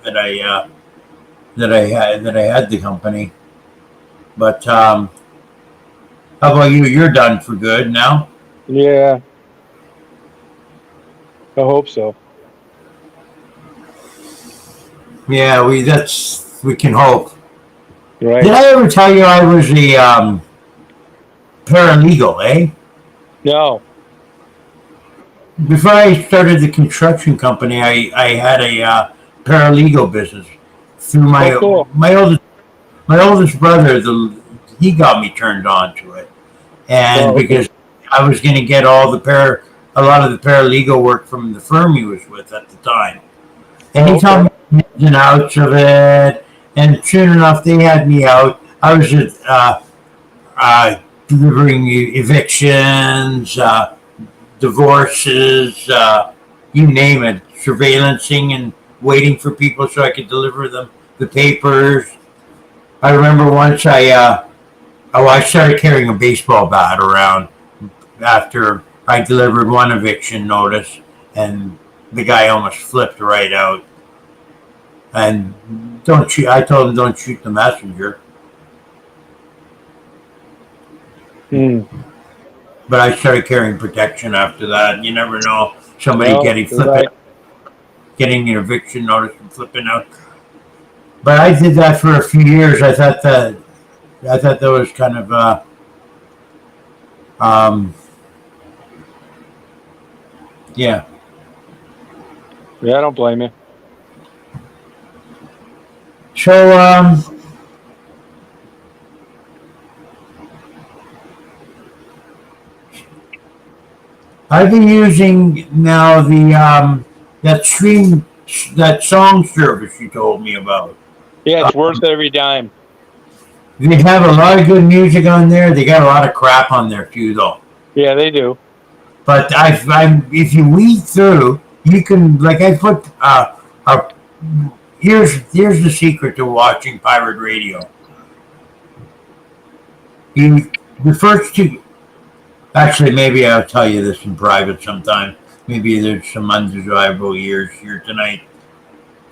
that I had the company. But how about you? You're done for good now. Yeah. I hope so. Yeah, we can hope. Right. Did I ever tell you I was a paralegal? No. Before I started the construction company, I had a paralegal business through Oh, cool. my oldest brother. He got me turned on to it, and Oh, okay. because I was going to get a lot of the paralegal work from the firm he was with at the time, and Oh, he taught okay. me the ins and outs of it. And soon enough, they had me out. I was delivering evictions, divorces, you name it, surveillancing and waiting for people so I could deliver them the papers. I remember once I started carrying a baseball bat around after I delivered one eviction notice, and the guy almost flipped right out. And don't shoot. I told him don't shoot the messenger, Hmm. but I started carrying protection after that. You never know somebody No, you're getting an eviction notice and flipping out. But I did that for a few years. I thought that was kind of yeah. Yeah, I don't blame you. So I've been using now that song service you told me about. Yeah, it's worth every dime. They have a lot of good music on there. They got a lot of crap on there too, though. Yeah, they do. But if you weed through, you can like I put here's the secret to watching pirate radio. The first two. Actually, maybe I'll tell you this in private sometime. Maybe there's some undesirable ears here tonight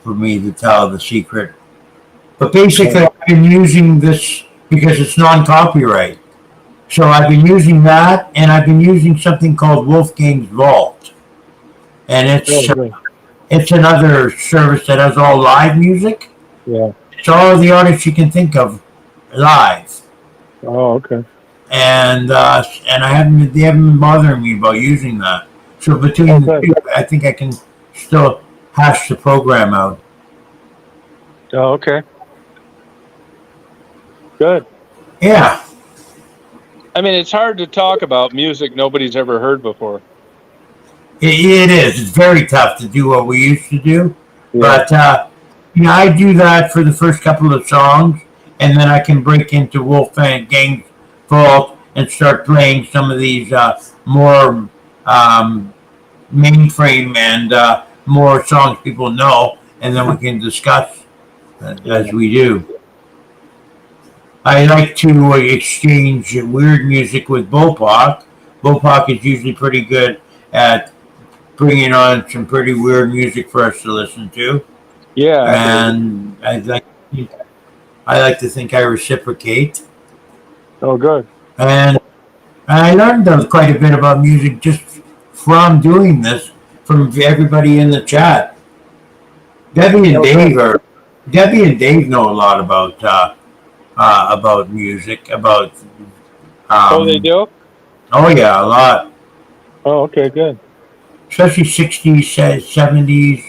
for me to tell the secret. But basically, I've been using this because it's non-copyright. So I've been using that, and I've been using something called Wolfgang's Vault, and Oh, good. it's another service that has all live music. Yeah. It's all the artists you can think of live, Oh, okay. and they haven't been bothering me about using that. So between the Okay. two, I think I can still hash the program out. Oh, okay. Good. Yeah, I mean, it's hard to talk about music nobody's ever heard before. it is. It's very tough to do what we used to do, Yeah. but I do that for the first couple of songs, and then I can break into Wolfgang's Vault and start playing some of these more mainframe and more songs people know, and then we can discuss as we do. I like to exchange weird music with Bopak. Bopak is usually pretty good at bringing on some pretty weird music for us to listen to, Yeah. and I like to think I reciprocate. Oh, good. And I learned quite a bit about music just from doing this from everybody in the chat. Debbie and Dave are Debbie and Dave know a lot about music, about Oh, they do? oh yeah, a lot, Oh, okay, good. especially 60s, 70s,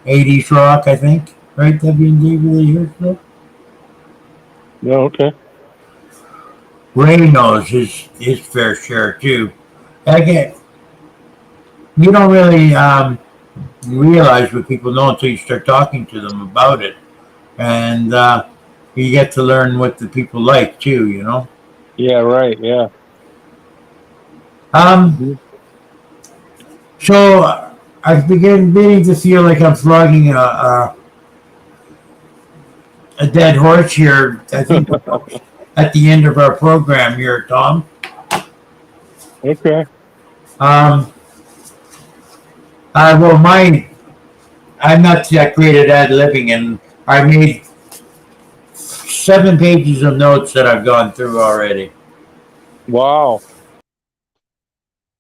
80s rock. I think, right? Debbie and Dave, are they here still? Yeah, okay. Ray knows his fair share too. Again, you don't really realize what people know until you start talking to them about it, and you get to learn what the people like too. Yeah, right. Yeah. Um, so I've beginning to feel like I'm flogging a dead horse here. I think at the end of our program here, Tom. Okay. Well, I'm not that great at ad-libbing, and I made 7 pages of notes that I've gone through already. Wow.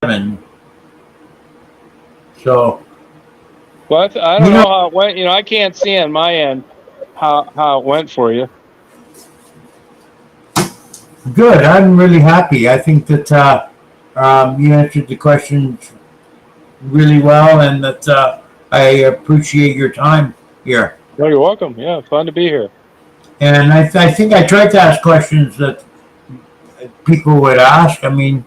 7. So, Well, I don't know how it went. I can't see on my end how it went for you. good. I'm really happy. I think that you answered the questions really well, and that I appreciate your time here. Oh, you're welcome. Yeah, fun to be here. And I think I tried to ask questions that people would ask. I mean,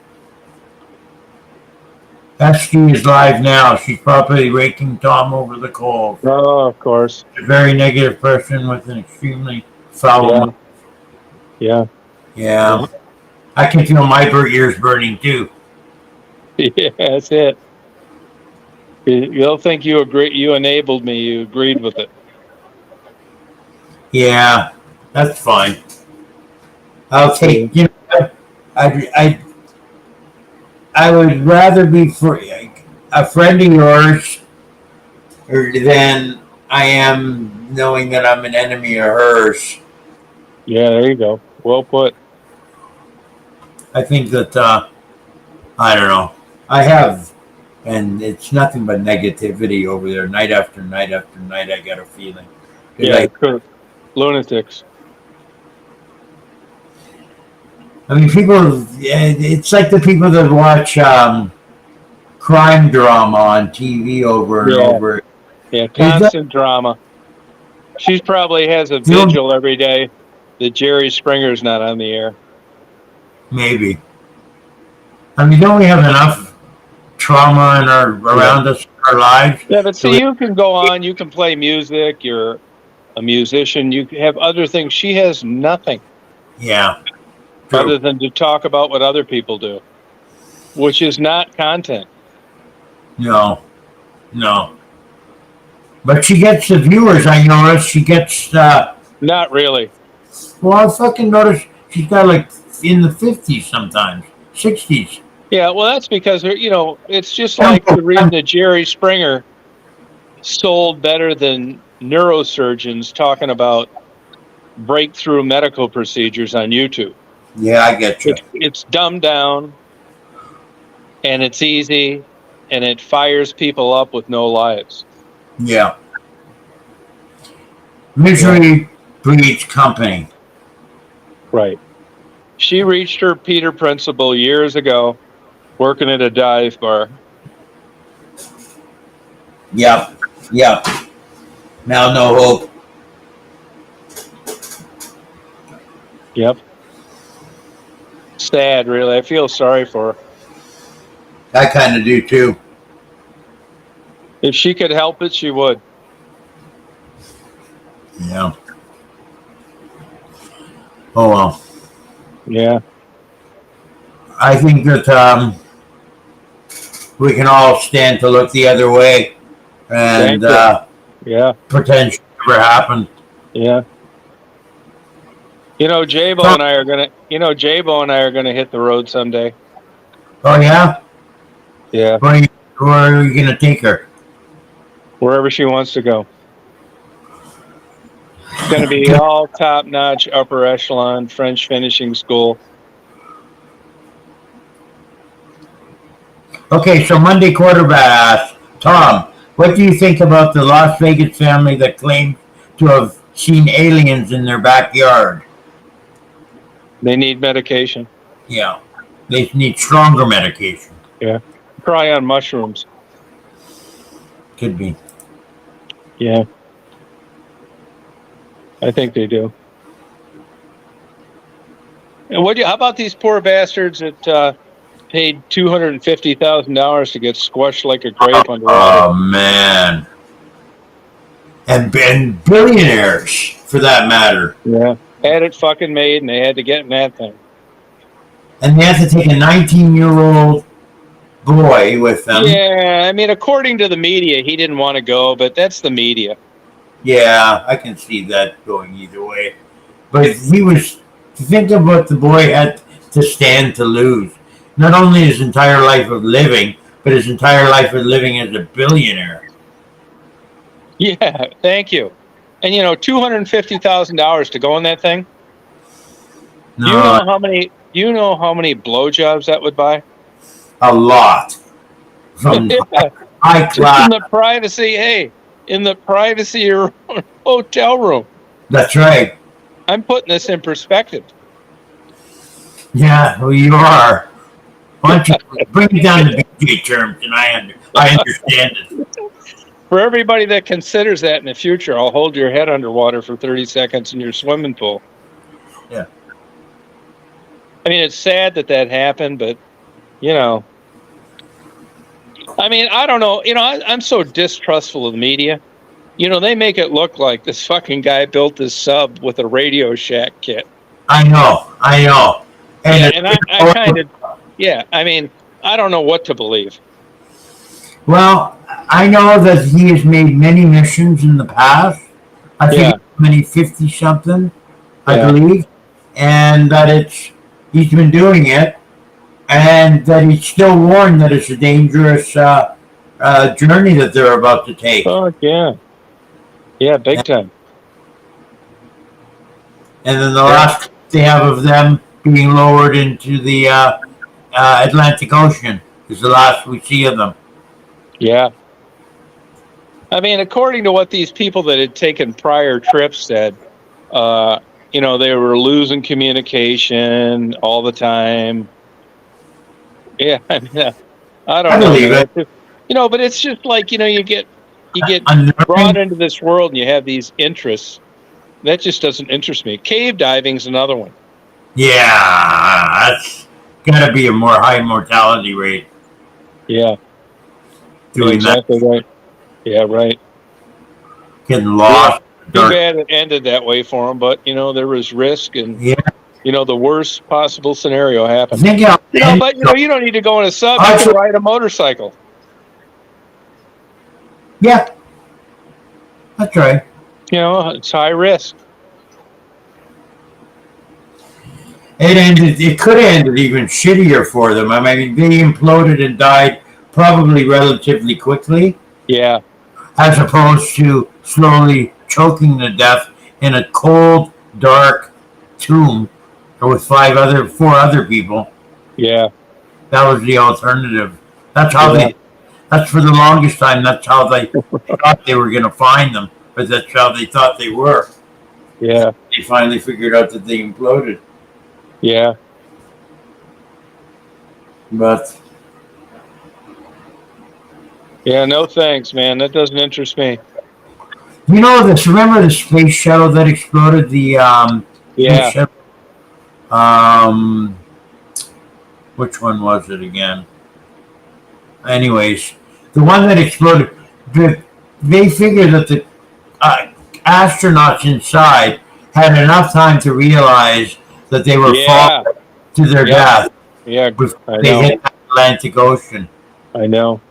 SG is live now. She's probably raking Tom over the coals. Oh, of course. A very negative person with an extremely foul Yeah. mind. Yeah. Yeah. I can feel my ears burning too. Yeah, that's it. They'll think you agree. You enabled me. You agreed with it. Yeah, that's fine. I'll take. I would rather be a friend of yours than I am knowing that I'm an enemy of hers. Yeah, there you go. Well put. I think that I don't know. I have, and it's nothing but negativity over there. Night after night after night, I got a feeling. Yeah, lunatics. I mean, people. It's like the people that watch crime drama on TV over and over. Yeah, constant drama. She probably has a vigil every day that Jerry Springer's not on the air. Maybe. I mean, don't we have enough trauma around us in our lives? Yeah, but see, you can go on. You can play music. You're a musician. You have other things. She has nothing. Yeah. Other than to talk about what other people do, which is not content. No. But she gets the viewers, I notice. She gets... Not really. Well, I fucking noticed she's got like in the 50s sometimes. 60s. Yeah, well, that's because, it's just like the reason that Jerry Springer sold better than neurosurgeons talking about breakthrough medical procedures on YouTube. Yeah, I get you. It's dumbed down, and it's easy, and it fires people up with no lives. Yeah. Misery breeds company. Right. She reached her Peter principle years ago, working at a dive bar. Yep. Yep. Now no hope. Yep. Sad, really. I feel sorry for her. I kind of do too. If she could help it, she would. Yeah. Oh well. Yeah. I think that we can all stand to look the other way and Thank you. Yeah. pretend it never happened. Yeah. You know, J-Bo and I are gonna hit the road someday. Oh yeah? Yeah. Where are you gonna take her? Wherever she wants to go. It's gonna be all top-notch, upper echelon French finishing school. Okay, so Monday quarterback Tom, what do you think about the Las Vegas family that claimed to have seen aliens in their backyard? They need medication. Yeah. They need stronger medication. Yeah. Try on mushrooms. Could be. Yeah. I think they do. And how about these poor bastards that paid $250,000 to get squashed like a grape underwater? Oh man. And billionaires for that matter. Yeah. Had it fucking made, and they had to get in that thing. And they have to take a 19-year-old boy with them. Yeah, I mean, according to the media, he didn't want to go, but that's the media. Yeah, I can see that going either way. But think of what the boy had to stand to lose. Not only his entire life of living, but his entire life of living as a billionaire. Yeah, thank you. And $250,000 to go in that thing. No, Do you know how many blowjobs that would buy? a lot. From high class. In the privacy, in the privacy of your own hotel room. That's right. I'm putting this in perspective. Yeah, well, you are. Why don't you bring it down to BJ terms, and I understand it. For everybody that considers that in the future, I'll hold your head underwater for 30 seconds in your swimming pool. Yeah. I mean, it's sad that happened, but, I mean, I don't know. I'm so distrustful of the media. They make it look like this fucking guy built this sub with a Radio Shack kit. I know. And I kind of, I mean, I don't know what to believe. Well, I know that he has made many missions in the past. I think many 50-something, I believe, and that he's been doing it, and that he's still warned that it's a dangerous journey that they're about to take. Oh yeah, big time. And then the last they have of them being lowered into the Atlantic Ocean is the last we see of them. Yeah. I mean, according to what these people that had taken prior trips said, they were losing communication all the time. Yeah, I mean, I don't know. Believe it. But it's just like, you get brought into this world and you have these interests. That just doesn't interest me. Cave diving's another one. Yeah, that's got to be a more high mortality rate. Yeah. Doing exactly that. Right. Yeah, right. Getting lost. Too bad it ended that way for him, but there was risk and the worst possible scenario happened. But you don't need to go in a sub. You can ride a motorcycle. Yeah, that's right. It's high risk. It could have ended even shittier for them. I mean, they imploded and died probably relatively quickly. Yeah. As opposed to slowly choking to death in a cold, dark tomb or with four other people. Yeah. That was the alternative. That's how Yeah. that's for the longest time. That's how they thought they were going to find them, but that's how they thought they were. Yeah. They finally figured out that they imploded. Yeah. But Yeah. No thanks, man. That doesn't interest me. you know this. Remember the space shuttle that exploded? The space Yeah. shuttle. Which one was it again? Anyways, the one that exploded. They figured that the uh, astronauts inside had enough time to realize that they were Yeah. falling to their Yep. death Yeah. before I they know. hit the Atlantic Ocean. I know.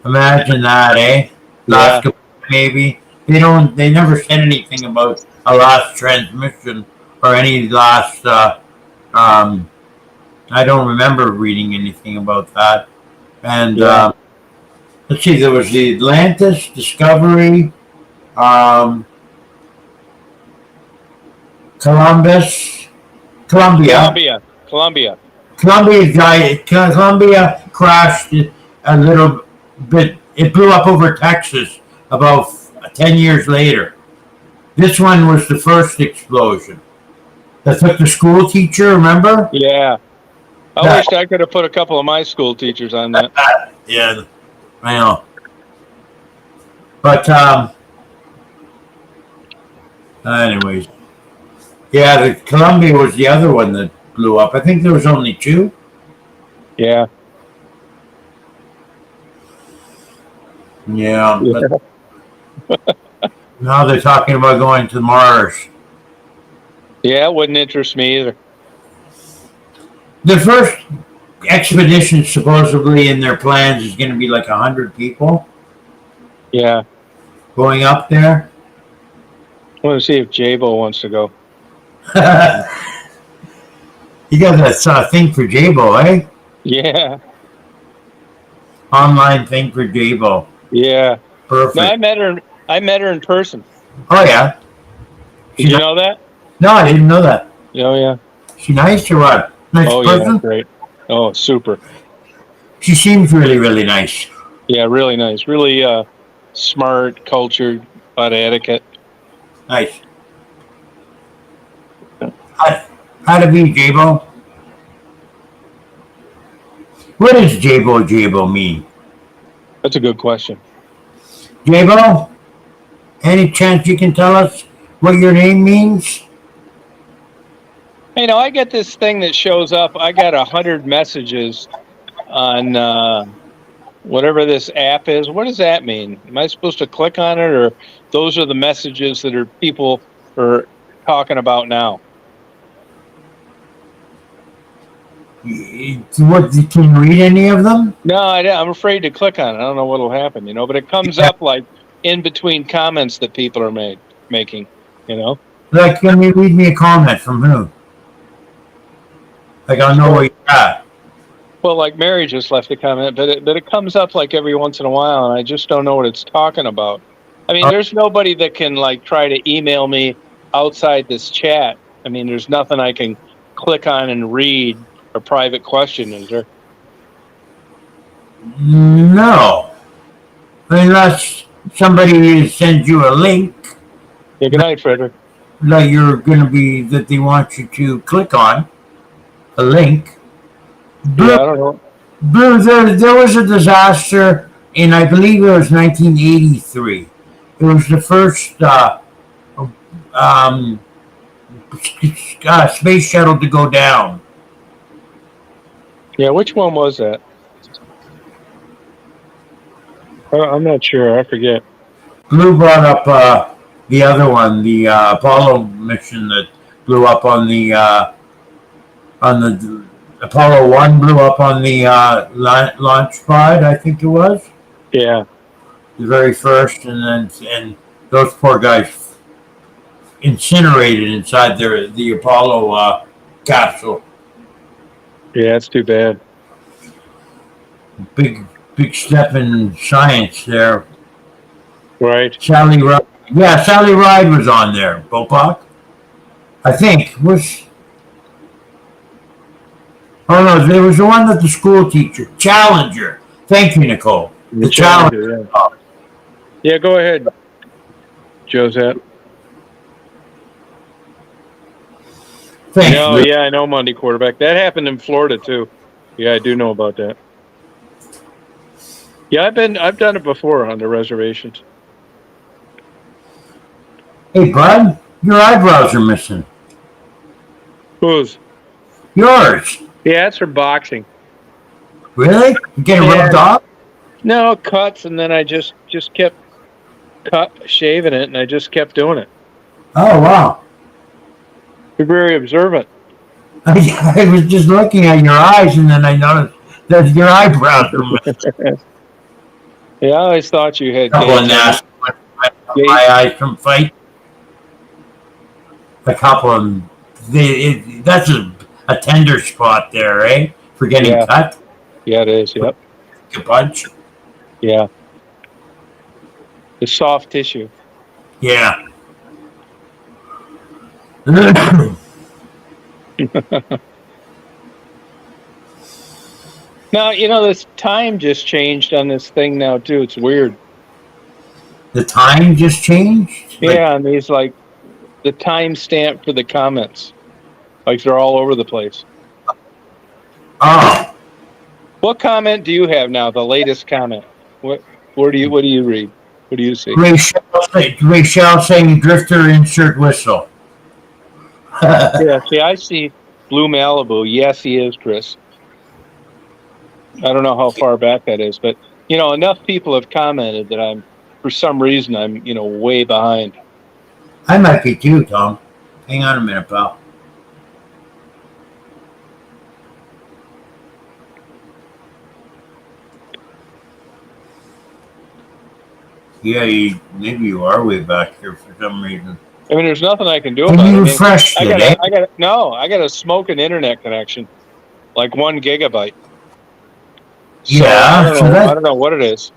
Imagine that, eh? Yeah. Last couple, maybe they never said anything about a last transmission or any last. I don't remember reading anything about that. And Yeah. let's see, there was the Atlantis, Discovery, um, Columbus, Columbia. Columbia. Columbia crashed a little bit. It blew up over Texas about 10 years later. This one was the first explosion that took the school teacher, remember? Yeah. I That- wished I could have put a couple of my school teachers on that. Yeah, I know. But, anyways. Yeah, the Columbia was the other one that blew up. I think there was only two. Yeah. Yeah, Yeah. but now they're talking about going to Mars. Yeah. It wouldn't interest me either. The first expedition, supposedly in their plans, is going to be like 100 people Yeah. going up there. I want to see if Jabo wants to go. You got that thing for Jabo, eh? Yeah. Online thing for Jabo. Yeah. Perfect. No, I met her in person. Oh yeah. Did you know that? No, I didn't know that. Oh yeah. She nice or what? Nice Oh person. yeah. Great. Oh, super. She seems really, really nice. Yeah, really nice. Really smart, cultured, about etiquette. Nice. How to be Jabo? What does Jabo mean? That's a good question. Jabo? Any chance you can tell us what your name means? You know, I get this thing that shows up. I got 100 messages on whatever this app is. What does that mean? Am I supposed to click on it, or those are the messages that are people are talking about now? What, can you read any of them? No, I'm afraid to click on it. I don't know what'll happen, you know, but it comes up like in between comments that people are making, you know? Like, can you read me a comment from who? Like, I'll know where you're at. Well, like Mary just left a comment, but it comes up like every once in a while, and I just don't know what it's talking about. I mean, there's nobody that can like try to email me outside this chat. I mean, there's nothing I can click on and read a private question, is there? No. Unless somebody sends you a link Yeah, good night, Frederick. that you're going to be, that they want you to click on. A link. Yeah, I don't know. Blue, there was a disaster in, I believe it was 1983. It was the first space shuttle to go down. Yeah, which one was that? I'm not sure. I forget. Blue brought up the other one, the Apollo mission that blew up on the Apollo 1 blew up on the launch pod, I think it was. Yeah. The very first, and those poor guys incinerated inside the Apollo capsule. Yeah, it's too bad. Big step in science there. Right. Sally Ride was on there. Bopak, I think was. Oh no, there was the one that the school teacher, Challenger. Thank you, Nicole. The Challenger. Yeah, go ahead, Josette. Thanks, No, Lou. yeah, I know Monday quarterback. That happened in Florida too. Yeah, I do know about that. Yeah, I've done it before on the reservations. Hey, bud, your eyebrows are missing. Whose? Yours. Yeah, it's for boxing. Really? You getting Yeah. rubbed off? No, cuts, and then I just kept shaving it, and I just kept doing it. Oh, wow. You're very observant. I was just looking at your eyes, and then I noticed that your eyebrows are missing. Yeah, I always thought you had Couple of gay nasty ones. My eyes from fight. A couple of them. That's a tender spot there, right? For getting Yeah. cut. Yeah, it is. Yep. A punch. Yeah. The soft tissue. Yeah. Now, this time just changed on this thing now, too. It's weird. The time just changed? Yeah, and these, like, the time stamp for the comments. Like, they're all over the place. Oh. What comment do you have now, the latest comment? What do you read? What do you see? Rachel saying drifter insert whistle. Yeah, see, I see Blue Malibu. Yes, he is, Chris. I don't know how far back that is, but, enough people have commented that for some reason, I'm, way behind. I might be too, Tom. Hang on a minute, pal. Yeah, maybe you are way back here for some reason. I mean, there's nothing I can do about it. You refreshed it, eh? I got a smoking internet connection, like 1 gigabyte. So Yeah, I don't know what it is.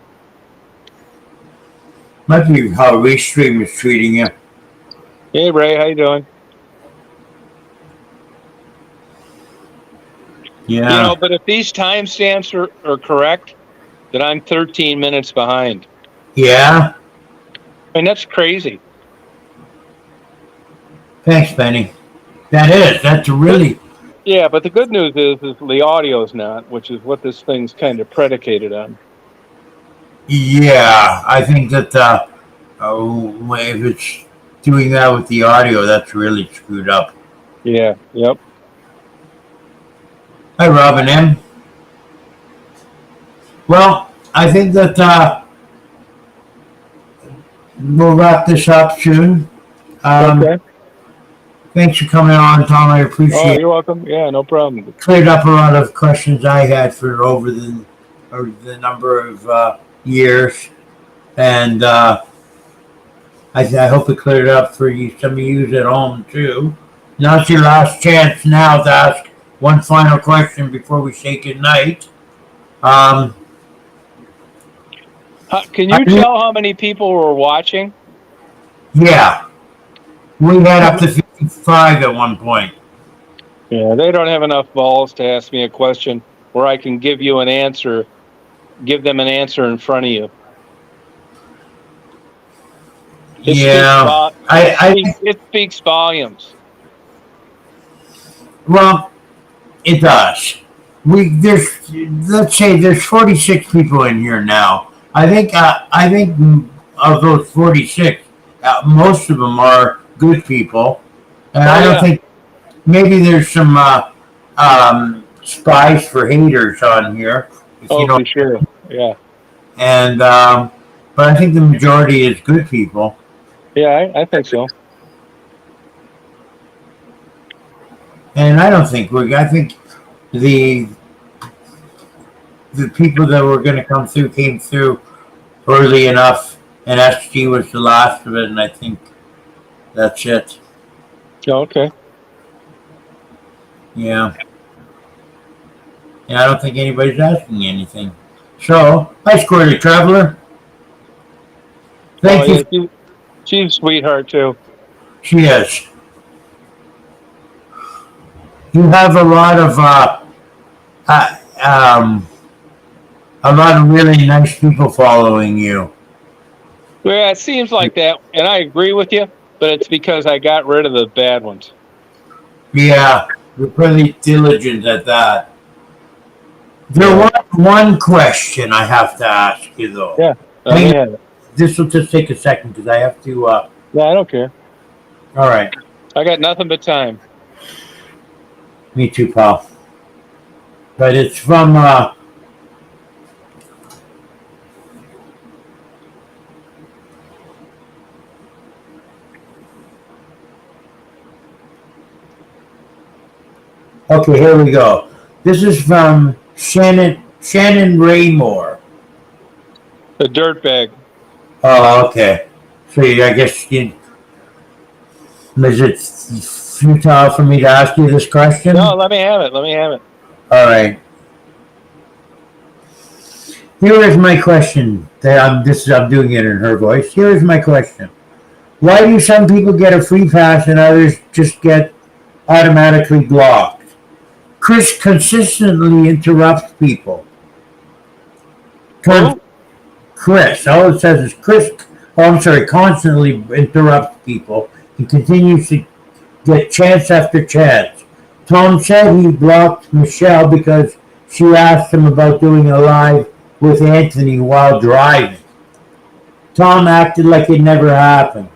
Might be how Restream is treating you. Hey, Ray, how you doing? Yeah. But if these timestamps are correct, then I'm 13 minutes behind. Yeah. I mean, that's crazy. Thanks, Benny. That's really. Yeah, but the good news is the audio's not, which is what this thing's kind of predicated on. Yeah, I think that if it's doing that with the audio, that's really screwed up. Yeah. Yep. Hi, Robin M. Well, I think that we'll wrap this up soon. Okay. Thanks for coming on, Tom. I appreciate it. Oh, you're welcome. Yeah, no problem. Cleared up a lot of questions I had for over the number of years, and I hope it cleared up for you, some of you at home too. Now it's your last chance now to ask one final question before we say goodnight. Can you tell how many people were watching? Yeah, we had up to 55 at one point. Yeah, they don't have enough balls to ask me a question where I can give them an answer in front of you. It speaks volumes. Well, it does. Let's say there's 46 people in here now. I think of those 46, most of them are good people, and I don't think maybe there's some spies for haters on here. For sure. Yeah. And but I think the majority is good people. Yeah, I think so. And I don't think I think the people that were going to come through came through early enough, and SG was the last of it, and I think that's it. Okay. Yeah. And I don't think anybody's asking anything. So, hi, Squirty Traveler. Thank you. She's a sweetheart, too. She is. You have a lot of uh, um, a lot of really nice people following you. Yeah, it seems like that, and I agree with you, but it's because I got rid of the bad ones. Yeah, you're pretty diligent at that. There Yeah. was one question I have to ask you though. Yeah. Hang on, Yeah, this will just take a second because I have to. All I don't care. right, I got nothing but time. me too, pal. But it's from. Okay, here we go. This is from Shannon Raymore. The dirtbag. Oh, okay. So I guess is it futile for me to ask you this question? No, let me have it. Let me have it. All right. Here is my question. I'm doing it in her voice. Here is my question. Why do some people get a free pass and others just get automatically blocked? Chris consistently interrupts people. Who? Chris, all it says is Chris. Oh, I'm sorry. Constantly interrupts people and continues to get chance after chance. Tom said he blocked Michelle because she asked him about doing a live with Anthony while driving. Tom acted like it never happened,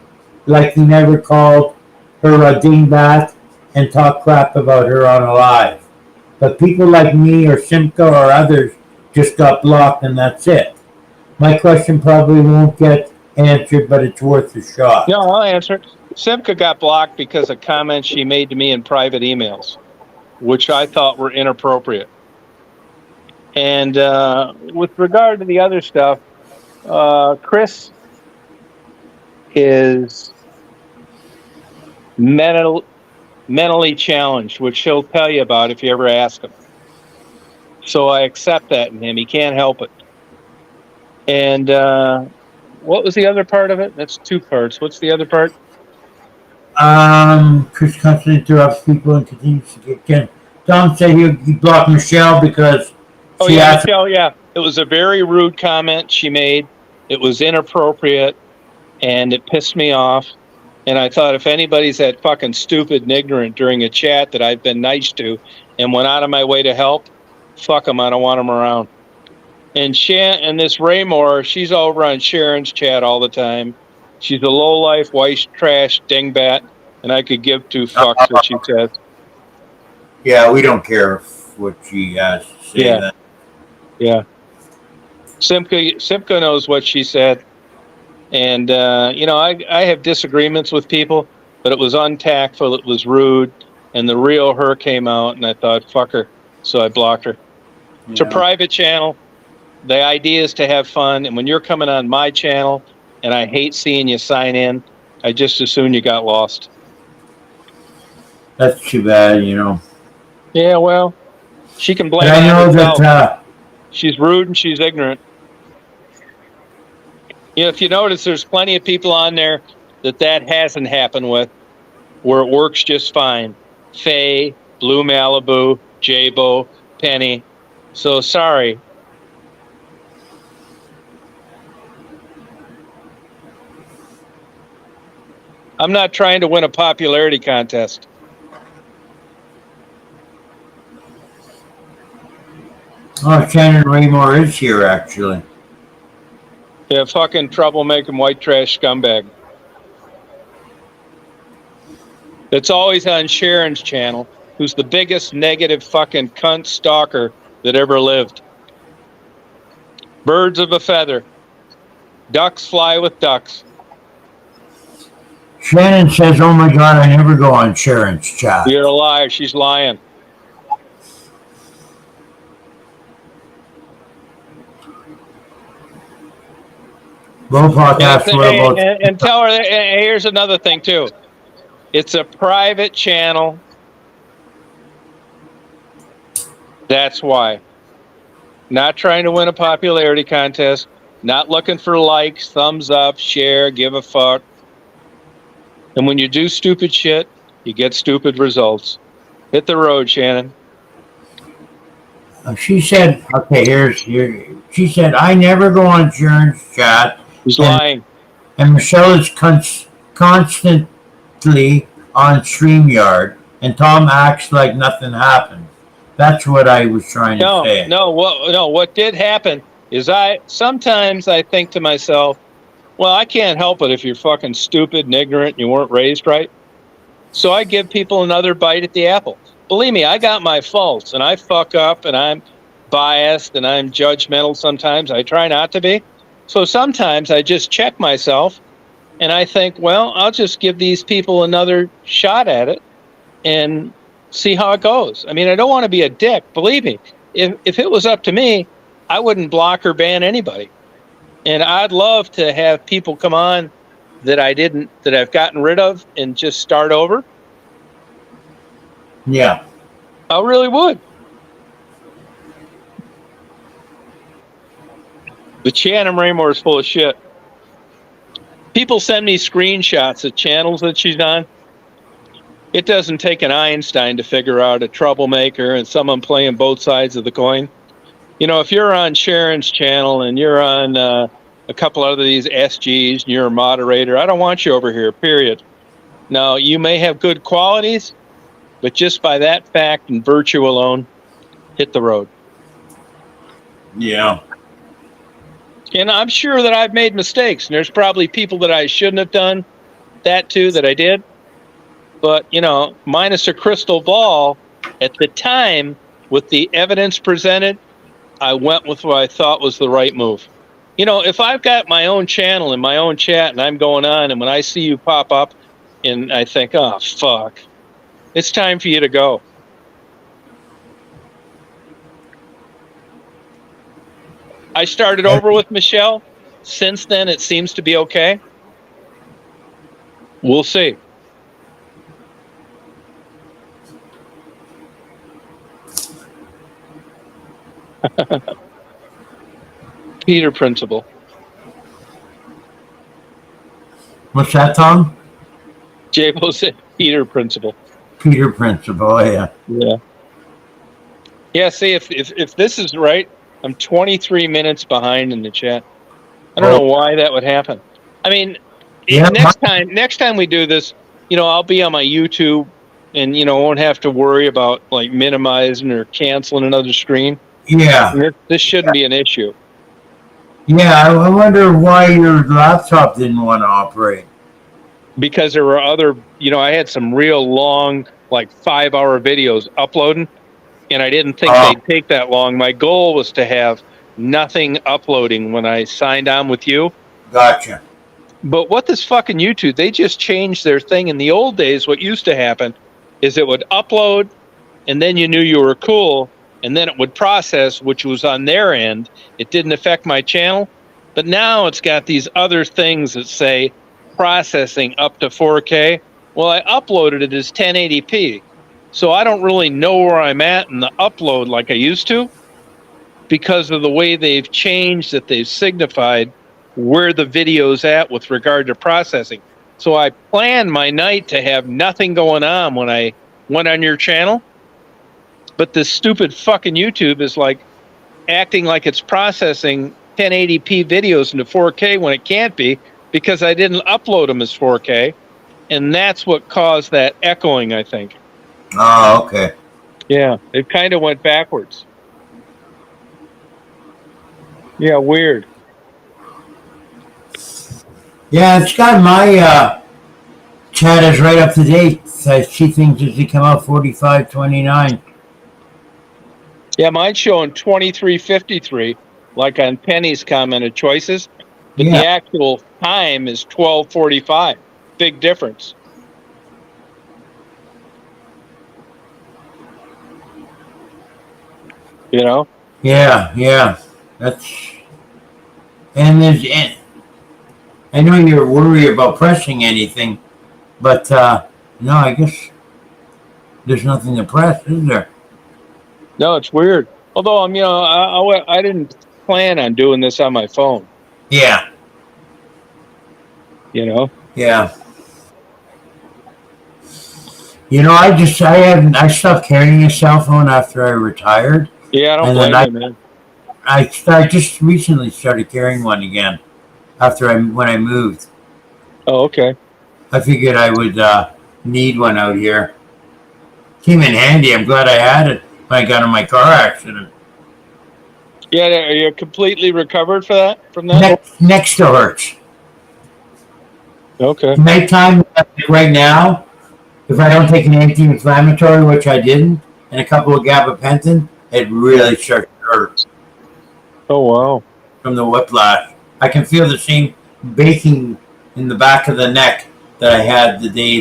like he never called her a dingbat and talked crap about her on a live. But people like me or Simca or others just got blocked and that's it. My question probably won't get answered, but it's worth a shot. No, I'll answer it. Simca got blocked because of comments she made to me in private emails, which I thought were inappropriate. And with regard to the other stuff, Chris is mentally challenged, which he'll tell you about if you ever ask him. So I accept that in him. He can't help it. And what was the other part of it? That's two parts. What's the other part? Chris constantly interrupts people and continues to get Ken. Tom said he blocked Michelle because Oh, she yeah, asked. Michelle, yeah. It was a very rude comment she made. It was inappropriate, and it pissed me off. And I thought if anybody's that fucking stupid and ignorant during a chat that I've been nice to and went out of my way to help, fuck them. I don't want them around. And this Raymore, she's over on Sharon's chat all the time. She's a low-life, white trash dingbat, and I could give two fucks what she says. Yeah, we don't care what she has to say. Yeah. Then. Yeah. Simca knows what she said. And, I have disagreements with people, but it was untactful. It was rude. And the real her came out, and I thought, fuck her. So I blocked her. Yeah. It's a private channel. The idea is to have fun. And when you're coming on my channel, and I hate seeing you sign in, I just assume you got lost. That's too bad, Yeah, well, she can blame it on herself. that. She's rude and she's ignorant. If you notice, there's plenty of people on there that hasn't happened with, where it works just fine. Faye, Blue Malibu, Jabo, Penny. So sorry. I'm not trying to win a popularity contest. Oh, Shannon Raymore is here, actually. Yeah, fucking troublemaking white trash scumbag. It's always on Sharon's channel, who's the biggest negative fucking cunt stalker that ever lived. Birds of a feather. Ducks fly with ducks. Shannon says, oh my God, I never go on Sharon's chat. You're a liar. She's lying. And tell her, and here's another thing too. It's a private channel. That's why. Not trying to win a popularity contest. Not looking for likes, thumbs up, share, give a fuck. And when you do stupid shit, you get stupid results. Hit the road, Shannon. She said, okay, here. She said, I never go on Sharon's chat, He's and, lying. and Michelle is constantly on StreamYard, and Tom acts like nothing happened. That's what I was trying to say. What did happen is sometimes I think to myself, well, I can't help it if you're fucking stupid and ignorant and you weren't raised right. So I give people another bite at the apple. Believe me, I got my faults and I fuck up and I'm biased and I'm judgmental sometimes. I try not to be. So sometimes I just check myself and I think, well, I'll just give these people another shot at it and see how it goes. I mean, I don't want to be a dick. Believe me, if it was up to me, I wouldn't block or ban anybody. And I'd love to have people come on that I've gotten rid of and just start over. Yeah. I really would. But Shannon Raymore is full of shit. People send me screenshots of channels that she's on. It doesn't take an Einstein to figure out a troublemaker and someone playing both sides of the coin. You know, if you're on Sharon's channel and you're on a couple of these SGs and you're a moderator, I don't want you over here, period. Now, you may have good qualities, but just by that fact and virtue alone, hit the road. Yeah. And I'm sure that I've made mistakes, and there's probably people that I shouldn't have done that to that I did. But, you know, minus a crystal ball, at the time, with the evidence presented, I went with what I thought was the right move. You know, if I've got my own channel and my own chat and I'm going on, and when I see you pop up and I think, oh, fuck, it's time for you to go. I started over with Michelle. Since then, it seems to be okay. We'll see. Peter Principle. What's that, Tom? J-Bo said Peter Principle. Peter Principle, yeah. Yeah. Yeah, see, if this is right, I'm 23 minutes behind in the chat. I don't know why that would happen. I mean, Yeah, next time we do this, you know, I'll be on my YouTube and, you know, won't have to worry about like minimizing or canceling another screen. Yeah. This shouldn't be an issue. Yeah, I wonder why your laptop didn't want to operate. Because there were other, you know, I had some real long, like 5-hour videos uploading, and I didn't think they'd take that long. My goal was to have nothing uploading when I signed on with you. Gotcha. But what this fucking YouTube, they just changed their thing. In the old days, what used to happen is it would upload, and then you knew you were cool, and then it would process, which was on their end. It didn't affect my channel. But now it's got these other things that say processing up to 4K. Well, I uploaded it as 1080p. So I don't really know where I'm at in the upload like I used to, because of the way they've changed, that they've signified where the video's at with regard to processing. So I planned my night to have nothing going on when I went on your channel. But this stupid fucking YouTube is like acting like it's processing 1080p videos into 4K when it can't be, because I didn't upload them as 4K. And that's what caused that echoing, I think. Oh, okay. Yeah, it kind of went backwards. Yeah, weird. Yeah, it's got my chat is right up to date. She thinks it should come out 45:29. Yeah, mine's showing 23:53, like on Penny's commented choices. But Yeah. the actual time is 12:45. Big difference. You know? Yeah. That's and there's and I know you're worried about pressing anything, but no, I guess there's nothing to press, is there? No, it's weird. Although I'm, you know, I didn't plan on doing this on my phone. Yeah. You know? Yeah. You know, I stopped carrying a cell phone after I retired, Yeah, I don't And then blame you, man. I just recently started carrying one again when I moved. Oh, okay. I figured I would need one out here. Came in handy. I'm glad I had it when I got in my car accident. Yeah, are you completely recovered from that? Next to hurts. Okay. Nighttime, like right now, if I don't take an anti-inflammatory, which I didn't, and a couple of gabapentin, it really starts to hurt Oh, wow. from the whiplash. I can feel the same baking in the back of the neck that I had the day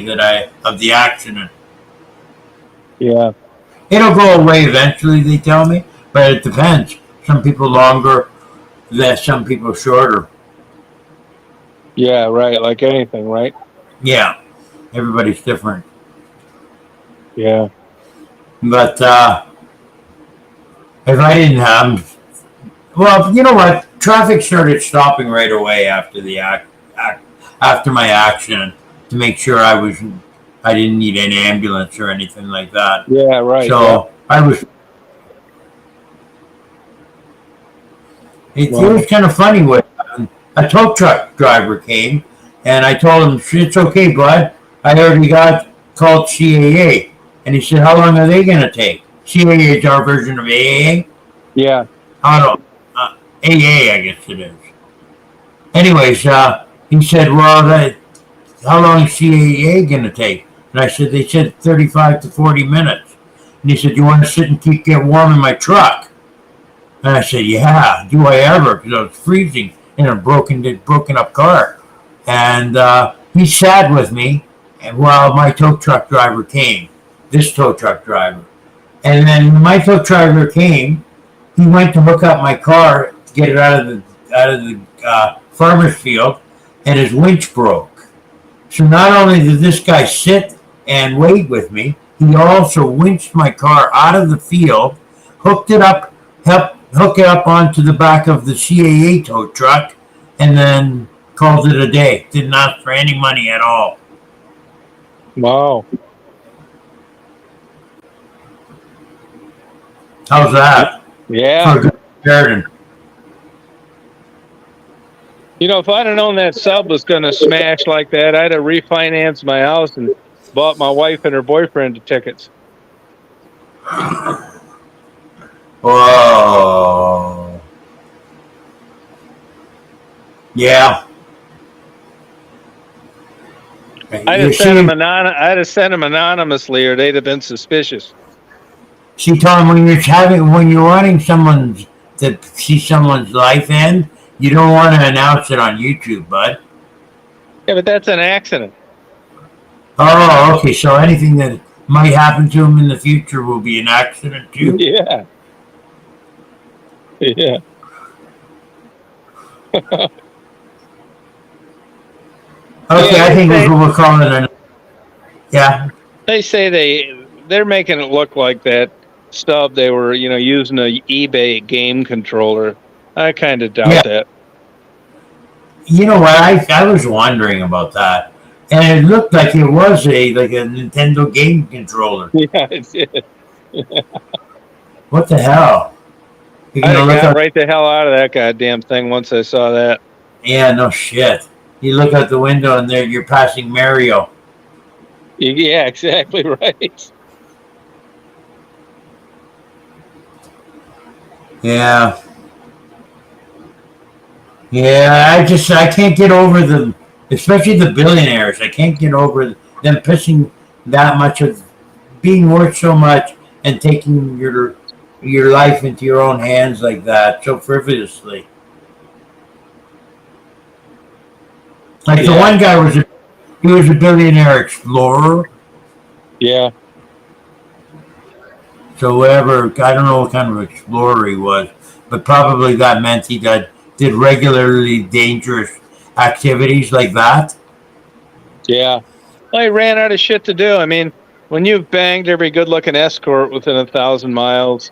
of the accident. Yeah. It'll go away eventually, they tell me, but it depends. Some people longer, some people shorter. Yeah, right. Like anything, right? Yeah, everybody's different. Yeah. But if I didn't have, well, you know what? Traffic started stopping right away after after my accident to make sure I didn't need an ambulance or anything like that. Yeah, right. Yeah. So I was. It Wow. was kind of funny when a tow truck driver came, and I told him, "It's okay, bud. I already got called CAA," and he said, "How long are they going to take?" CAA is our version of AAA. Yeah. Auto, AA, I guess it is. Anyways, he said, "Well, how long is CAA going to take?" And I said, "They said 35 to 40 minutes." And he said, "You want to sit and get warm in my truck?" And I said, "Yeah, do I ever?" Because I was freezing in a broken up car. And he sat with me while my tow truck driver came. This tow truck driver. And then when my tow driver came, he went to hook up my car to get it out of the farmer's field, and his winch broke. So not only did this guy sit and wait with me, he also winched my car out of the field, hooked it up, helped hook it up onto the back of the CAA tow truck, and then called it a day. Didn't ask for any money at all. Wow. How's that? Yeah. For a good Samaritan. You know, if I'd have known that sub was going to smash like that, I'd have refinanced my house and bought my wife and her boyfriend tickets. Whoa. Yeah. I'd have sent them anonymously, or they'd have been suspicious. See, Tom, when you're wanting someone to see someone's life end, you don't want to announce it on YouTube, bud. Yeah, but that's an accident. Oh, okay. So anything that might happen to him in the future will be an accident too. Yeah. Yeah. Okay, Yeah, I think we're calling it a. Yeah. They say they're making it look like that stub they were, using a eBay game controller. I kind of doubt that. You know what? I was wondering about that, and it looked like it was a Nintendo game controller. Yeah, it did. What the hell? You're I gonna look got up, right the hell out of that goddamn thing once I saw that. Yeah, no shit. You look out the window and there you're passing Mario. Yeah, exactly right. Yeah. Yeah, I can't get over them, especially the billionaires. I can't get over them pissing that much of being worth so much and taking your life into your own hands like that so frivolously. Like the one guy was a billionaire explorer. Yeah. So whatever, I don't know what kind of explorer he was, but probably that meant he did regularly dangerous activities like that. Yeah. Well, he ran out of shit to do. I mean, when you've banged every good-looking escort within 1,000 miles,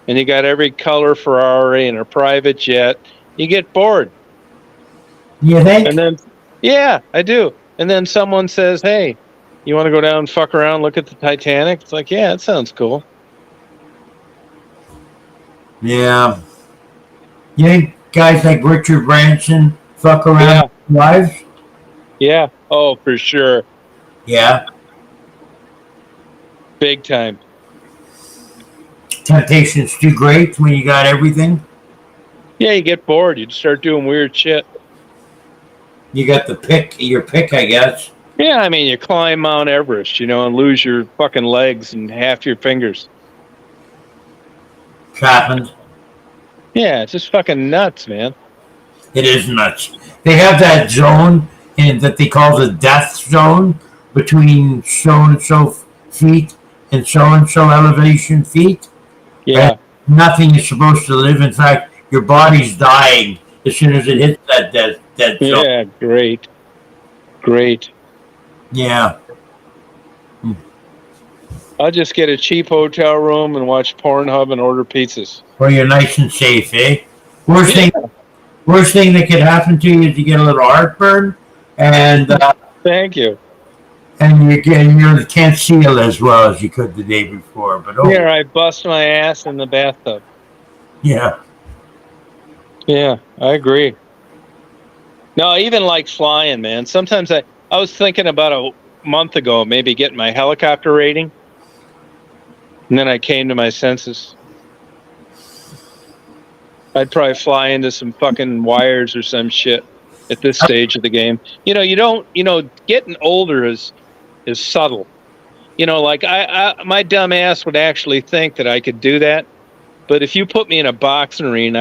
and you got every color Ferrari and a private jet, you get bored. You think? And then, yeah, I do. And then someone says, "Hey, you want to go down and fuck around, look at the Titanic?" It's like, yeah, that sounds cool. Yeah. You think guys like Richard Branson fuck around Yeah. with wives? Yeah. Oh, for sure. Yeah. Big time. Temptation's too great when you got everything. Yeah, you get bored. You'd start doing weird shit. You got your pick, I guess. Yeah, I mean, you climb Mount Everest, and lose your fucking legs and half your fingers. It's happened. Yeah, it's just fucking nuts, man. It is nuts. They have that zone that they call the death zone between so and so feet and so elevation feet. Yeah. And nothing is supposed to live. In fact, your body's dying as soon as it hits that dead zone. Yeah, great. Great. Yeah. I'll just get a cheap hotel room and watch Pornhub and order pizzas. Well, you're nice and safe, eh? Worst thing that could happen to you is you get a little heartburn, and Thank you. you can't seal as well as you could the day before. But Here, I bust my ass in the bathtub. yeah, Yeah, I agree. No, I even like flying, man. Sometimes I was thinking about a month ago, maybe getting my helicopter rating. And then I came to my senses. I'd probably fly into some fucking wires or some shit at this stage of the game. Getting older is subtle. Like my dumb ass would actually think that I could do that. But if you put me in a boxing ring,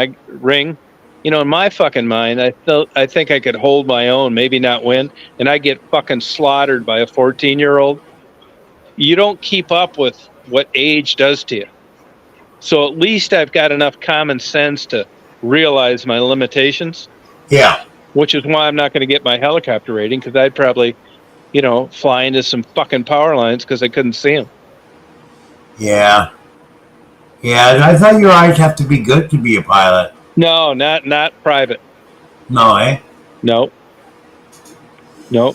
in my fucking mind, I think I could hold my own, maybe not win, and I get fucking slaughtered by a 14-year-old. You don't keep up with what age does to you. So at least I've got enough common sense to realize my limitations. yeah, Which is why I'm not going to get my helicopter rating, because I'd probably, fly into some fucking power lines because I couldn't see them. yeah. I thought your eyes have to be good to be a pilot. No, not private. No, eh? No. Well,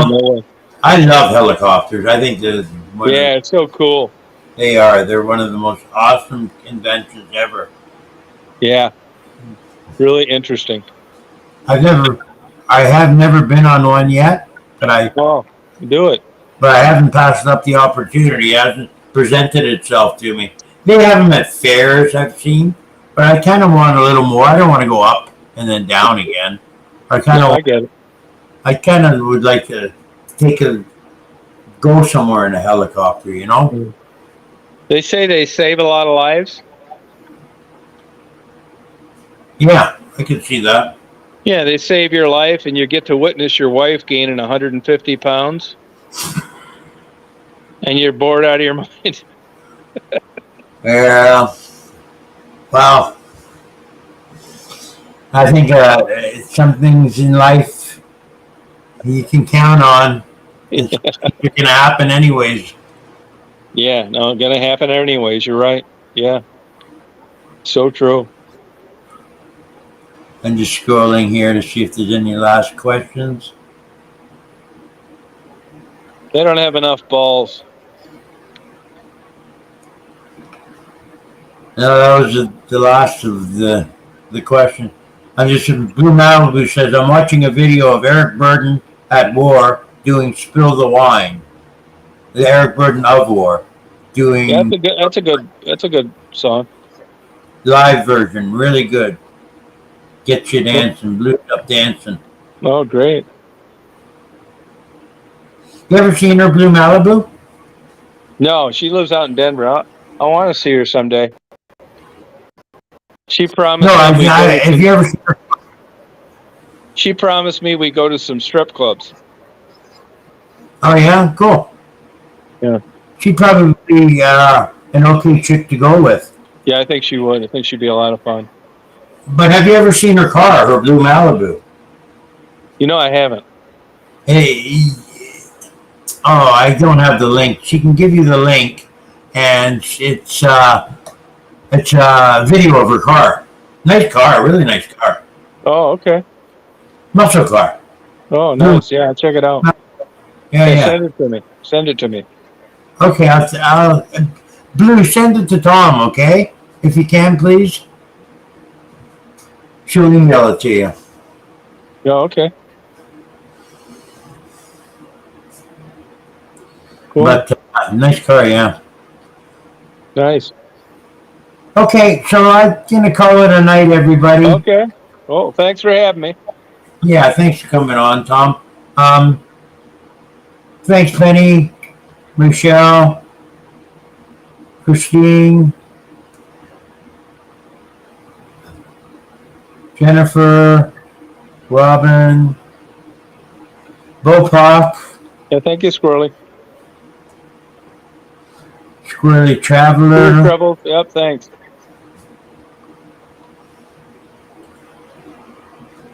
No way. I love helicopters. I think Yeah, it's so cool. they are. They're one of the most awesome inventions ever. Yeah. Really interesting. I have never been on one yet, but Oh, do it. I haven't passed up the opportunity. It hasn't presented itself to me. They have them at fairs I've seen, but I kind of want a little more. I don't want to go up and then down again. I get it. I kind of would like to go somewhere in a helicopter, They say they save a lot of lives. Yeah, I could see that. Yeah, they save your life, and you get to witness your wife gaining 150 pounds, and you're bored out of your mind. Yeah. Well, I think some things in life you can count on. It's going to happen anyways. Yeah, no, gonna happen anyways. You're right. Yeah, so true. I'm just scrolling here to see if there's any last questions. They don't have enough balls. No, that was the last of the question. Blue Malibu says, I'm watching a video of Eric Burden at war doing Spill the Wine. The Eric Burden of War doing That's a good song. live version, really good. Get you dancing, blue up dancing. Oh, great. You ever seen her, Blue Malibu? No, she lives out in Denver. I want to see her someday. She promised. No, have you ever seen her? She promised me we go to some strip clubs. Oh yeah, cool. Yeah. She'd probably be an okay chick to go with. Yeah, I think she would. I think she'd be a lot of fun. But have you ever seen her car, her Blue Malibu? I haven't. Hey, I don't have the link. She can give you the link, and it's a video of her car. Nice car, really nice car. Oh, okay. Muscle car. Oh, nice. Yeah, check it out. Yeah. Send it to me. Okay, Blue, send it to Tom, okay? If you can, please. She'll email it to you. Yeah, okay. Cool. But nice car, yeah. Nice. Okay, so I'm gonna call it a night, everybody. Okay. Oh, thanks for having me. Yeah, thanks for coming on, Tom. Thanks, Penny, Michelle, Christine, Jennifer, Robin, Bopak, Yeah, thank you, Squirrely. Squirrely Cool Traveler, Trouble. Yep, thanks.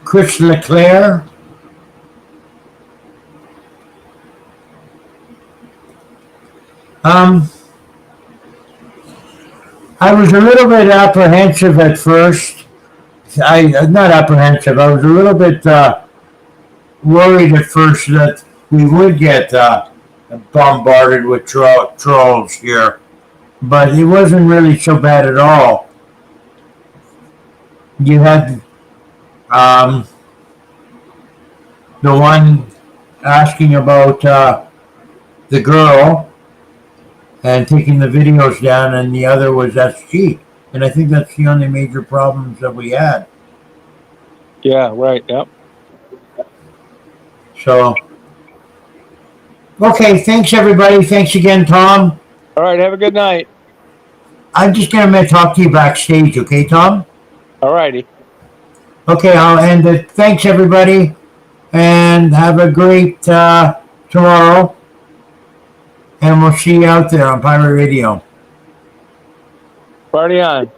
Chris Leclerc, I was a little bit apprehensive at first. Not apprehensive. I was a little bit worried at first that we would get bombarded with trolls here, but it wasn't really so bad at all. You had the one asking about the girl and taking the videos down, and the other was SG. And I think that's the only major problems that we had. Yeah, right. Yep. So, okay, thanks everybody. Thanks again, Tom. All right. Have a good night. I'm just gonna talk to you backstage, okay, Tom? All righty. Okay, I'll end it. Thanks everybody, and have a great tomorrow. And we'll see you out there on Pirate Radio. Party on.